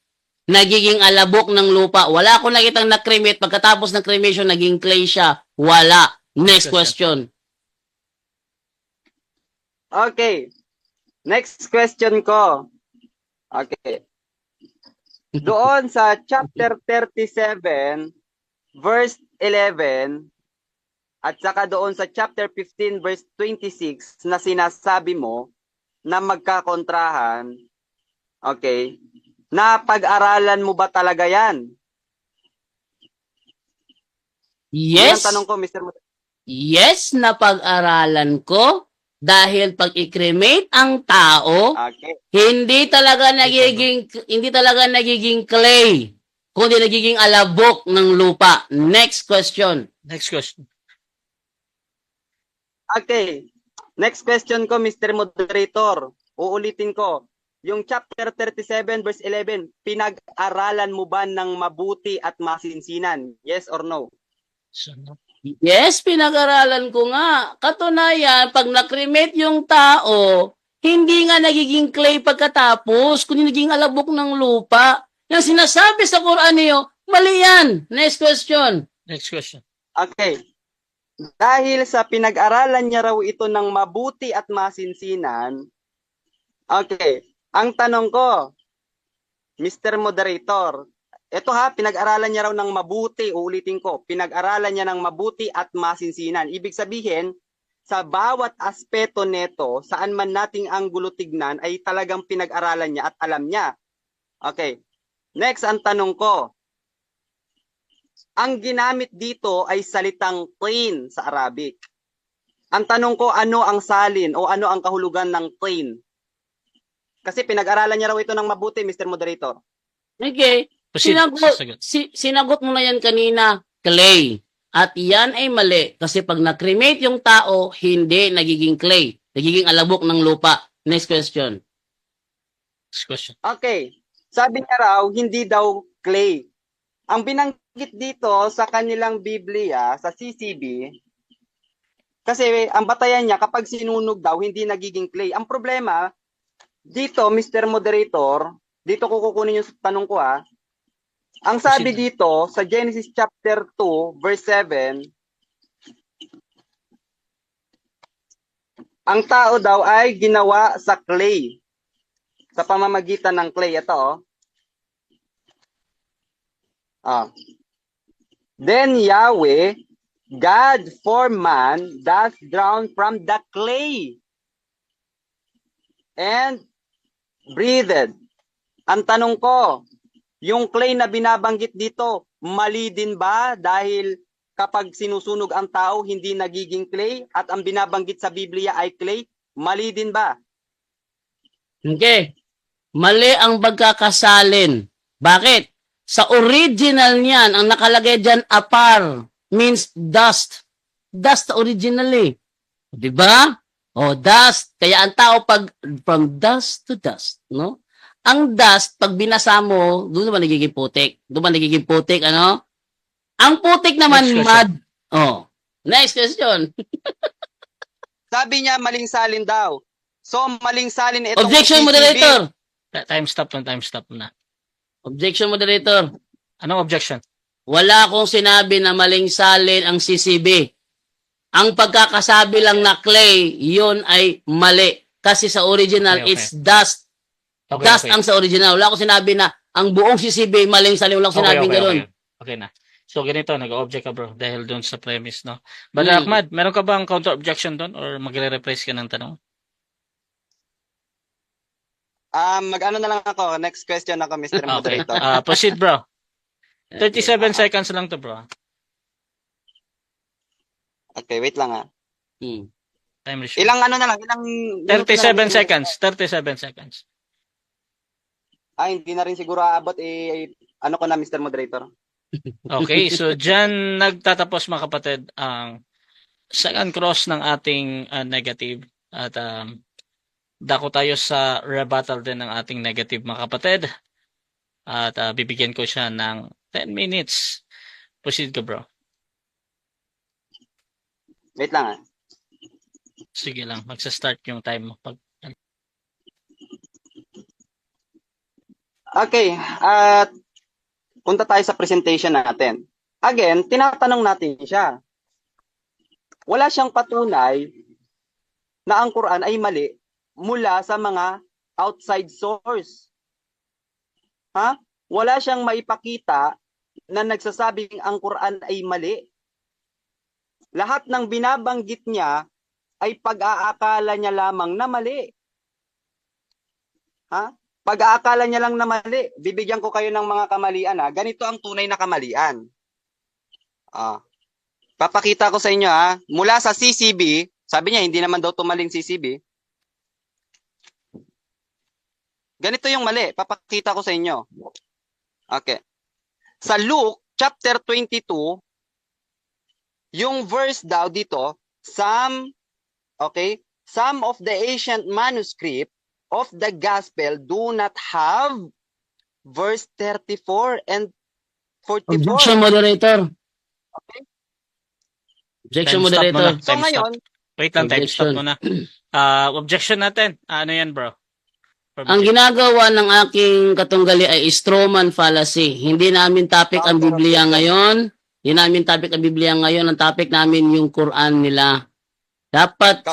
nagiging alabok ng lupa. Wala akong nakitang na-cremate. Pagkatapos ng cremation, naging clay siya. Wala. Next question. Okay. Next question ko. Okay. Doon sa chapter 37, verse 11, at saka doon sa chapter 15, verse 26, na sinasabi mo na magkakontrahan, okay, na pag-aralan mo ba talaga yan? Yan Yes. ang tanong ko, Mr. Yes, na pag-aralan ko dahil pag i-cremate ang tao, Okay. hindi talaga nagiging clay, kundi nagiging alabok ng lupa. Next question. Next question. Okay. Next question ko, Mr. Moderator. Uulitin ko. Yung chapter 37, verse 11, pinag-aralan mo ba ng mabuti at masinsinan? Yes or no? So, no. Yes, pinag-aralan ko nga. Katunayan, pag na-cremate yung tao, hindi nga nagiging clay pagkatapos, kundi naging alabok ng lupa. Yung sinasabi sa Quran niyo, mali yan. Next question. Next question. Okay. Dahil sa pinag-aralan niya raw ito ng mabuti at masinsinan, okay, ang tanong ko, Mr. Moderator, ito ha, pinag-aralan niya raw ng mabuti, uulitin ko, pinag-aralan niya ng mabuti at masinsinan. Ibig sabihin, sa bawat aspeto neto, saan man nating anggulo tignan, ay talagang pinag-aralan niya at alam niya. Okay, next ang tanong ko, ang ginamit dito ay salitang tin sa Arabic. Ang tanong ko, ano ang salin o ano ang kahulugan ng tin? Kasi pinag-aralan niya raw ito ng mabuti, Mr. Moderator. Okay. Proceed. Sasagot. Sinagot mo na yan kanina, clay. At yan ay mali. Kasi pag na-cremate yung tao, hindi nagiging clay. Nagiging alabok ng lupa. Next question. Next question. Okay. Sabi niya raw, hindi daw clay. Ang binanggit dito sa kanilang Biblia, sa CCB, kasi ang batayan niya, kapag sinunog daw, hindi nagiging clay. Ang problema, dito, Mr. Moderator, dito ko kukunin yung tanong ko ha. Ang sabi dito, sa Genesis chapter 2, verse 7, ang tao daw ay ginawa sa clay. Sa pamamagitan ng clay. Ito Then Yahweh, God formed man, thus drawn from the clay, and breathed. Ang tanong ko, yung clay na binabanggit dito, mali din ba dahil kapag sinusunog ang tao, hindi nagiging clay at ang binabanggit sa Biblia ay clay? Mali din ba? Okay. Mali ang pagkakasalin. Bakit? Sa original niyan, ang nakalagay dyan, apar, means dust. Dust originally. Diba? O, dust. Kaya ang tao pag, from dust to dust, no? Ang dust, pag binasa mo, doon naman nagiging putik. Doon naman nagiging putik, ano? Ang putik naman, Next mud. Oh. Next question. Sabi niya, maling salin daw. So, maling salin itong Objection, CCB. moderator. Time stop na. Objection, moderator. Anong objection? Wala akong sinabi na maling salin ang CCB. Ang pagkakasabi lang na clay, yun ay mali. Kasi sa original, Okay. it's dust. Okay, Dust okay. ang sa original. Wala akong sinabi na ang buong CCB maling salin. Wala akong sinabing gano'n. Okay na. So, ganito, nag-object ka bro, dahil doon sa premise, no? Brother Ahmad, meron ka bang counter-objection doon or magre-rephrase ka ng tanong? Mag-ano na lang ako. Next question ako, Mr. Okay. Moderator. Proceed, bro. 37 seconds lang to, bro. Okay, wait lang ha. Time restriction. Ilang ano na lang, ilang... 37 seconds. 37 seconds. Hindi na rin siguro aabot ano ko na, Mr. Moderator. Okay, so dyan nagtatapos mga kapatid ang second cross ng ating negative at dako tayo sa rebuttal din ng ating negative mga kapatid at bibigyan ko siya ng 10 minutes. Proceed ka bro. Wait lang ha. Sige lang, magsa-start yung time mo. Okay, at punta tayo sa presentation natin. Again, tinatanong natin siya. Wala siyang patunay na ang Quran ay mali mula sa mga outside source. Ha? Wala siyang maipakita na nagsasabing ang Quran ay mali. Lahat ng binabanggit niya ay pag-aakala niya lamang na mali. Ha? Pag-aakala niya lang na mali. Bibigyan ko kayo ng mga kamalian. Ha? Ganito ang tunay na kamalian. Papakita ko sa inyo. Ha? Mula sa CCB, sabi niya hindi naman daw tumaling CCB. Ganito yung mali. Papakita ko sa inyo. Okay. Sa Luke chapter 22, yung verse daw dito, some of the ancient manuscript of the gospel do not have verse 34 and 44. Objection, moderator. Okay? Objection, Time stop moderator. muna. So Time ngayon, Wait lang, time stop Objection. muna. Objection natin. Ano yan, bro? Ang ginagawa ng aking katunggali ay strawman fallacy. Hindi namin topic ang Biblia ngayon. Hindi namin topic ang Biblia ngayon. Ang topic namin yung Quran nila. Dapat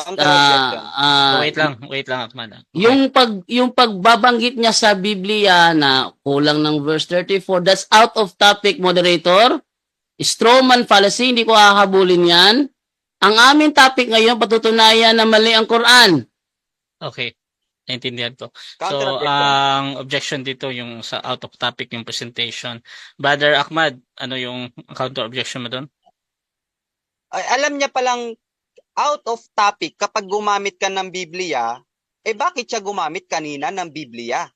Wait lang, Ahmad. yung pagbabanggit niya sa Biblia na kulang ng verse 34, that's out of topic, moderator. Strawman fallacy, hindi ko hahabulin 'yan. Ang aming topic ngayon patutunayan na mali ang Quran. Okay. Naintindihan ko. counter So, objection. ang objection dito yung sa out of topic yung presentation. Brother Ahmad, ano yung counter objection mo doon? Alam niya palang out of topic kapag gumamit ka ng Biblia, bakit siya gumamit kanina ng Biblia?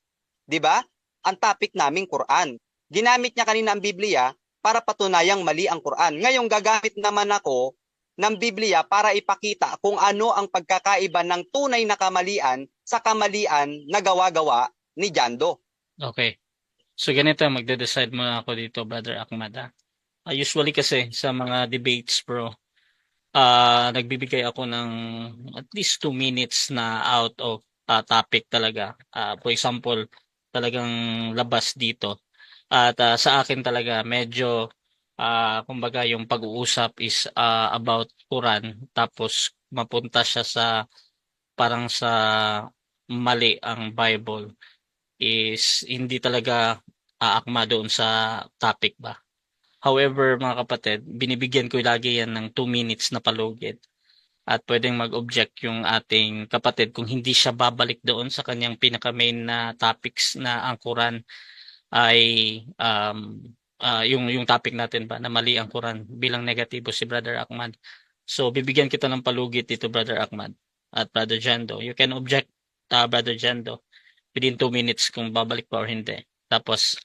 'Di ba? Ang topic naming Quran. Ginamit niya kanina ang Biblia para patunayang mali ang Quran. Ngayon gagamit naman ako ng Biblia para ipakita kung ano ang pagkakaiba ng tunay na kamalian sa kamalian na gawa-gawa ni Jando. Okay. So, ganito, magde-decide muna ako dito, Brother Ahmad. Usually kasi sa mga debates, bro, nagbibigay ako ng at least 2 minutes na out of topic talaga. For example, talagang labas dito. At sa akin talaga, medyo, kumbaga yung pag-uusap is about Quran. Tapos, mapunta siya sa, parang sa mali ang Bible is hindi talaga aakma doon sa topic ba. However, mga kapatid, binibigyan ko lagi yan ng 2 minutes na palugid. At pwedeng mag-object yung ating kapatid kung hindi siya babalik doon sa kanyang pinaka-main na topics na ang Quran ay yung topic natin ba na mali ang Quran bilang negatibo si Brother Ahmad. So, bibigyan kita ng palugid dito, Brother Ahmad at Brother Jando. You can object, Brother Jando, within 2 minutes kung babalik pa or hindi. Tapos,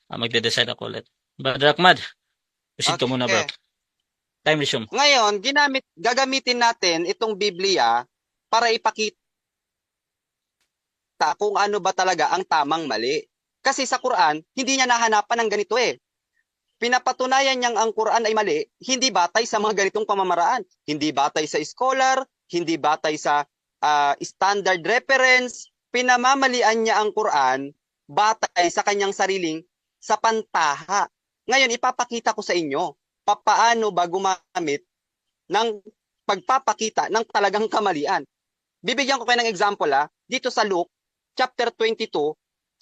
magde-decide ako ulit. Brother Ahmad, proceed ka muna, bro. Time resume. Ngayon, gagamitin natin itong Biblia para ipakita kung ano ba talaga ang tamang mali. Kasi sa Quran, hindi niya nahanapan ng ganito Pinapatunayan niyang ang Quran ay mali, hindi batay sa mga ganitong pamamaraan. Hindi batay sa scholar, hindi batay sa standard reference. Pinamamalian niya ang Quran batay sa kanyang sariling sa pantaha. Ngayon, ipapakita ko sa inyo paano ba gumamit ng pagpapakita ng talagang kamalian. Bibigyan ko kayo ng example dito sa Luke chapter 22.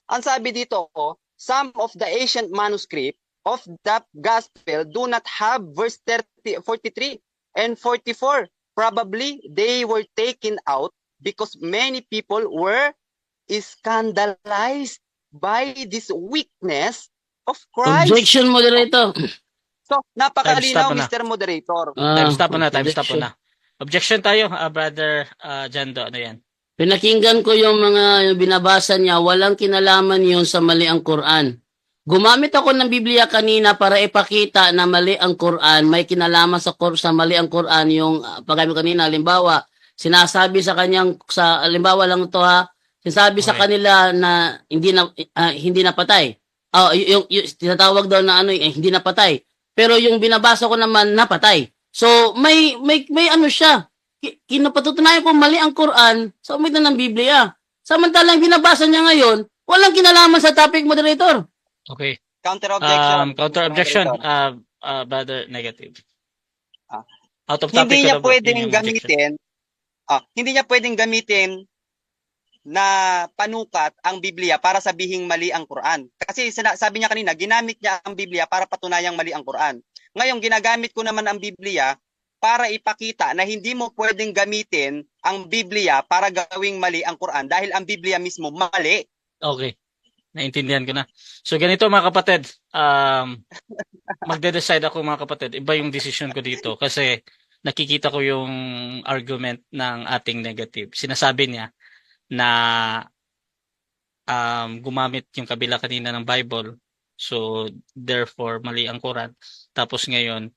Ang sabi dito, some of the ancient manuscript of the gospel do not have verse 43 and 44. Probably they were taken out because many people were scandalized by this weakness of Christ. Objection, moderator. So, napakalinaw, Time stop na. Mr. Moderator. Time stop na. Objection. Objection tayo, Brother Jando. Ano yan? Pinakinggan ko yung mga binabasa niya, walang kinalaman yun sa mali ang Quran. Gumamit ako ng Biblia kanina para ipakita na mali ang Quran, may kinalaman sa mali ang Quran, yung paggamit kanina, halimbawa, sinasabi sa kanyang, halimbawa lang ito sinasabi sa kanila na hindi na patay. Yung tinatawag daw na hindi na patay. Pero yung binabasa ko naman, napatay. So, may ano siya, kinapatutunayan ko mali ang Quran sa umitan ng Biblia. Samantalang binabasa niya ngayon, Walang kinalaman sa topic, moderator. Okay. Counter objection. Counter objection, Moderator. brother negative. Ah. Out of topic Hindi ko niya na bro, pwedeng yun yung objection. hindi niya pwedeng gamitin na panukat ang Biblia para sabihing mali ang Quran. Kasi sabi niya kanina, ginamit niya ang Biblia para patunayang mali ang Quran. Ngayon, ginagamit ko naman ang Biblia para ipakita na hindi mo pwedeng gamitin ang Biblia para gawing mali ang Quran dahil ang Biblia mismo mali. Okay. Naintindihan ko na. So ganito mga kapatid, magde-decide ako mga kapatid. Iba yung decision ko dito kasi nakikita ko yung argument ng ating negative. Sinasabi niya na gumamit yung kabila kanina ng Bible. So therefore mali ang Quran. Tapos ngayon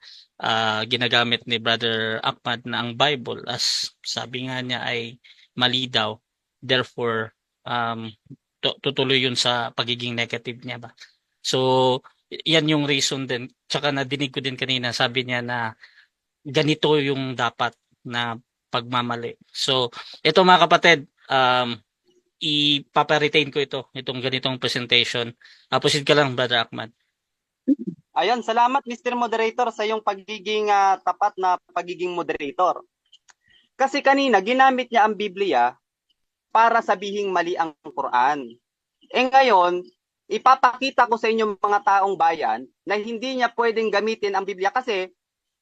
ginagamit ni Brother Ahmad na ang Bible as sabi nga niya ay mali daw. Therefore tutuloy yun sa pagiging negative niya ba. So yan yung reason din. Tsaka nadinig ko din kanina, sabi niya na ganito yung dapat na pagmamali. So ito mga kapatid, ipapa-retain ko itong ganitong presentation. Proceed ka lang, Brother Ahmad. Ayun, salamat Mr. Moderator sa iyong pagiging tapat na pagiging moderator. Kasi kanina ginamit niya ang Biblia para sabihing mali ang Quran. Ngayon, ipapakita ko sa inyong mga taong bayan na hindi niya pwedeng gamitin ang Biblia kasi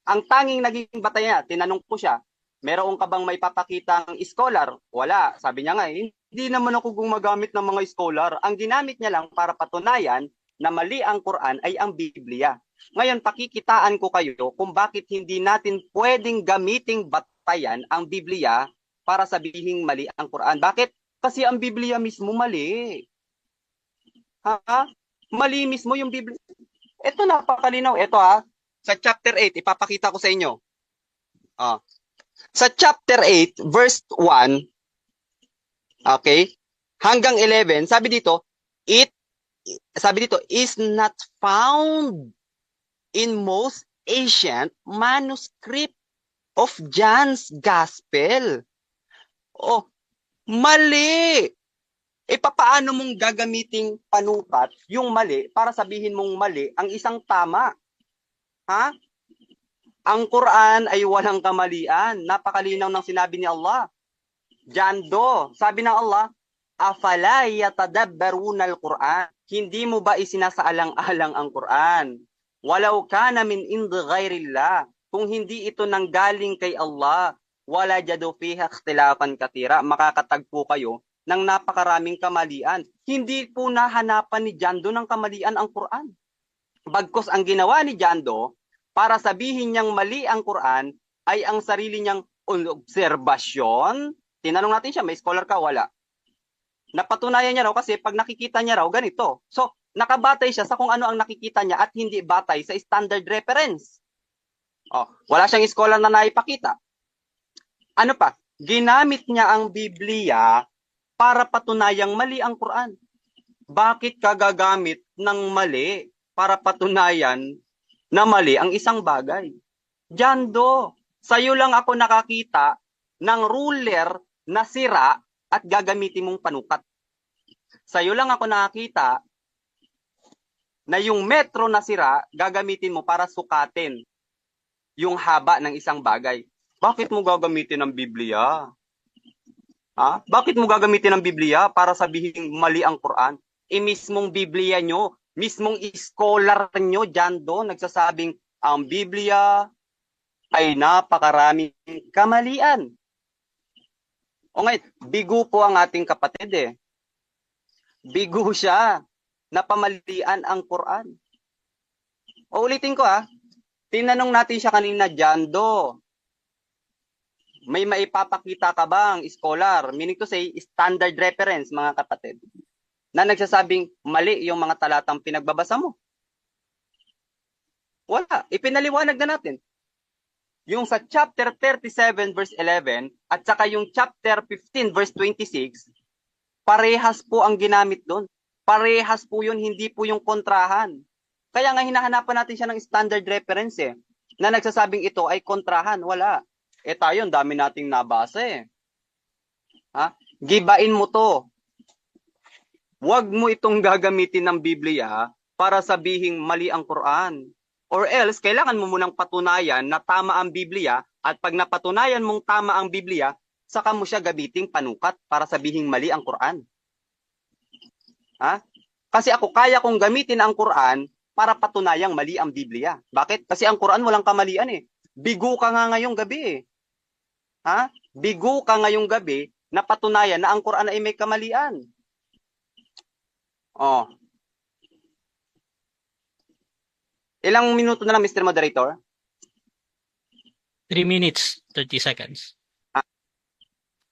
ang tanging naging batayan, tinanong ko siya, meron ka bang may papakitang scholar? Wala. Sabi niya nga, hindi naman ako gumagamit ng mga scholar. Ang ginamit niya lang para patunayan na mali ang Quran ay ang Biblia. Ngayon, pakikitaan ko kayo kung bakit hindi natin pwedeng gamiting batayan ang Biblia para sabihing mali ang Quran. Bakit? Kasi ang Biblia mismo mali. Mali mismo yung Biblia. Ito napakalinaw. Ito sa chapter 8, ipapakita ko sa inyo. Sa chapter 8, verse 1, okay, hanggang 11, sabi dito, is not found in most ancient manuscript of John's Gospel. Mali! Papaano mong gagamiting panukat yung mali para sabihin mong mali ang isang tama? Ang Quran ay walang kamalian. Napakalinaw ng sinabi ni Allah. John 2, sabi ng Allah, afala yatadabbaruna al-Quran. Hindi mo ba isinasaalang-alang ang Quran? Walau kana min indi ghairillah. Kung hindi ito nanggaling kay Allah, wala jadu fiha ikhtilafan katira. Makakatagpo kayo ng napakaraming kamalian. Hindi po nahanapan ni John 2 ng kamalian ang Quran. Bagkus ang ginawa ni John 2, para sabihin niyang mali ang Quran ay ang sarili niyang obserbasyon. Tinanong natin siya, may scholar ka? Wala. Napatunayan niya raw kasi pag nakikita niya raw ganito. So, nakabatay siya sa kung ano ang nakikita niya at hindi batay sa standard reference. Wala siyang scholar na naipakita. Ano pa? Ginamit niya ang Biblia para patunayang mali ang Quran. Bakit ka gagamit ng mali para patunayan na mali ang isang bagay? Jando, sa'yo lang ako nakakita ng ruler na sira at gagamitin mong panukat. Sa'yo lang ako nakakita na yung metro na sira, gagamitin mo para sukatin yung haba ng isang bagay. Bakit mo gagamitin ang Biblia? Bakit mo gagamitin ang Biblia para sabihin mali ang Quran? Mismong Biblia nyo, mismong scholar nyo dyan doon, nagsasabing ang Biblia ay napakaraming kamalian. Ngayon, bigo po ang ating kapatid Bigo siya na pamalian ang Quran. Ulitin ko tinanong natin siya kanina, Jando, may maipapakita ka bang scholar, meaning to say standard reference mga kapatid, na nagsasabing mali yung mga talatang pinagbabasa mo? Wala. Ipinaliwanag na natin. Yung sa chapter 37 verse 11 at saka yung chapter 15 verse 26, parehas po ang ginamit doon. Parehas po yun, hindi po yung kontrahan. Kaya nga hinahanapan natin siya ng standard reference na nagsasabing ito ay kontrahan. Wala. Tayo, dami nating nabasa Gibain mo to. Huwag mo itong gagamitin ng Biblia para sabihing mali ang Quran. Or else, kailangan mo munang patunayan na tama ang Biblia at pag napatunayan mong tama ang Biblia, saka mo siya gamiting panukat para sabihing mali ang Quran. Ha? Kasi ako kaya kong gamitin ang Quran para patunayang mali ang Biblia. Bakit? Kasi ang Quran walang kamalian eh. Bigo ka nga ngayong gabi eh. Ha? Bigo ka ngayong gabi na patunayan na ang Quran ay may kamalian. Oh. Ilang minuto na lang, Mr. Moderator? 3 minutes, 30 seconds.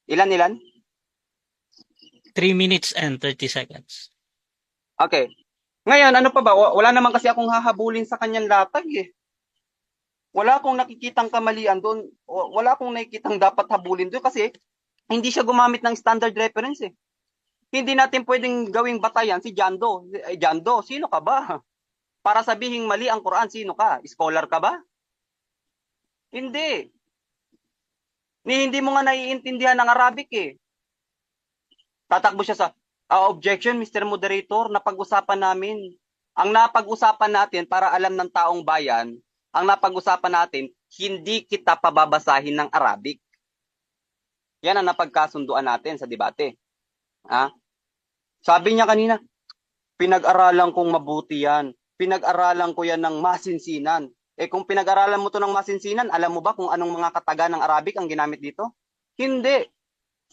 Ilan? 3 minutes and 30 seconds. Okay. Ngayon, ano pa ba? Wala naman kasi akong hahabulin sa kanyang latag eh. Wala akong nakikitang kamalian doon. Wala akong nakikitang dapat habulin doon kasi hindi siya gumamit ng standard reference eh. Hindi natin pwedeng gawing batayan si Jando. Jando, sino ka ba? Para sabihing mali ang Quran, sino ka? Scholar ka ba? Hindi. Hindi mo nga naiintindihan ng Arabic eh. Tatakbo siya sa objection, Mr. Moderator, napag-usapan namin. Ang napag-usapan natin para alam ng taong bayan, ang napag-usapan natin, hindi kita pababasahin ng Arabic. Yan ang napagkasunduan natin sa debate. Ha? Sabi niya kanina, pinag-aralan kong mabuti yan. Pinag-aralan ko yan ng masinsinan. Kung pinag-aralan mo to ng masinsinan, alam mo ba kung anong mga kataga ng Arabic ang ginamit dito? Hindi.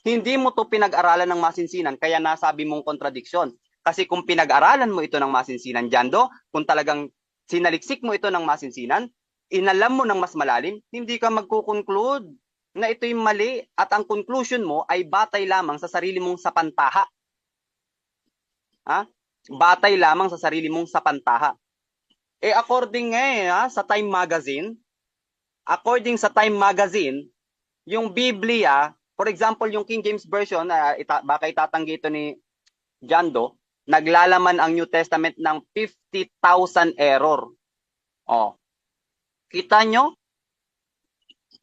Hindi mo to pinag-aralan ng masinsinan, kaya nasabi mong kontradiksyon. Kasi kung pinag-aralan mo ito ng masinsinan, Jando, kung talagang sinaliksik mo ito ng masinsinan, inalam mo ng mas malalim, hindi ka magkukonclude na ito'y mali at ang conclusion mo ay batay lamang sa sarili mong sapantaha. Ha? Batay lamang sa sarili mong sapantaha. According sa Time Magazine, yung Biblia, for example, yung King James Version, baka itatanggi ito ni Jando, naglalaman ang New Testament ng 50,000 error. Kita nyo?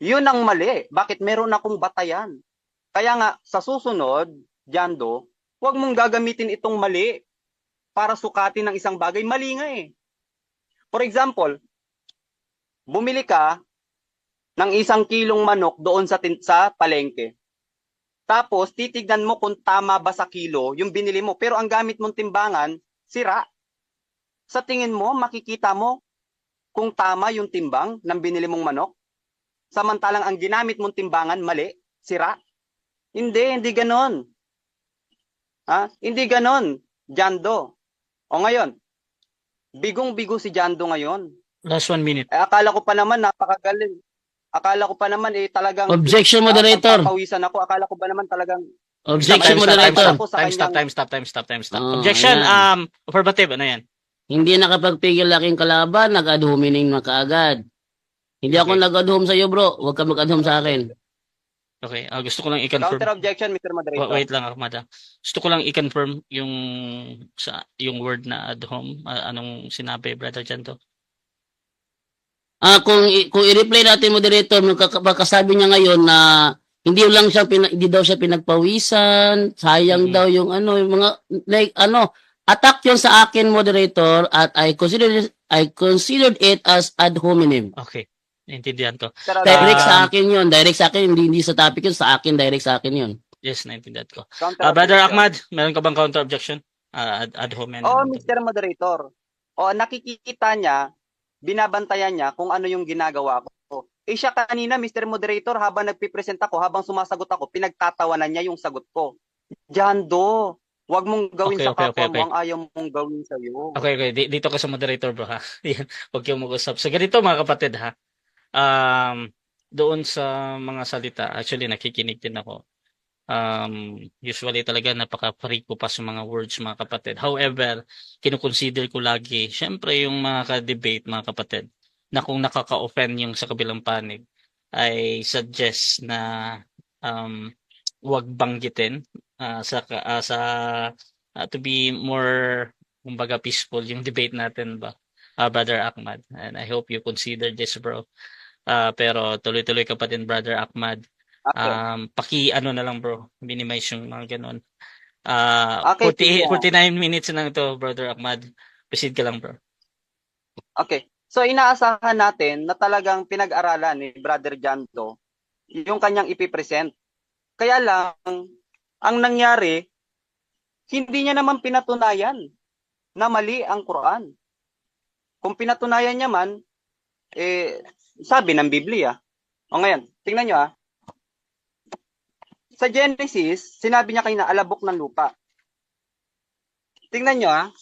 Yun ang mali. Bakit? Meron akong batayan. Kaya nga, sa susunod, Jando, huwag mong gagamitin itong mali para sukatin ng isang bagay. Mali nga eh. For example, bumili ka ng 1 kilong manok doon sa palengke. Tapos, titignan mo kung tama ba sa kilo yung binili mo. Pero ang gamit mong timbangan, sira. Sa tingin mo, makikita mo kung tama yung timbang ng binili mong manok? Samantalang ang ginamit mong timbangan, mali, sira. Hindi ganon. Hindi ganon, Jando. O ngayon, bigong-bigo si Jando ngayon. Last 1 minute. Akala ko pa naman napakagaling. Akala ko pa naman talagang Objection, Moderator. pawisan ako. Akala ko ba naman talagang Objection, Moderator. Time stop. Objection, affirmative, ano yan? Hindi nakapagpigil aking kalaban, nag-ad hominem na kaagad. Hindi ako nag-ad home sa iyo, bro. Huwag ka mag-ad home sa akin. Okay, gusto ko lang i-confirm. counter objection, Mr. Moderator. Wait lang, Ahmad. Gusto ko lang i-confirm yung word na ad hom. Anong sinabi, Brother Jando? Kung i-reply natin, Moderator, baka sabi niya ngayon na hindi daw siya pinagpawisan, sayang daw yung yung mga attack yun sa akin, Moderator, at I considered it as ad hominem. Okay. Naintindihan ko. Direct sa akin yun. Direct sa akin. Hindi sa topic yun. Sa akin, direct sa akin yun. Yes, naintindihan ko. Brother Ahmad, meron ka bang counter objection? Ad hominem. Mr. Moderator. Nakikita niya, binabantayan niya kung ano yung ginagawa ko. Siya kanina, Mr. Moderator, habang nagpipresent ako, habang sumasagot ako, pinagtatawanan niya yung sagot ko. Jando, wag mong gawin sa kapwa mo ang ayaw mong gawin sa iyo. Okay. Dito ka sa moderator, bro, ha? Huwag kayong mag-usap. So, ganito, mga kapatid, ha? Doon sa mga salita, actually nakikinig din ako. Usually talaga napaka-free ko pa sa mga words, mga kapatid. However, kinukonsider ko lagi, syempre yung mga ka-debate, mga kapatid, na kung nakaka-offend yung sa kabilang panig, I suggest na wag banggitin to be more, kumbaga, peaceful yung debate natin ba, Brother Ahmad. And I hope you consider this, bro. Pero tuloy-tuloy ka pa din, Brother Ahmad. Okay. Na lang, bro, minimize yung mga ganun. Okay, sige. 49 minutes na ito, Brother Ahmad. Proceed ka lang, bro. Okay. So inaasahan natin na talagang pinag-aralan ni Brother Jando yung kanyang ipipresent. Kaya lang, ang nangyari, hindi niya naman pinatunayan na mali ang Quran. Kung pinatunayan niya man, sabi ng Biblia. O ngayon, tingnan nyo Sa Genesis, sinabi niya kayo na alabok ng lupa. Tingnan nyo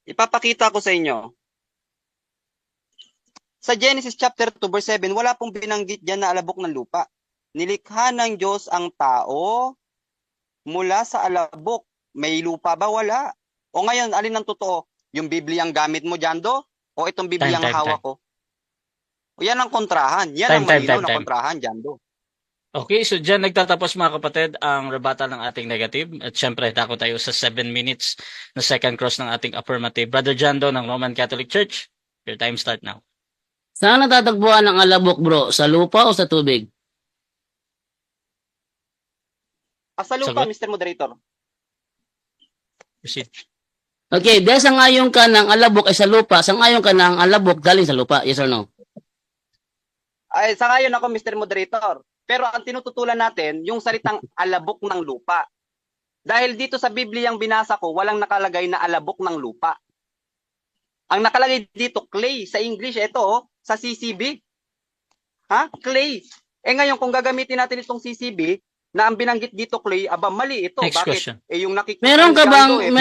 Ipapakita ko sa inyo. Sa Genesis chapter 2 verse 7, wala pong binanggit diyan na alabok ng lupa. Nilikha ng Diyos ang tao mula sa alabok. May lupa ba? Wala. O ngayon, alin ang totoo? Yung Biblia ang gamit mo, Jando? O itong Biblia ang hawak ko? O yan ang kontrahan. Yan ang malino na kontrahan, Jando. Okay, so dyan nagtatapos mga kapatid ang rebuttal ng ating negative. At syempre, tako tayo sa 7 minutes na second cross ng ating affirmative. Brother Jando ng Roman Catholic Church, your time start now. Saan natatagpuan ang alabok, bro? Sa lupa o sa tubig? Sa lupa, Sagot? Mr. Moderator. Proceed. Okay, dahil sangayon ka ng alabok ay sa lupa, sangayon ka ng alabok galing sa lupa. Yes or no? Ay, sa ngayon ako, Mr. Moderator. Pero ang tinututulan natin, yung salitang alabok ng lupa. Dahil dito sa Biblia ang binasa ko, walang nakalagay na alabok ng lupa. Ang nakalagay dito, clay. Sa English, ito, sa CCB. Clay. Ngayon, kung gagamitin natin itong CCB, na ang binanggit dito, clay, mali ito. Next Bakit? question. Yung nakikita Meron ka bang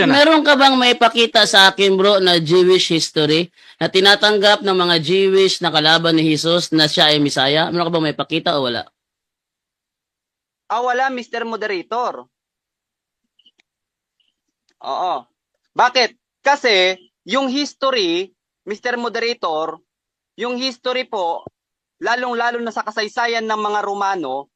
meron ka bang may pakita sa akin, bro, na Jewish history na tinatanggap ng mga Jewish na kalaban ni Jesus na siya ay Misaya? Meron ka bang may pakita o wala? Wala, Mr. Moderator. Oo. Bakit? Kasi yung history, Mr. Moderator, yung history po, lalong-lalo na sa kasaysayan ng mga Romano,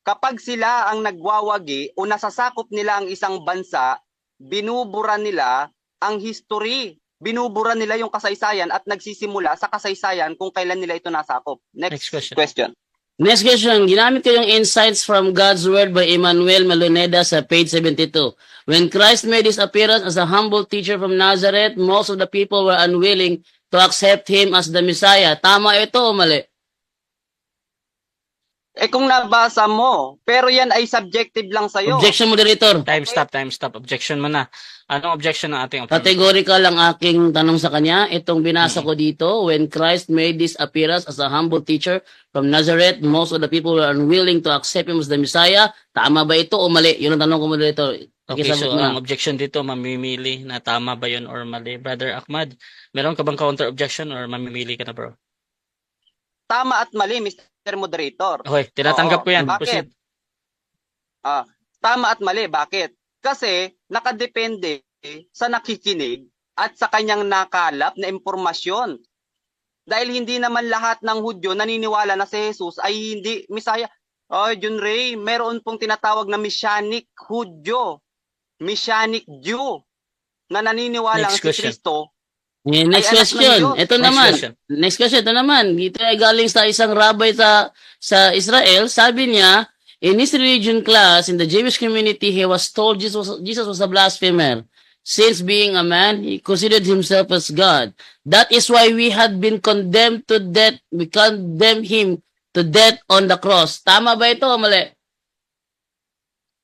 kapag sila ang nagwawagi o nasasakop nila ang isang bansa, binubura nila ang history. Binubura nila yung kasaysayan at nagsisimula sa kasaysayan kung kailan nila ito nasakop. Next question. Next question. Ginamit ko yung insights from God's Word by Emmanuel Maloneda sa page 72. When Christ made his appearance as a humble teacher from Nazareth, most of the people were unwilling to accept him as the Messiah. Tama ito o mali? Kung nabasa mo, pero yan ay subjective lang sa'yo. Objection, moderator. Time stop. Objection mo na. Anong objection ng ating affirmative? Categorical ang aking tanong sa kanya. Itong binasa ko dito, when Christ made his appearance as a humble teacher from Nazareth, most of the people were unwilling to accept him as the Messiah. Tama ba ito o mali? Yun ang tanong ko, moderator. Okay, so ang objection dito, mamimili na tama ba yun or mali. Brother Ahmad, meron ka bang counter-objection or mamimili ka na, bro? Tama at mali, Mr. Moderator. Okay, tinatanggap ko yan. Bakit? Proceed. Tama at mali. Bakit? Kasi nakadepende sa nakikinig at sa kanyang nakalap na impormasyon. Dahil hindi naman lahat ng Hudyo naniniwala na si Jesus ay hindi Misaya. John Ray, meron pong tinatawag na Messianic Hudyo, Messianic Jew, na naniniwala si Kristo. Next question. Ito naman. Next question. Ito naman. Dito ay galing sa isang rabbi sa Israel. Sabi niya, in his religion class, in the Jewish community, he was told Jesus was a blasphemer. Since being a man, he considered himself as God. That is why we had been condemned to death. We condemned him to death on the cross. Tama ba ito o mali?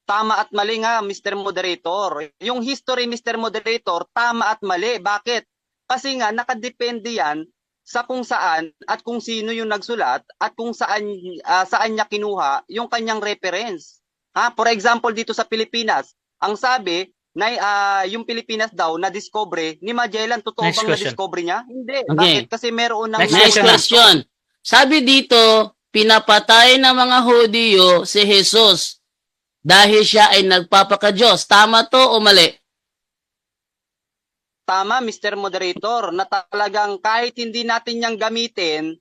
Tama at mali nga, Mr. Moderator. Yung history, Mr. Moderator, tama at mali. Bakit? Kasi nga, nakadepende yan sa kung saan at kung sino yung nagsulat at kung saan niya kinuha yung kanyang reference. For example, dito sa Pilipinas, ang sabi na yung Pilipinas daw na-discover ni Magellan. Totoo bang na-discover niya? Hindi. Okay. Bakit? Kasi meron ng... Next question. Sabi dito, pinapatay ng mga Hudyo si Jesus dahil siya ay nagpapaka-Diyos. Tama to o mali? Tama, Mr. Moderator, na talagang kahit hindi natin niyang gamitin,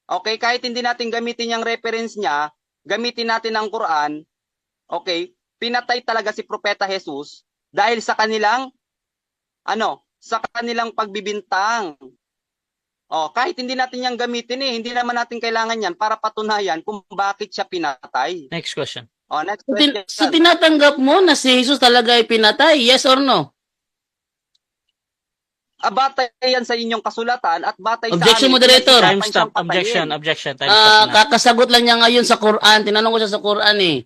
okay, kahit hindi natin gamitin yung reference niya, gamitin natin ang Quran, okay, pinatay talaga si Propeta Jesus dahil sa kanilang, sa kanilang pagbibintang. Kahit hindi natin niyang gamitin hindi naman natin kailangan yan para patunayan kung bakit siya pinatay. Next question. Oh, next So question. tinatanggap mo na si Jesus talaga ay pinatay? Yes or no? Batay yan sa inyong kasulatan at batay sa Objection, amin, moderator. Time pinaghirapan stop. siyang patayin. Objection. Time stop na. Kakasagot lang niya ngayon sa Quran. Tinanong ko siya sa Quran eh.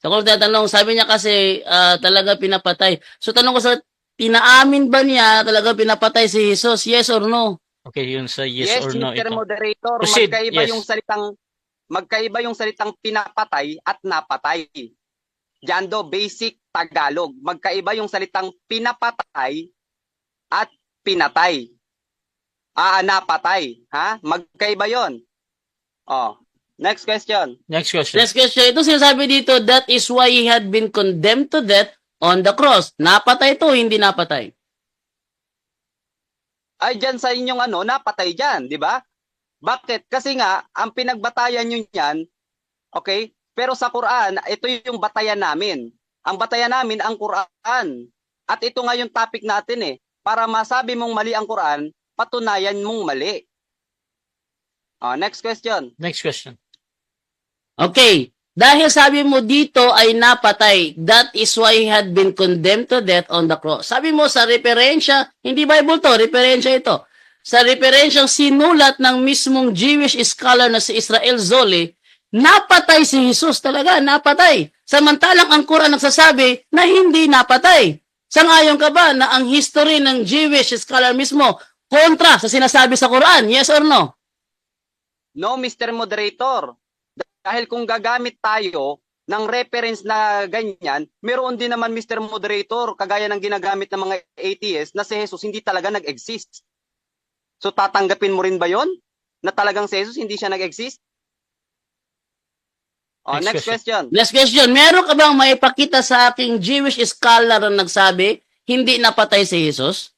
Sa Quran tatanong, sabi niya kasi talaga pinapatay. So tanong ko sa, pinaamin ba niya talaga pinapatay si Jesus? Yes or no? Okay, yun sa yes Yes, or no Mr. ito. Moderator, Proceed. magkaiba yung salitang pinapatay at napatay. Jando, basic Tagalog. Magkaiba yung salitang pinapatay at pinatay. Napatay. Ha? Magkaiba yon. Oh, next question. Next question. Next question. Ito sinasabi dito, that is why he had been condemned to death on the cross. Napatay to, hindi napatay. Ay, dyan sa inyong napatay dyan, di ba? Bakit? Kasi nga, ang pinagbatayan nyo yan, okay? Pero sa Quran, ito yung batayan namin. Ang batayan namin, ang Quran. At ito nga yung topic natin eh. Para masabi mong mali ang Quran, patunayan mong mali. Next question. Next question. Okay. Dahil sabi mo dito ay napatay, that is why he had been condemned to death on the cross. Sabi mo sa referensya, hindi Bible to, referensya ito. Sa referensyang sinulat ng mismong Jewish scholar na si Israel Zolli, napatay si Jesus talaga, napatay. Samantalang ang Quran nagsasabi na hindi napatay. Sangayon ka ba na ang history ng Jewish scholar mismo kontra sa sinasabi sa Quran? Yes or no? No, Mr. Moderator. Dahil kung gagamit tayo ng reference na ganyan, meron din naman Mr. Moderator, kagaya ng ginagamit ng mga atheists, na si Jesus hindi talaga nag-exist. So tatanggapin mo rin ba yon? Na talagang si Jesus hindi siya nag-exist? Next question. Next question. Meron ka bang maipakita sa aking Jewish scholar na nagsabi, hindi napatay si Jesus?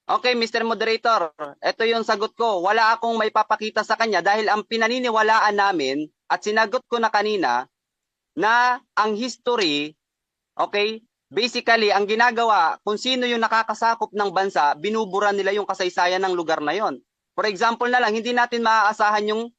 Okay, Mr. Moderator, ito yung sagot ko. Wala akong maipapakita sa kanya dahil ang pinaniniwalaan namin at sinagot ko na kanina na ang history, okay, basically, ang ginagawa, kung sino yung nakakasakop ng bansa, binubura nila yung kasaysayan ng lugar na yon. For example na lang, hindi natin maaasahan yung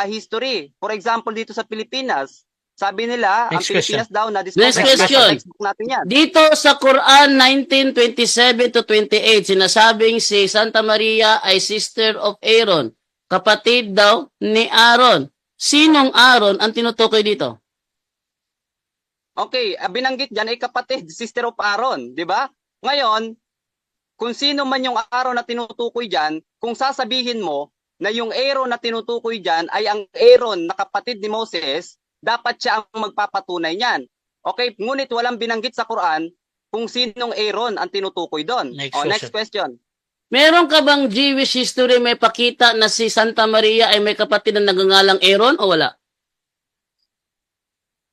history. For example, dito sa Pilipinas, sabi nila, ang Next question. Pilipinas daw na Next discover question. sa textbook natin yan. Dito sa Quran 19:27 to 28, sinasabing si Santa Maria ay sister of Aaron. Kapatid daw ni Aaron. Sinong Aaron ang tinutukoy dito? Okay, binanggit dyan ay kapatid, sister of Aaron, di ba? Ngayon, kung sino man yung Aaron na tinutukoy dyan, kung sasabihin mo na yung Aaron na tinutukoy dyan ay ang Aaron na kapatid ni Moses, dapat siya ang magpapatunay niyan. Okay, ngunit walang binanggit sa Quran kung sinong Aaron ang tinutukoy doon. Next question. Meron ka bang Jewish history may pakita na si Santa Maria ay may kapatid na nagngangalang Aaron o wala?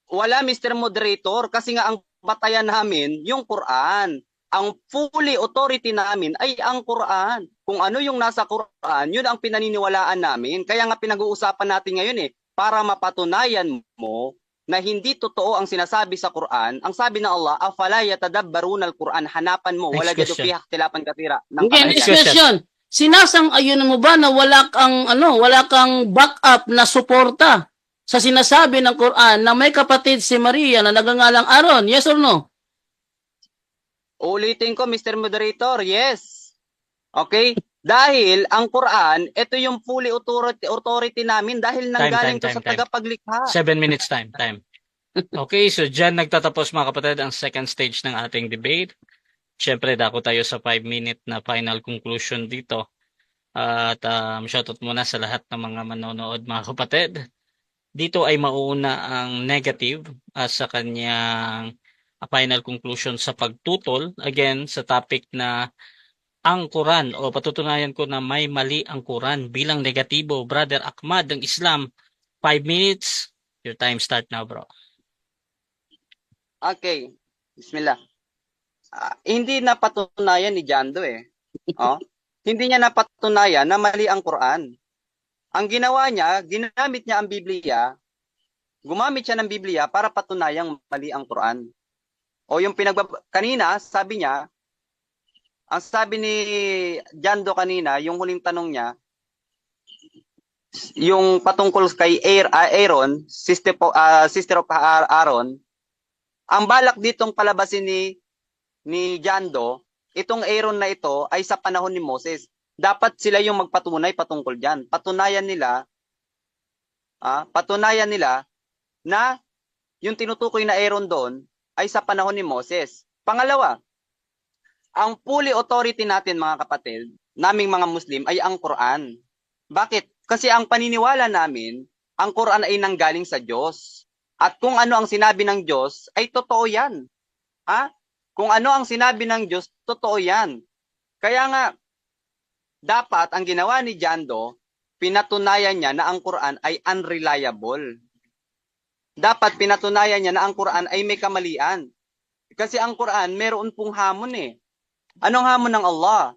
Wala, Mr. Moderator, kasi nga ang batayan namin yung Quran. Ang fully authority namin ay ang Quran. Kung ano yung nasa Quran, yun ang pinaniniwalaan namin. Kaya nga pinag-uusapan natin ngayon para mapatunayan mo na hindi totoo ang sinasabi sa Quran. Ang sabi ng Allah, afala yatadabbaruna al-Quran, hanapan mo, wala dito fiha ikhtilafan katira. Next question. Sinasang-ayon mo ba na wala kang backup na suporta sa sinasabi ng Quran na may kapatid si Maria na nagngangalang Aaron? Yes or no? Ulitin ko, Mr. Moderator, yes. Okay? Dahil ang Quran, ito yung fully authority namin dahil nanggaling to sa tagapaglikha. 7 minutes time. Okay, so dyan nagtatapos mga kapatid ang second stage ng ating debate. Siyempre, dako tayo sa 5-minute na final conclusion dito. At shoutout muna sa lahat ng mga manonood mga kapatid. Dito ay mauuna ang negative sa kanyang final conclusion sa pagtutol. Again, sa topic na ang Quran o patutunayan ko na may mali ang Quran bilang negatibo. Brother Ahmad ng Islam, 5 minutes. Your time start now, bro. Okay. Bismillah. Hindi napatunayan ni Jando Hindi niya napatunayan na mali ang Quran. Ang ginawa niya, ginamit niya ang Biblia, gumamit siya ng Biblia para patunayang mali ang Quran. O yung kanina, sabi niya, ang sabi ni Jando kanina, yung huling tanong niya, yung patungkol kay Aaron, sister of Aaron, ang balak ditong palabasin ni Jando, itong Aaron na ito ay sa panahon ni Moses. Dapat sila yung magpatunay patungkol diyan. Patunayan nila na yung tinutukoy na Aaron doon ay sa panahon ni Moses. Pangalawa, ang fully authority natin mga kapatid, naming mga Muslim ay ang Quran. Bakit? Kasi ang paniniwala namin, ang Quran ay nanggaling sa Diyos. At kung ano ang sinabi ng Diyos, ay totoo yan. Kung ano ang sinabi ng Diyos, totoo yan. Kaya nga, dapat ang ginawa ni Jando, pinatunayan niya na ang Quran ay unreliable. Dapat pinatunayan niya na ang Quran ay may kamalian. Kasi ang Quran, meron pong hamon eh. Anong hamon ng Allah?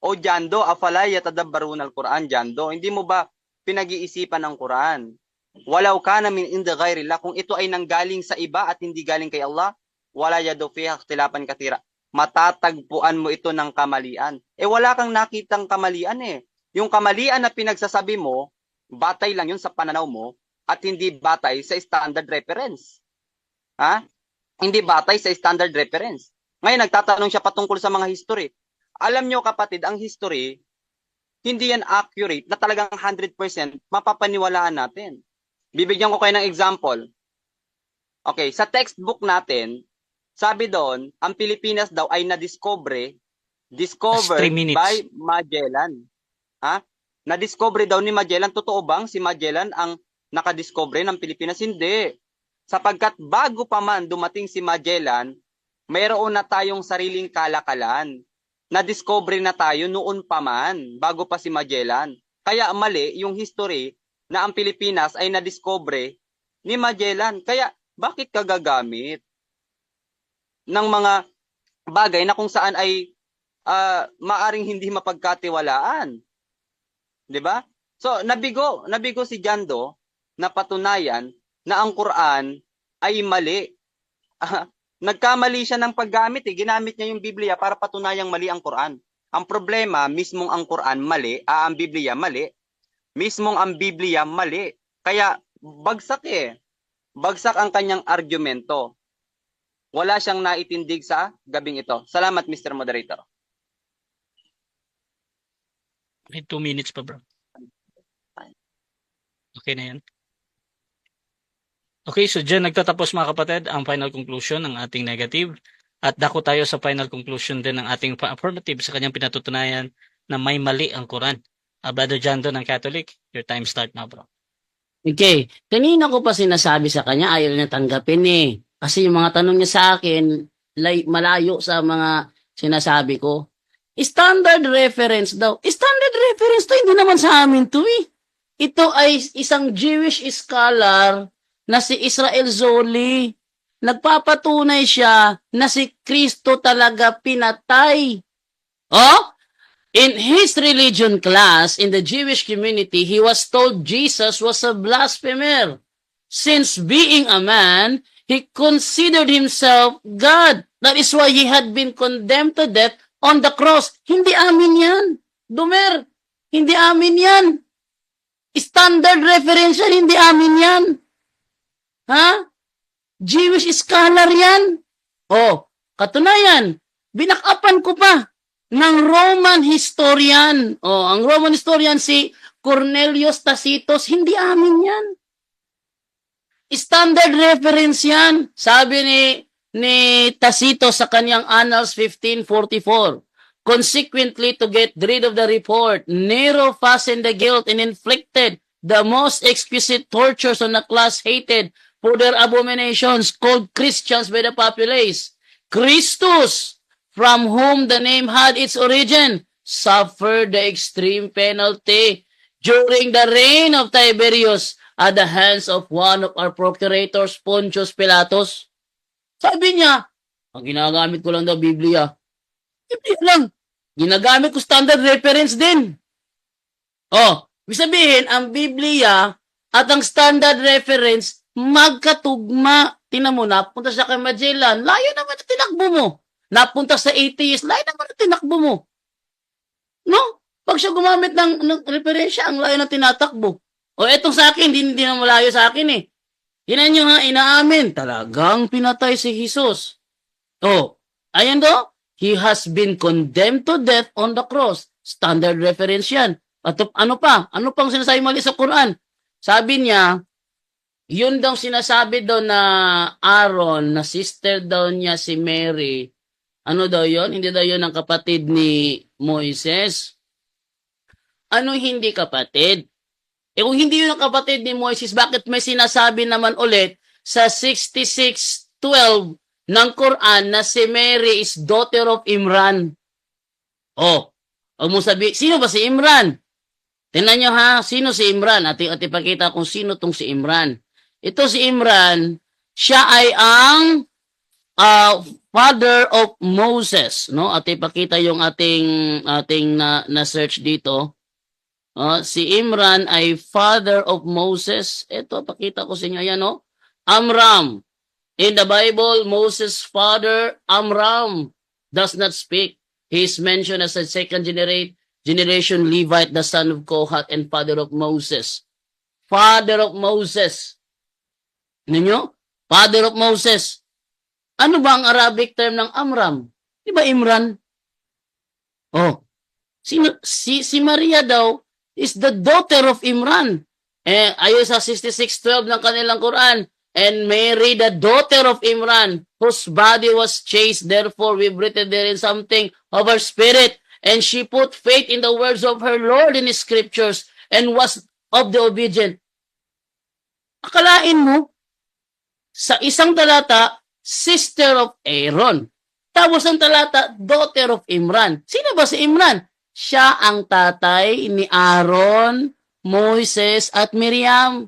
O Jando, afala yatadabbaruna al-Quran, Jando. Hindi mo ba pinag-iisipan ang Quran? Walau kana min inda ghairillah, kung ito ay nanggaling sa iba at hindi galing kay Allah, wala yadu fiha ikhtilafan katira. Matatagpuan mo ito ng kamalian. Wala kang nakitang kamalian eh. Yung kamalian na pinagsasabi mo, batay lang yun sa pananaw mo at hindi batay sa standard reference. Hindi batay sa standard reference. Ngayon, nagtatanong siya patungkol sa mga history. Alam nyo kapatid, ang history, hindi yan accurate na talagang 100% mapapaniwalaan natin. Bibigyan ko kayo ng example. Okay, sa textbook natin, sabi doon, ang Pilipinas daw ay discovered 3 minutes. by Magellan. Na-discover daw ni Magellan. Totoo bang si Magellan ang nakadiscover ng Pilipinas? Hindi. Sapagkat bago pa man dumating si Magellan, mayroon na tayong sariling kalakalan. Na-discover na tayo noon pa man, bago pa si Magellan. Kaya mali yung history na ang Pilipinas ay na-discover ni Magellan. Kaya bakit ka gagamit ng mga bagay na kung saan ay maaring hindi mapagkatiwalaan? 'Di ba? So, nabigo si Jando na patunayan na ang Quran ay mali. Nagkamali siya ng paggamit Ginamit niya yung Biblia para patunayang mali ang Quran. Ang problema, mismong ang Quran mali, ang Biblia mali. Mismong ang Biblia mali. Kaya bagsak Bagsak ang kanyang argumento. Wala siyang naitindig sa gabing ito. Salamat, Mr. Moderator. May 2 minutes pa, bro. Okay na yan. Okay, so dyan nagtatapos mga kapatid ang final conclusion ng ating negative. At dako tayo sa final conclusion din ng ating affirmative sa kanyang pinatutunayan na may mali ang Quran. Brother Jando ng Catholic, your time start now, bro. Okay. Kanina ko pa sinasabi sa kanya, ayaw niya tanggapin eh. Kasi yung mga tanong niya sa akin, malayo sa mga sinasabi ko. Standard reference daw. Standard reference to, hindi naman sa amin to eh. Ito ay isang Jewish scholar na si Israel Zoli. Nagpapatunay siya na si Kristo talaga pinatay. In his religion class in the Jewish community, he was told Jesus was a blasphemer. Since being a man, he considered himself God. That is why he had been condemned to death on the cross. Hindi amin yan. Dumer, hindi amin yan. Standard reference yan, hindi amin yan. Jewish scholar yan. Katunayan, binakapan ko pa ng Roman historian. Ang Roman historian si Cornelius Tacitus, hindi amin yan. Standard reference yan. Sabi ni Tacitus sa kanyang Annals 1544, consequently, to get rid of the report, Nero fastened the guilt and inflicted the most exquisite tortures on a class hated for their abominations, called Christians by the populace. Christus, from whom the name had its origin, suffered the extreme penalty during the reign of Tiberius at the hands of one of our procurators, Pontius Pilatus. Sabi niya, ang ginagamit ko lang daw Biblia. Biblia lang. Ginagamit ko standard reference din. Ibig sabihin, ang Biblia at ang standard reference magkatugma. Tingnan mo, napunta siya kay Magellan, layo naman na tinakbo mo. Napunta sa atheist, layo naman na tinakbo mo. No? Pag siya gumamit ng referensya, ang layo na tinatakbo. O etong sa akin, hindi na malayo sa akin eh. Hinan nyo ha, inaamin. Talagang pinatay si Jesus. Oh, ayan do. He has been condemned to death on the cross. Standard reference yan. At ano pa? Ano pang sinasabi mali sa Quran? Sabi niya, yun daw sinasabi daw na Aaron, na sister daw niya si Mary. Ano daw yun? Hindi daw yun ang kapatid ni Moises. Ano hindi kapatid? Eh kung hindi yun ang kapatid ni Moises, bakit may sinasabi naman ulit sa 66:12 ng Quran na si Mary is daughter of Imran? Oh, huwag mo sabi, sino ba si Imran? Tingnan nyo ha, sino si Imran? At ipakita kung sino tong si Imran. Ito si Imran, siya ay ang father of Moses, no? At ipakita yung ating na search dito. Si Imran ay father of Moses. Ito, pakita ko sa inyo. Ayan, no? Amram. In the Bible, Moses' father, Amram, does not speak. He is mentioned as a second generation Levite, the son of Kohath, and father of Moses. Father of Moses. Ninyo? Father of Moses. Ano ba ang Arabic term ng Amram? Di ba Imran? Oh, si Maria daw, is the daughter of Imran. Ayon sa 66:12 ng kanilang Quran, and Mary, the daughter of Imran, whose body was chaste, therefore we breathed therein something of her spirit, and she put faith in the words of her Lord in his scriptures, and was of the obedient. Akalain mo, sa isang talata, sister of Aaron. Tapos ang talata, daughter of Imran. Sino ba si Imran? Siya ang tatay ni Aaron, Moises, at Miriam.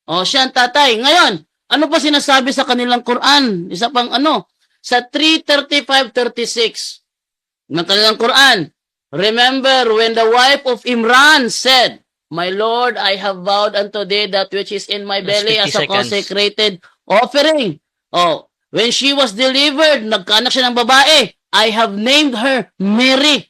O, siya ang tatay. Ngayon, ano pa sinasabi sa kanilang Quran? Isa pang ano? Sa 3:35-36 ng kanilang Quran. Remember when the wife of Imran said, My Lord, I have vowed unto thee that which is in my Last belly 50 as a seconds. consecrated offering. Oh, when she was delivered, nagkaanak siya ng babae. I have named her Mary.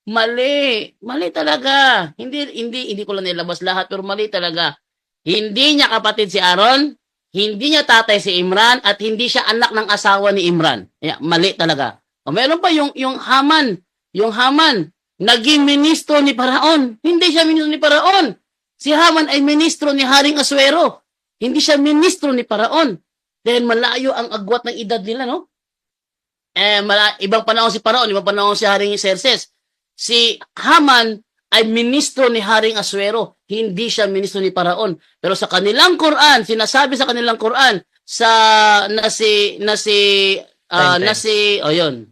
Mali. Mali talaga. Hindi ko lang nilabas lahat, pero mali talaga. Hindi niya kapatid si Aaron, hindi niya tatay si Imran, at hindi siya anak ng asawa ni Imran. Mali talaga. O meron pa yung Haman. Yung Haman, naging ministro ni Paraon. Hindi siya ministro ni Paraon. Si Haman ay ministro ni Haring Asuero. Hindi siya ministro ni Paraon. Dahil malayo ang agwat ng edad nila, no? Ibang panahon si Paraon, ibang panahon si Haring Xerxes. Si Haman ay ministro ni Haring Asuero, hindi siya ministro ni Paraon. Pero sa kanilang Quran, sinasabi sa kanilang Quran yun.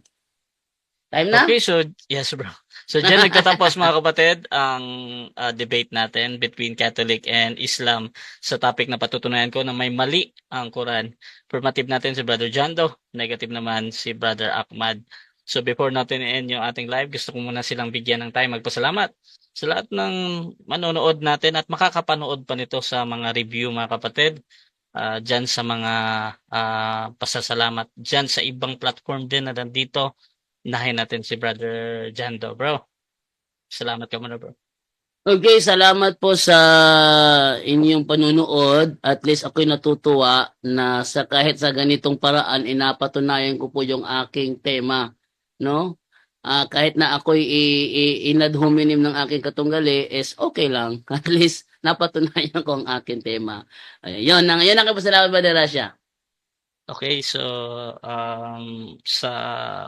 Time na? Okay, so yes bro. So diyan nagtatapos mga kapatid ang debate natin between Catholic and Islam sa topic na patutunayan ko na may mali ang Quran. Affirmative natin si Brother Jando, negative naman si Brother Ahmad. So before natin i-end yung ating live, gusto ko muna silang bigyan ng time magpasalamat sa lahat ng manonood natin at makakapanood pa nito sa mga review mga kapatid. Dyan sa mga pasasalamat dyan sa ibang platform din na nandito. Nahin natin si Brother Jando, bro. Salamat ka muna, bro. Okay, salamat po sa inyong panunood. At least ako'y natutuwa na kahit sa ganitong paraan, napatunayan ko po yung aking tema. No? Kahit na ako'y inad hominem ng aking katunggali, is okay lang. At least napatunayan ko ang aking tema. Yun ang kapasalamat ba na Rasha? Okay, so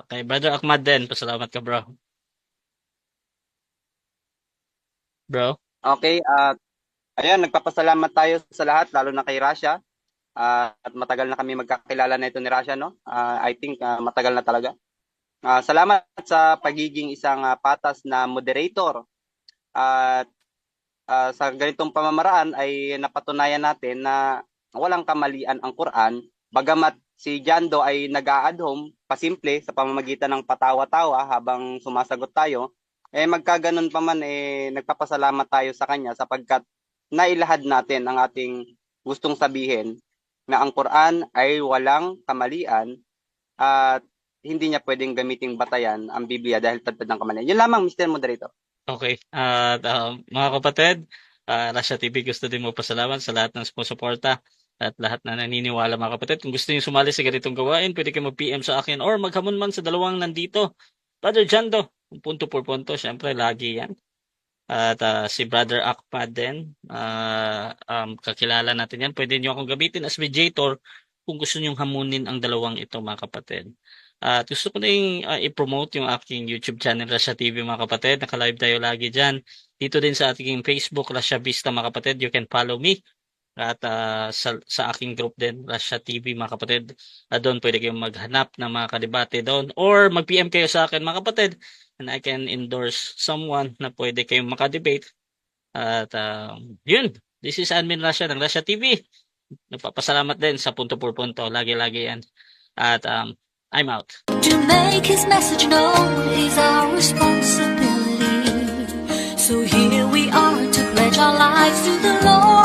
kay Brother Ahmad din, pasalamat ka, bro. Bro? Okay, ayan, nagpapasalamat tayo sa lahat, lalo na kay Rasha. At matagal na kami magkakilala na ito ni Rasha, no? I think matagal na talaga. Salamat sa pagiging isang patas na moderator. At sa ganitong pamamaraan ay napatunayan natin na walang kamalian ang Quran. Bagamat si Jando ay nag-a-adhom pasimple sa pamamagitan ng patawa-tawa habang sumasagot tayo, magkaganon pa man nagpapasalamat tayo sa kanya sapagkat nailahad natin ang ating gustong sabihin na ang Quran ay walang kamalian at hindi niya pwedeng gamiting batayan ang Biblia dahil tadtad ng kamalian. Yun lamang, Mr. Moderator. Okay. Mga kapatid, Russia TV, gusto din mo pasalamat sa lahat ng sumusuporta at lahat na naniniwala mga kapatid. Kung gusto niyo sumali sa ganitong gawain, pwede kayo mag-PM sa akin or maghamon man sa dalawang nandito. Brother Jando, punto por punto, syempre lagi yan. At si Brother Akmad din, kakilala natin yan. Pwede niyo akong gamitin as mediator kung gusto niyong hamunin ang dalawang ito mga kapatid. At gusto ko na i-promote yung aking YouTube channel, Rasha TV mga kapatid. Naka-live tayo lagi dyan. Dito din sa ating Facebook, Rasha Vista mga kapatid. You can follow me. At sa aking group din, Rasha TV mga kapatid. Doon pwede kayong maghanap ng mga kadebate doon. Or mag-PM kayo sa akin mga kapatid. And I can endorse someone na pwede kayong makadebate. At yun, this is Admin Rasha ng Rasha TV. Nagpapasalamat din sa punto por punto. Lagi-lagi yan. At I'm out. To make his message known is our responsibility. So here we are to pledge our lives to the Lord.